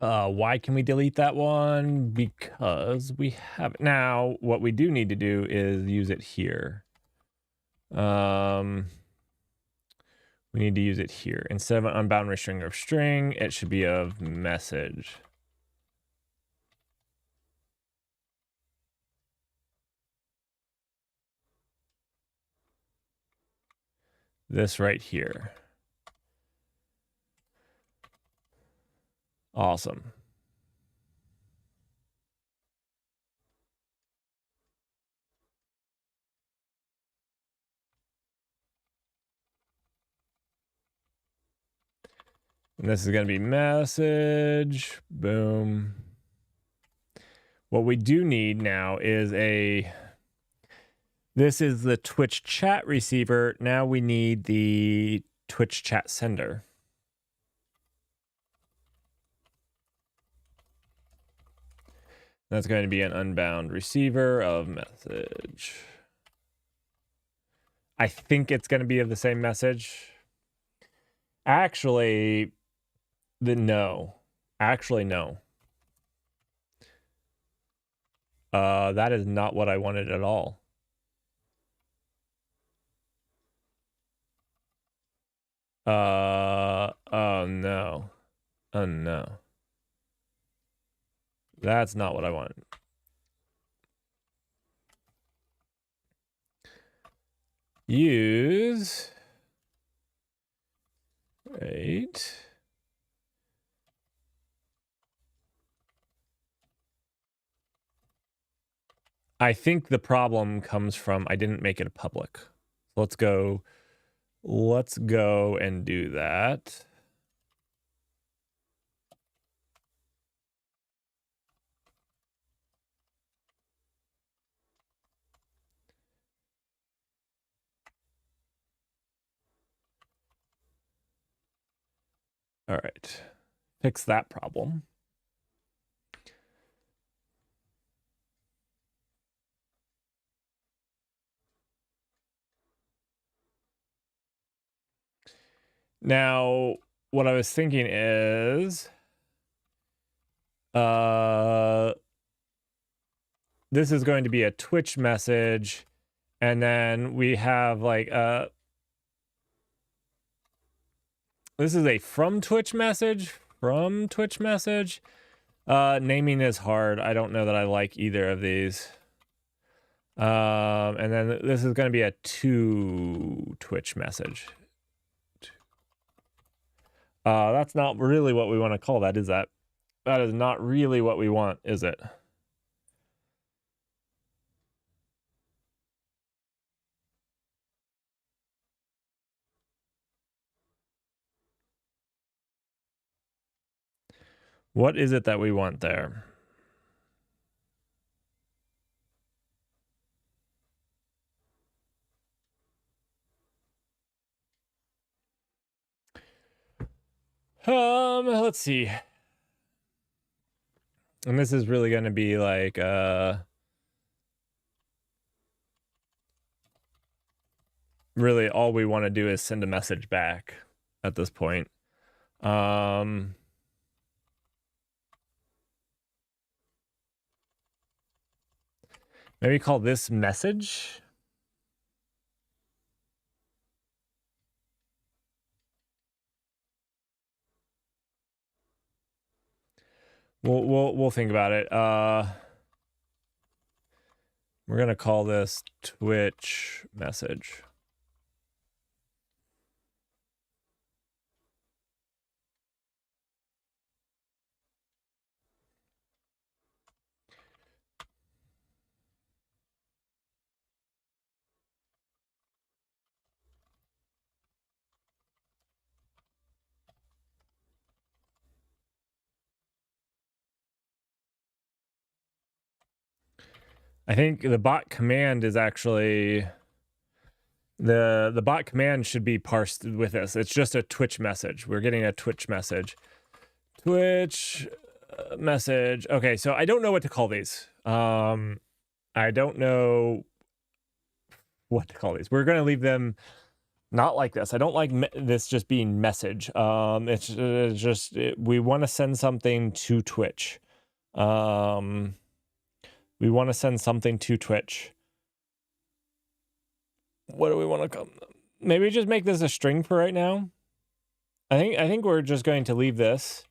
Why can we delete that one? Because we have it. Now, what we do need to do is use it here. We need to use it here. Instead of an unbound restringer of string, it should be of message. This right here. Awesome. And this is going to be message. Boom. What we do need now is this is the Twitch chat receiver. Now we need the Twitch chat sender. That's going to be an unbound receiver of message. I think it's going to be of the same message. Actually, no. Actually, no. That is not what I wanted at all. Oh no. Oh no. That's not what I want. Use. Right. I think the problem comes from I didn't make it a public. Let's go and do that. All right. Fix that problem. Now, what I was thinking is this is going to be a Twitch message, and then we have like this is a from Twitch message. Naming is hard. I don't know that I like either of these. And then this is going to be a to Twitch message. That's not really what we want to call that, is that? That is not really what we want, is it? What is it that we want there? Let's see. And this is really going to be like really all we want to do is send a message back at this point. Maybe call this message. We'll think about it. We're gonna call this Twitch message. I think the bot command is actually The bot command should be parsed with this. It's just a Twitch message. We're getting a Twitch message. Twitch message. Okay, so I don't know what to call these. I don't know what to call these. We're going to leave them not like this. I don't like this just being message. It's just we want to send something to Twitch. We want to send something to Twitch. What do we want to call? Maybe just make this a string for right now. I think we're just going to leave this.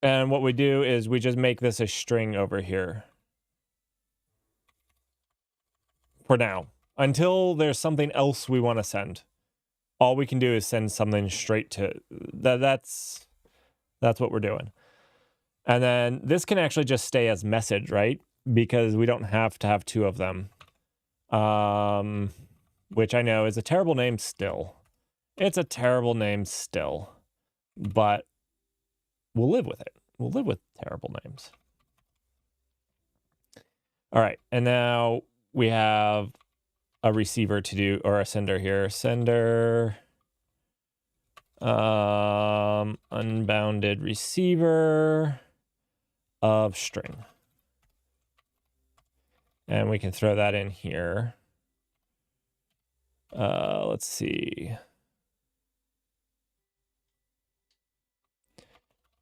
And what we do is we just make this a string over here. For now. Until there's something else we want to send. All we can do is send something straight to... That's what we're doing. And then this can actually just stay as message, right? Because we don't have to have two of them. Which I know is a terrible name still. It's a terrible name still. But we'll live with it. We'll live with terrible names. All right. And now we have a receiver to do, or a sender here. Sender. Unbounded receiver of string. And we can throw that in here. Let's see.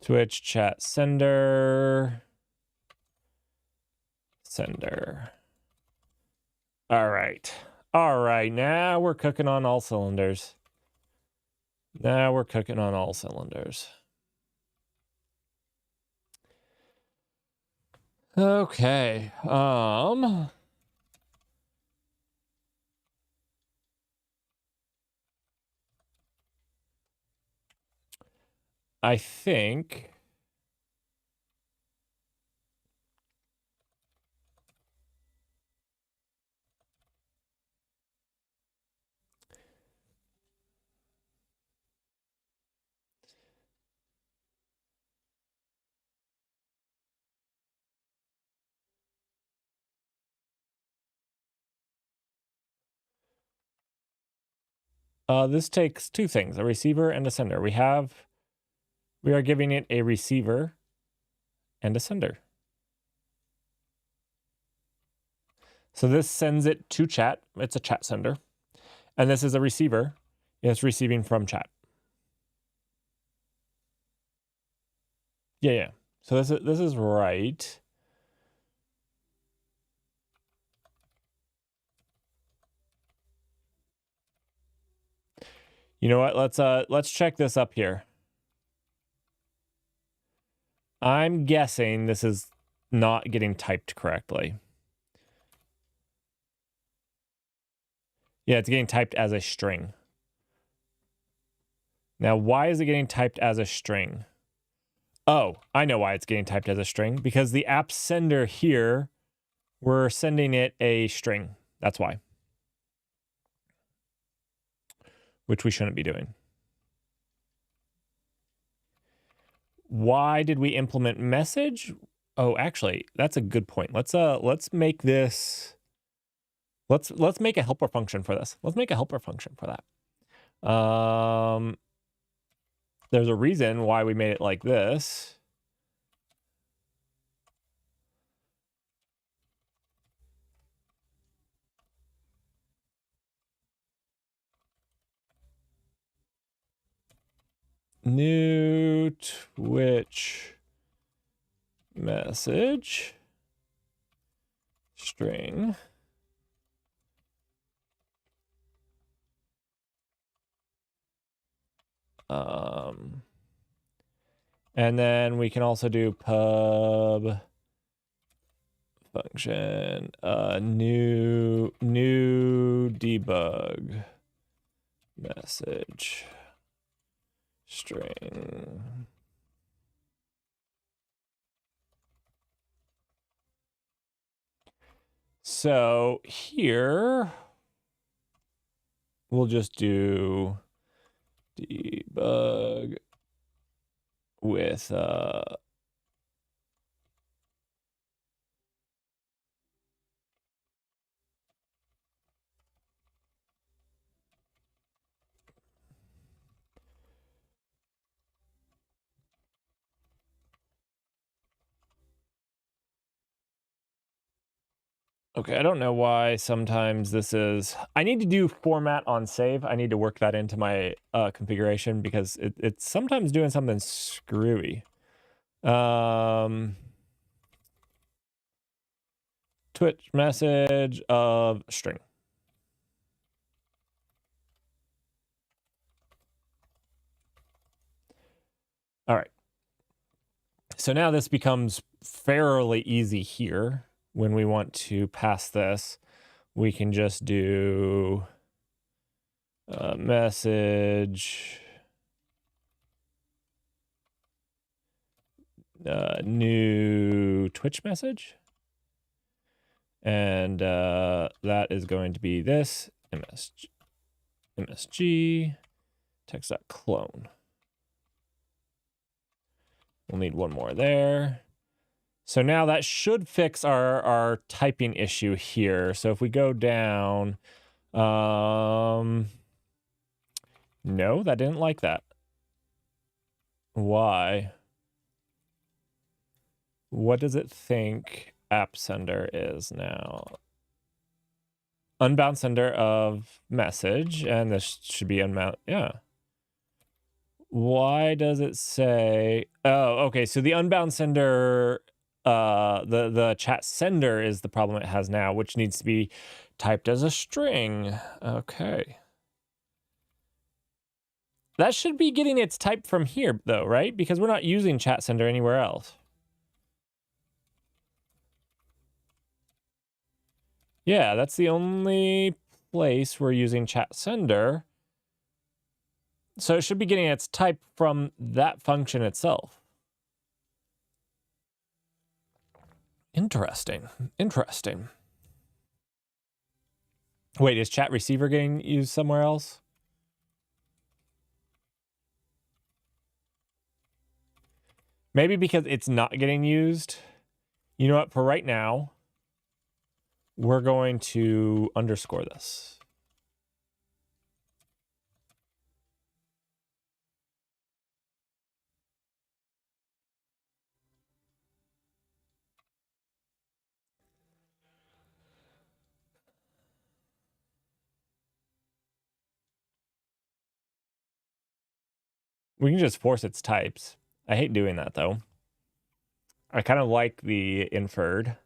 Twitch chat sender. Sender. All right. All right. Now we're cooking on all cylinders. Now we're cooking on all cylinders. Okay. I think this takes two things, a receiver and a sender. We are giving it a receiver and a sender. So this sends it to chat. It's a chat sender. And this is a receiver. It's receiving from chat. Yeah. So this is right. You know what? Let's check this up here. I'm guessing this is not getting typed correctly. Yeah, it's getting typed as a string. Now, why is it getting typed as a string? Oh, I know why it's getting typed as a string. Because the app sender here, we're sending it a string. That's why. Which we shouldn't be doing. Why did we implement message? Oh, actually, that's a good point. Let's make this... Let's make a helper function for this. Let's make a helper function for that. There's a reason why we made it like this. New Twitch message string. And then we can also do pub function, new debug message string. So here we'll just do debug with Okay, I don't know why sometimes this is... I need to do format on save. I need to work that into my configuration because it's sometimes doing something screwy. Twitch message of string. All right. So now this becomes fairly easy here. When we want to pass this, we can just do message new Twitch message. And that is going to be this MSG text.clone. We'll need one more there. So now that should fix our typing issue here. So if we go down, no, that didn't like that. Why? What does it think app sender is now? Unbound sender of message, and this should be unbound. Yeah. Why does it say... Oh, okay. So the unbound sender, the chat sender is the problem it has now, which needs to be typed as a string. Okay. That should be getting its type from here, though, right? Because we're not using chat sender anywhere else. Yeah, that's the only place we're using chat sender. So it should be getting its type from that function itself. Interesting. Interesting. Wait, is chat receiver getting used somewhere else? Maybe because it's not getting used. You know what? For right now, we're going to underscore this. We can just force its types. I hate doing that, though. I kind of like the inferred.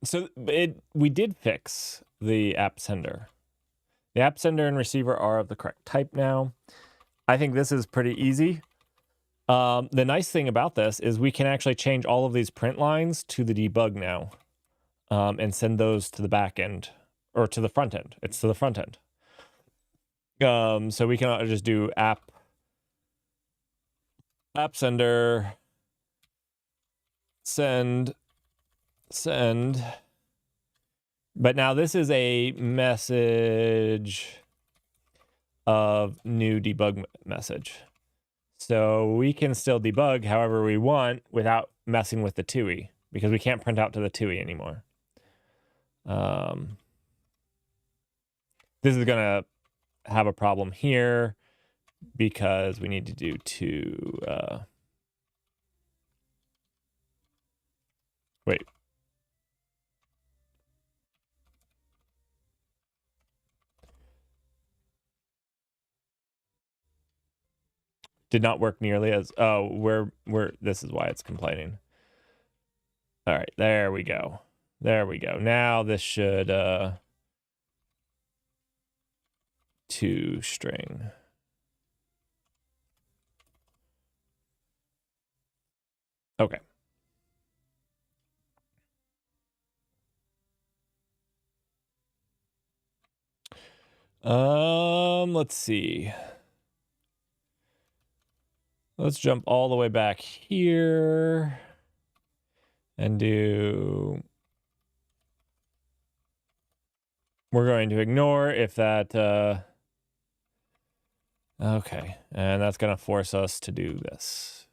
So we did fix the app sender. The app sender and receiver are of the correct type now. I think this is pretty easy. The nice thing about this is we can actually change all of these print lines to the debug now, and send those to the back end or to the front end. It's to the front end. So we can just do app sender send. But now this is a message of new debug message. So we can still debug however we want without messing with the TUI, because we can't print out to the TUI anymore. This is going to have a problem here because we need to do two... wait. Did not work nearly as... Oh, this is why it's complaining. All right, there we go. There we go. Now this should... to string. Okay. Let's see. Let's jump all the way back here and do... We're going to ignore if that... Okay, and that's going to force us to do this.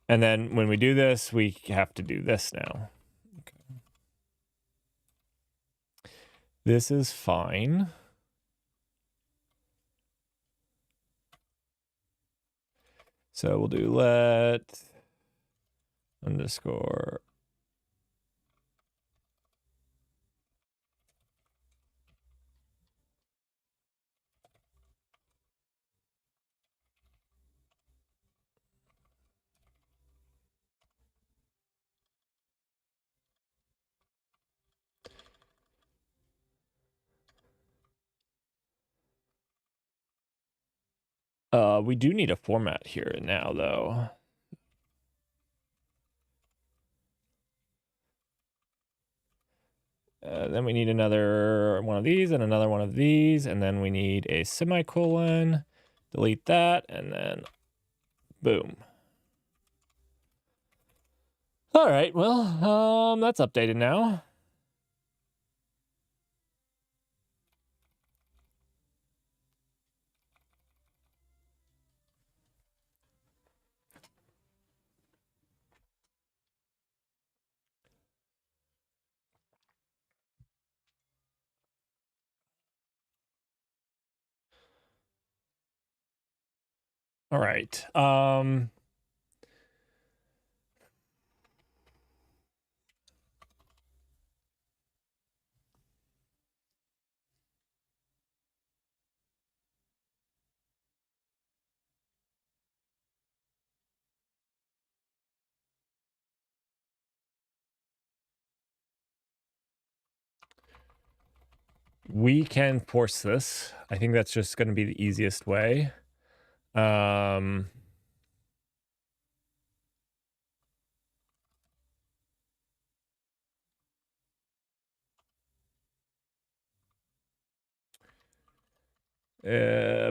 And then when we do this, we have to do this now. Okay. This is fine. So we'll do let underscore we do need a format here now, though. Then we need another one of these and another one of these, and then we need a semicolon. Delete that, and then boom. All right, well, that's updated now. All right. We can force this. I think that's just going to be the easiest way.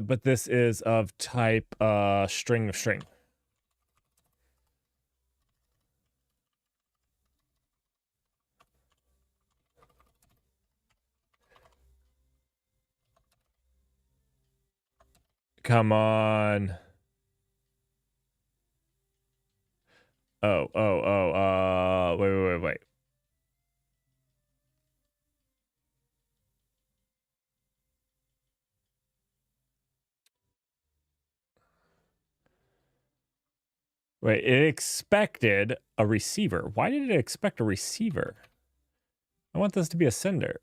But this is of type string of string. Come on. Wait. Wait, it expected a receiver. Why did it expect a receiver? I want this to be a sender.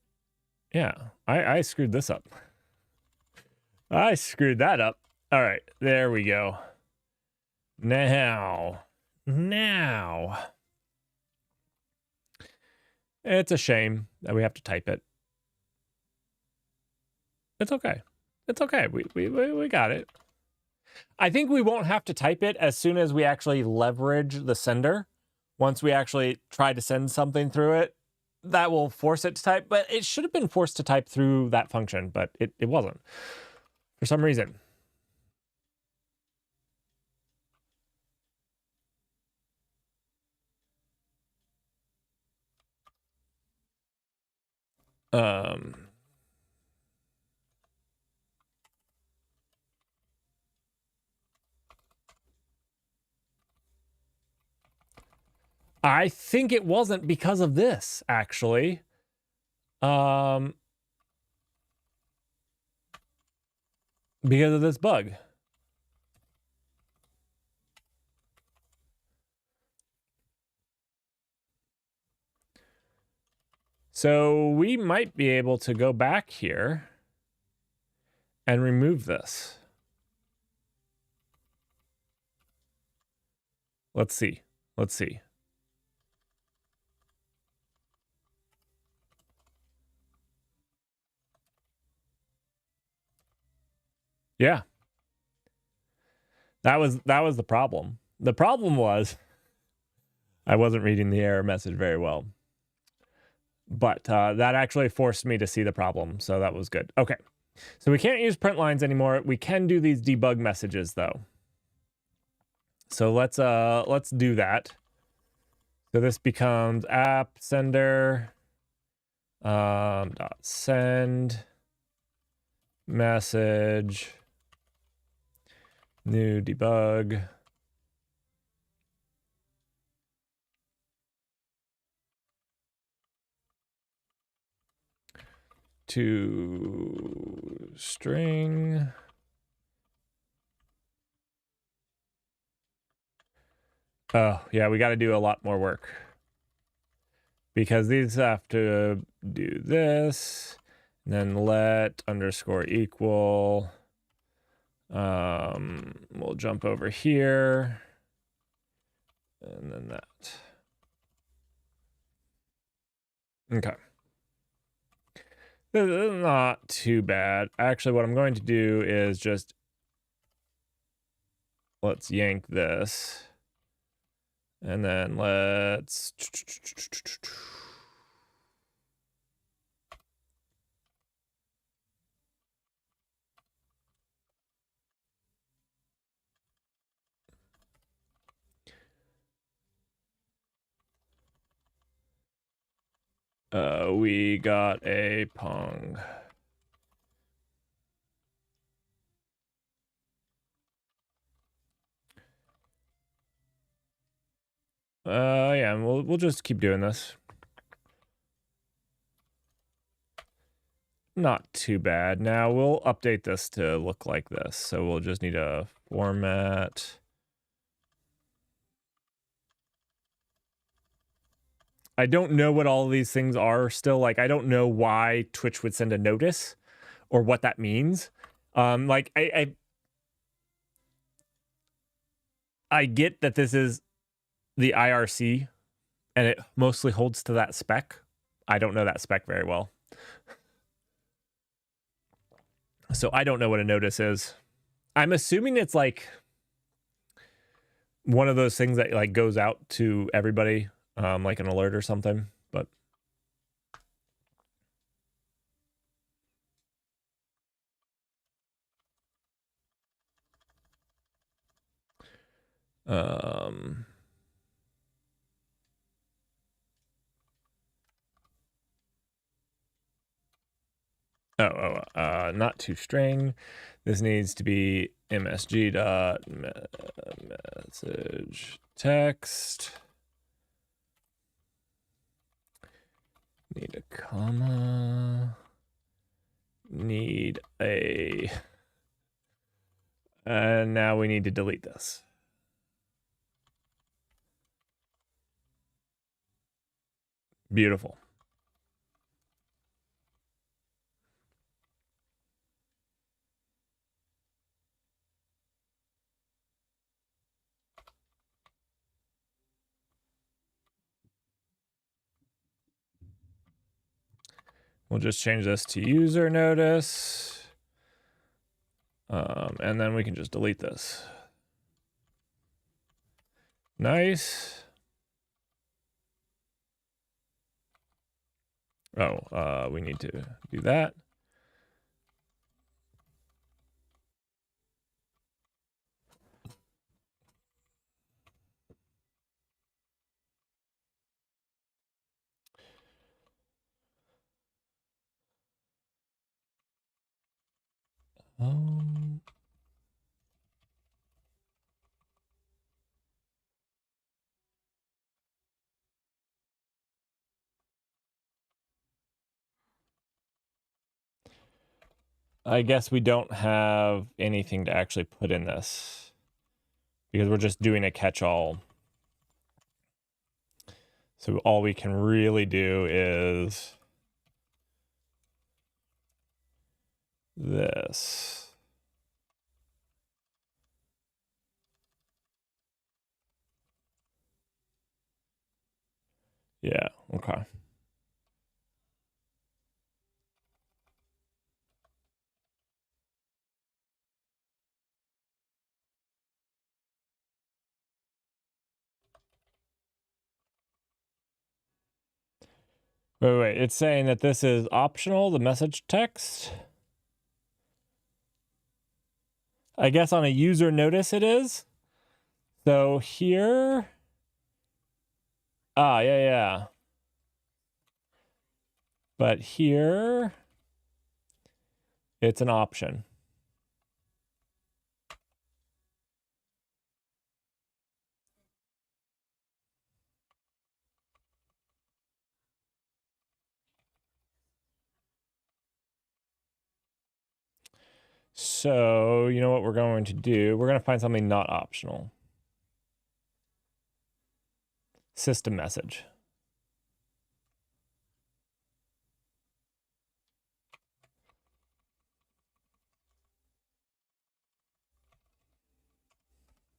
Yeah, I screwed this up. I screwed that up. All right, there we go. Now. It's a shame that we have to type it. It's okay. It's okay. We got it. I think we won't have to type it as soon as we actually leverage the sender. Once we actually try to send something through it, that will force it to type. But it should have been forced to type through that function, but it wasn't for some reason. I think it wasn't because of this, actually. Because of this bug. So we might be able to go back here and remove this. Let's see. Yeah. That was the problem. The problem was I wasn't reading the error message very well. But that actually forced me to see the problem, so that was good. Okay, so we can't use print lines anymore. We can do these debug messages though. So let's do that. So this becomes app sender dot send message new debug. To string. Oh, yeah, we got to do a lot more work. Because these have to do this, and then let underscore equal. We'll jump over here, and then that. Okay. This is not too bad. Actually, what I'm going to do is just let's yank this, and then let's we got a Pong. Yeah, we'll just keep doing this. Not too bad. Now we'll update this to look like this. So we'll just need a format. I don't know what all of these things are still. Like, I don't know why Twitch would send a notice or what that means. Like I get that this is the IRC and it mostly holds to that spec. I don't know that spec very well. So I don't know what a notice is. I'm assuming it's like one of those things that like goes out to everybody, like an alert or something, but not to string. This needs to be msg dot message text. Need a comma. Need a. And now we need to delete this. Beautiful. We'll just change this to user notice. And then we can just delete this. Nice. Oh, we need to do that. I guess we don't have anything to actually put in this because we're just doing a catch-all. So all we can really do is this. Yeah, okay. Wait. It's saying that this is optional, the message text. I guess on a user notice it is. So here. Yeah. But here, it's an option. So, you know what we're going to do? We're going to find something not optional. System message.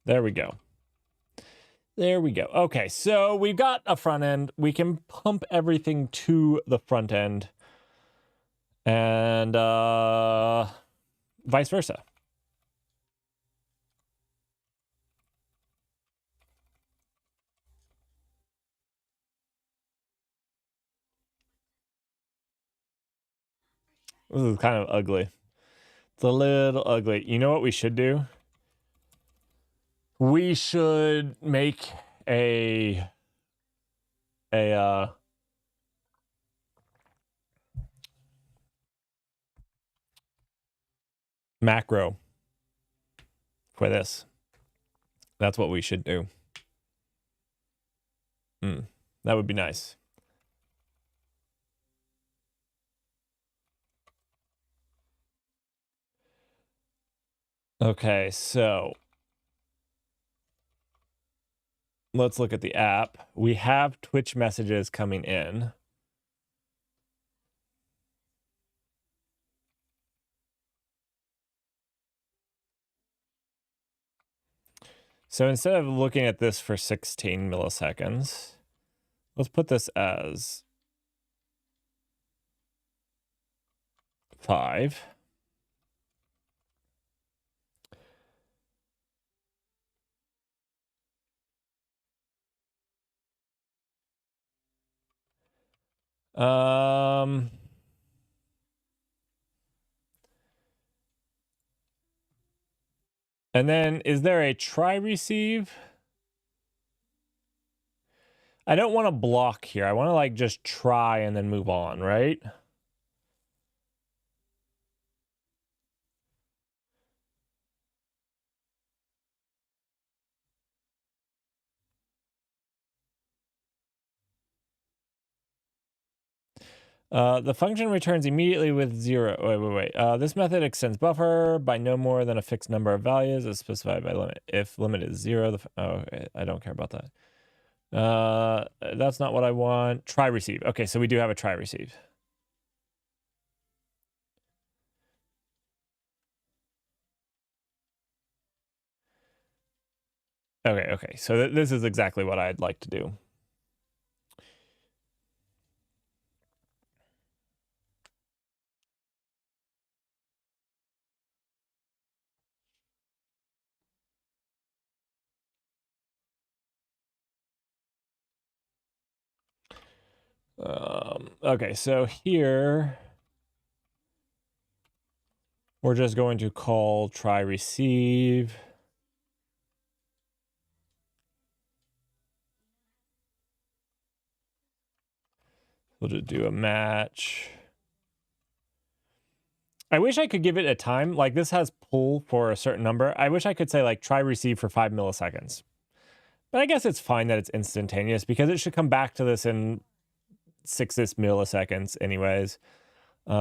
There we go. Okay, so we've got a front end. We can pump everything to the front end. And vice versa. This is kind of ugly. It's a little ugly. You know what we should do? We should make a macro for this. That's what we should do. That would be nice. Okay, so let's look at the app. We have Twitch messages coming in. So instead of looking at this for 16 milliseconds, let's put this as 5. And then is there a try receive? I don't want to block here. I want to like just try and then move on, right? The function returns immediately with 0. Wait. This method extends buffer by no more than a fixed number of values as specified by limit. If limit is 0, okay, I don't care about that. That's not what I want. Try receive. Okay, so we do have a try receive. Okay. So this is exactly what I'd like to do. Okay, so here we're just going to call try receive. We'll just do a match. I wish I could give it a time. Like this has pull for a certain number. I wish I could say like try receive for 5 milliseconds. But I guess it's fine that it's instantaneous because it should come back to this in 6 milliseconds anyways. We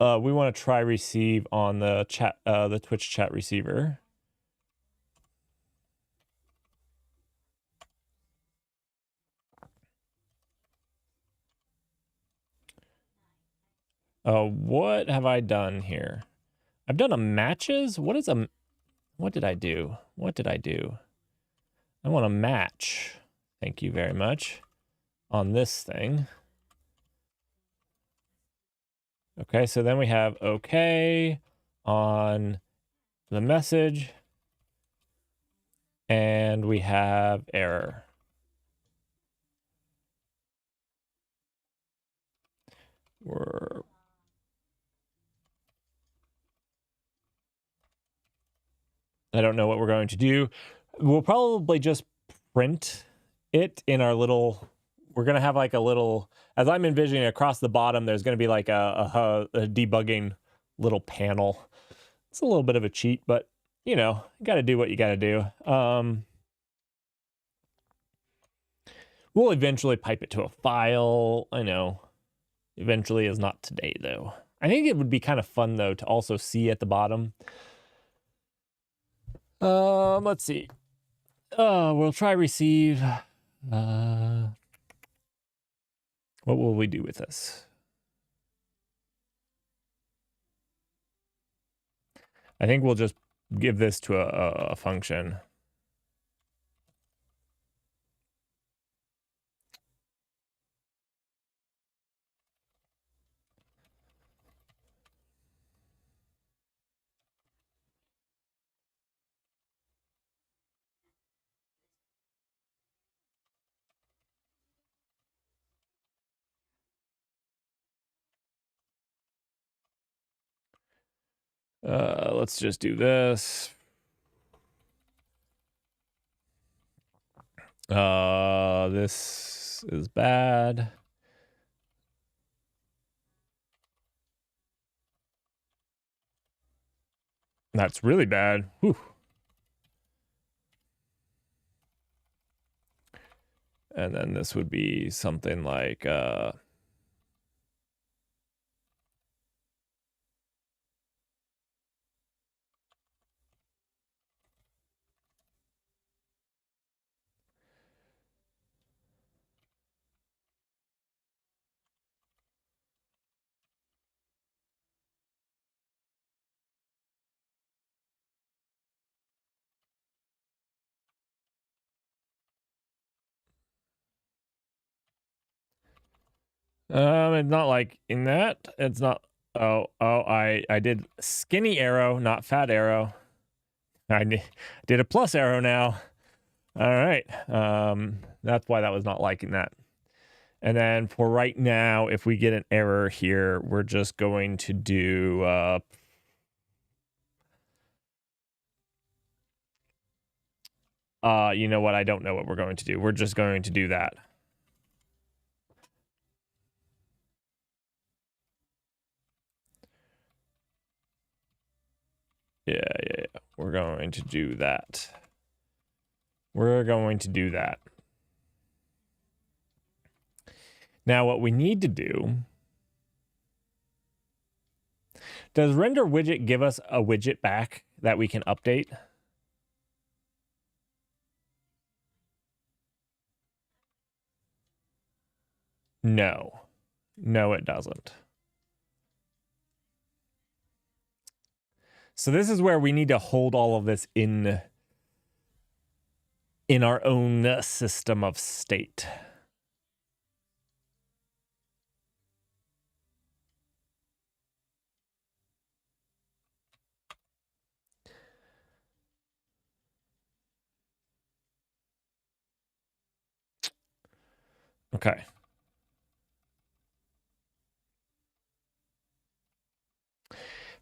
want to try receive on the chat, the Twitch chat receiver. What have I done here? I've done a matches. What did I do? I want a match. Thank you very much. On this thing. Okay, so then we have okay on the message. And we have error. I don't know what we're going to do. We'll probably just print it in our little, we're going to have like a little, as I'm envisioning across the bottom, there's going to be like a debugging little panel. It's a little bit of a cheat, but you know, you got to do what you got to do. We'll eventually pipe it to a file. I know eventually is not today though. I think it would be kind of fun though to also see at the bottom. Let's see. We'll try receive. What will we do with this? I think we'll just give this to a function. Let's just do this. This is bad. That's really bad. Whew. And then this would be something like it's not like in that. It's not. I did skinny arrow, not fat arrow. I did a plus arrow now. All right. That's why that was not liking that. And then for right now, if we get an error here, we're just going to do you know what? I don't know what we're going to do. We're just going to do that. Yeah. We're going to do that. We're going to do that. Now, what we need to do, does render widget give us a widget back that we can update? No, it doesn't. So this is where we need to hold all of this in our own system of state. Okay.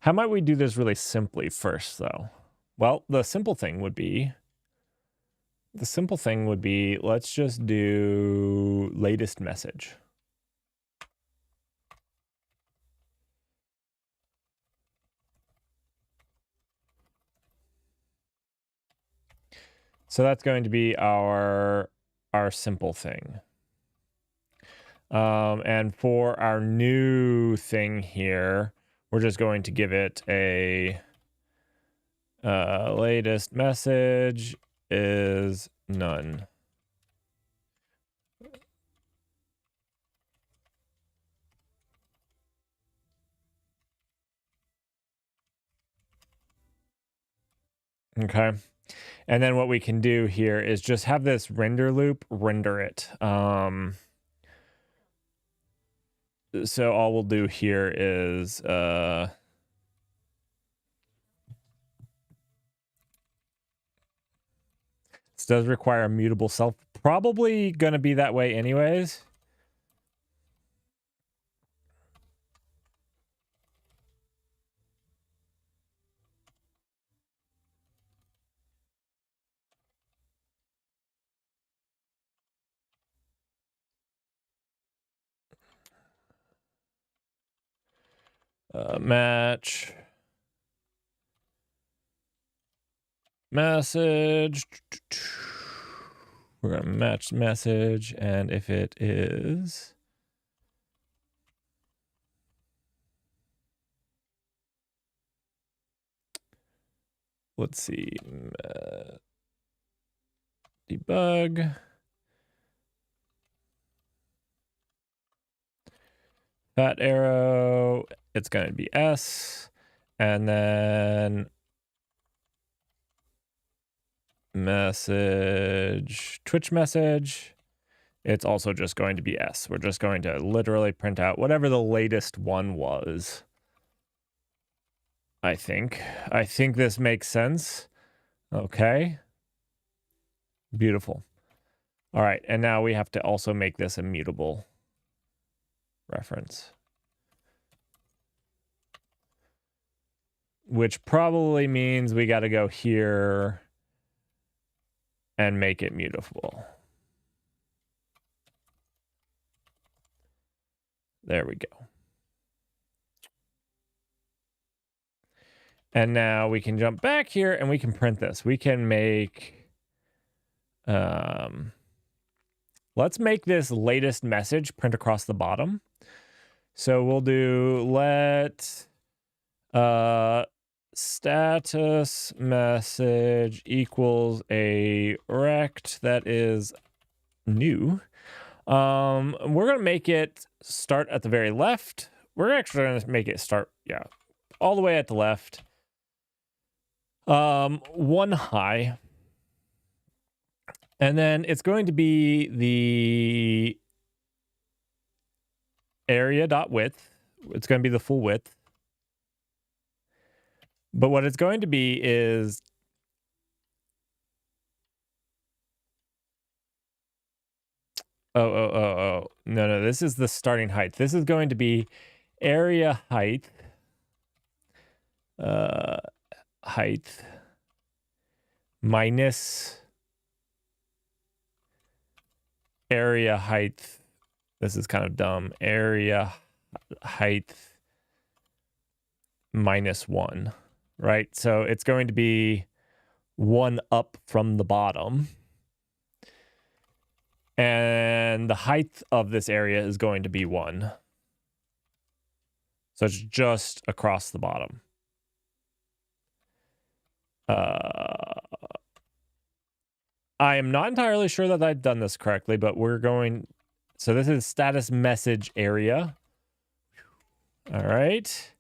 How might we do this really simply first, though? Well, the simple thing would be, let's just do latest message. So that's going to be our simple thing. And for our new thing here, we're just going to give it a latest message is none. Okay. And then what we can do here is just have this render loop render it. So all we'll do here is this does require a mutable self. Probably going to be that way anyways. Match message. We're gonna match message, and if it is, let's see, debug. Fat arrow, it's going to be S, and then message, Twitch message, it's also just going to be S. We're just going to literally print out whatever the latest one was. I think this makes sense. Okay. Beautiful. All right, and now we have to also make this a mutable reference, which probably means we got to go here and make it mutable. There we go. And now we can jump back here and we can print this. We can make, let's make this latest message print across the bottom. So we'll do let status message equals a rect that is new. We're going to make it start at the very left. We're actually going to make it start, yeah, all the way at the left. 1 high. And then it's going to be the area.width. It's going to be the full width. But what it's going to be is no, this is the starting height. This is going to be area height height minus area height. This is kind of dumb. Area height minus 1, right? So it's going to be 1 up from the bottom. And the height of this area is going to be 1. So it's just across the bottom. I am not entirely sure that I've done this correctly, but we're going... So this is status message area. All right.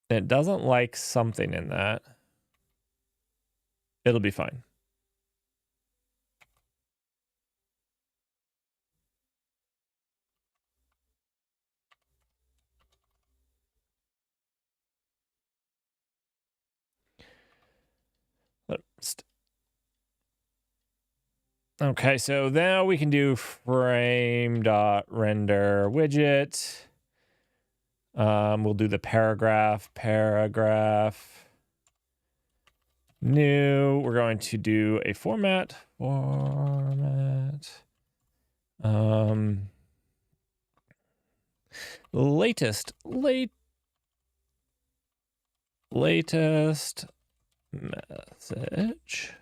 It doesn't like something in that. It'll be fine. Okay, so now we can do frame.render widget. We'll do the paragraph new. We're going to do a format. Latest message.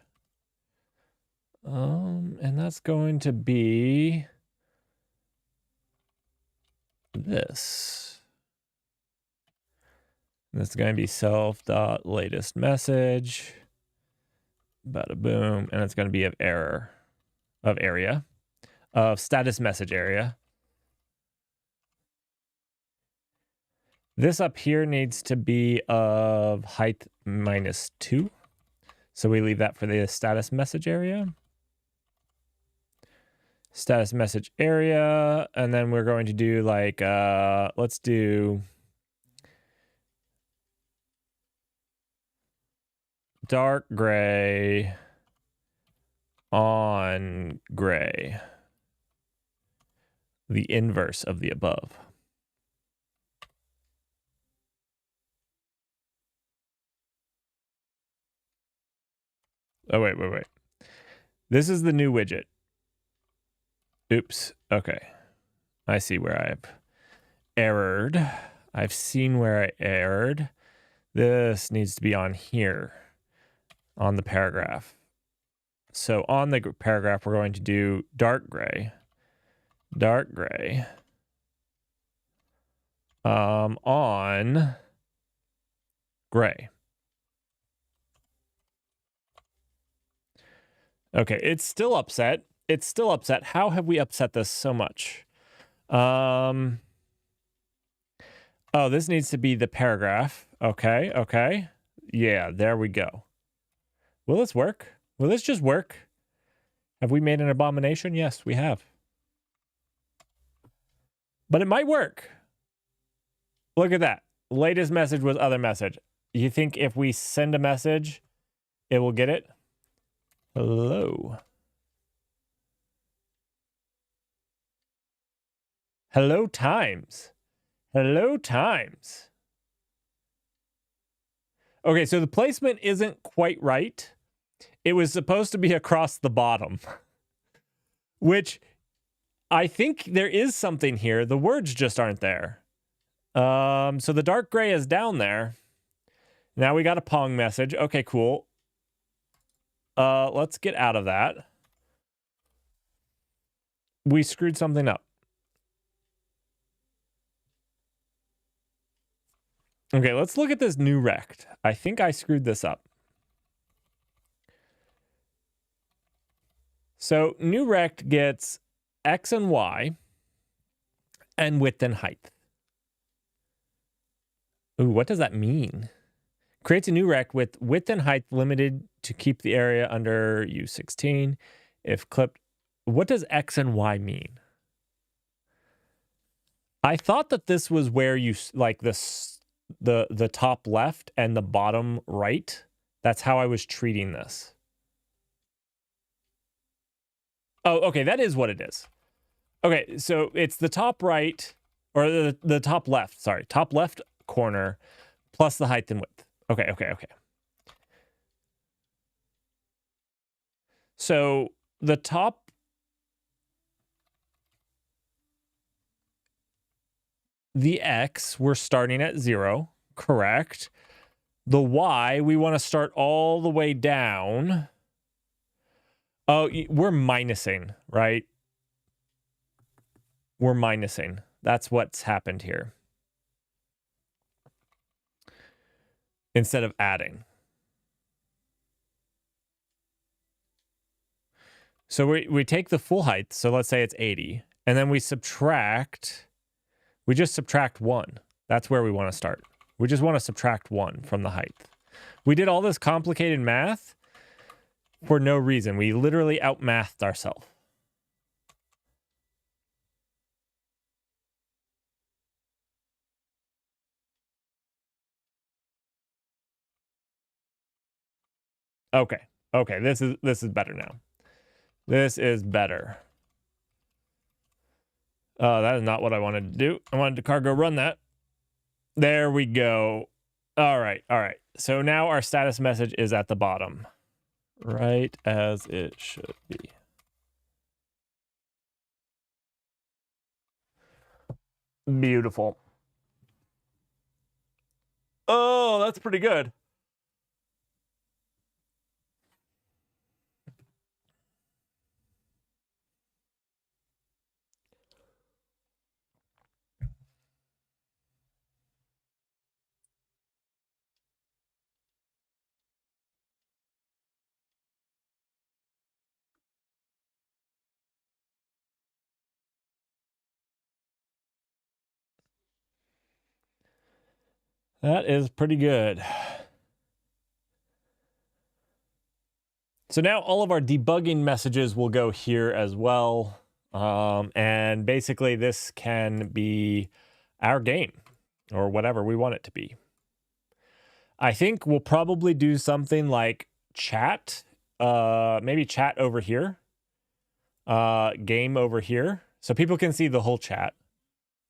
And that's going to be this. This is going to be self.latest message. Bada boom. And it's going to be of status message area. This up here needs to be of height minus 2. So we leave that for the status message area. Status message area. And then we're going to do like, let's do dark gray on gray. The inverse of the above. Oh, wait. This is the new widget. Oops. Okay. I see where I've errored. I've seen where I erred. This needs to be on here, on the paragraph. So on the paragraph, we're going to do dark gray, on gray. Okay, it's still upset. It's still upset. How have we upset this so much? Oh, this needs to be the paragraph. Okay, okay. Yeah, there we go. Will this work? Will this just work? Have we made an abomination? Yes, we have. But it might work. Look at that. Latest message was other message. You think if we send a message, it will get it? Hello. Hello times. Hello times. Okay, so the placement isn't quite right. It was supposed to be across the bottom, which I think there is something here. The words just aren't there. So the dark gray is down there. Now we got a Pong message. Okay, cool. Let's get out of that. We screwed something up. Okay, let's look at this new rect. I think I screwed this up. So new rect gets X and Y and width and height. Ooh, what does that mean? Creates a new rect with width and height limited to keep the area under U16. If clipped, what does X and Y mean? I thought that this was where you like this, the top left and the bottom right. That's how I was treating this. Oh, okay, that is what it is. Okay, so it's the top right, or the top left, sorry, top left corner plus the height and width. Okay, okay, okay. So the top, the X, we're starting at 0, correct. The Y, we want to start all the way down. Oh, we're minusing, right? We're minusing. That's what's happened here. Instead of adding. So we take the full height, so let's say it's 80, and then we just subtract 1. That's where we want to start. We just want to subtract 1 from the height. We did all this complicated math for no reason. We literally outmathed ourselves. Okay. Okay, this is better now. This is better. That is not what I wanted to do. I wanted to cargo run that. There we go. All right, all right. So now our status message is at the bottom, right as it should be. Beautiful. Oh, that's pretty good. That is pretty good. So now all of our debugging messages will go here as well. And basically this can be our game or whatever we want it to be. I think we'll probably do something like chat, maybe chat over here, game over here. So people can see the whole chat.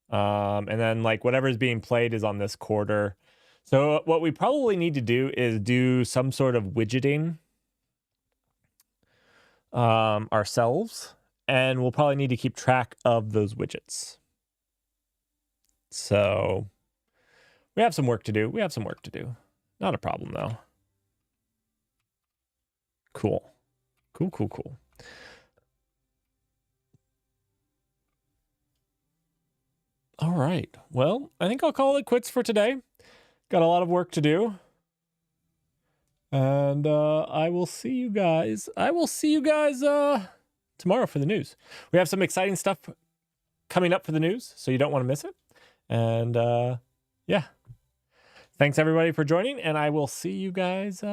And then like whatever is being played is on this quarter. So what we probably need to do is do some sort of widgeting ourselves, and we'll probably need to keep track of those widgets. So we have some work to do. Not a problem, though. Cool. Cool. All right. Well, I think I'll call it quits for today. Got a lot of work to do. And I will see you guys. Tomorrow for the news. We have some exciting stuff coming up for the news, so you don't want to miss it. And yeah. Thanks everybody for joining, and I will see you guys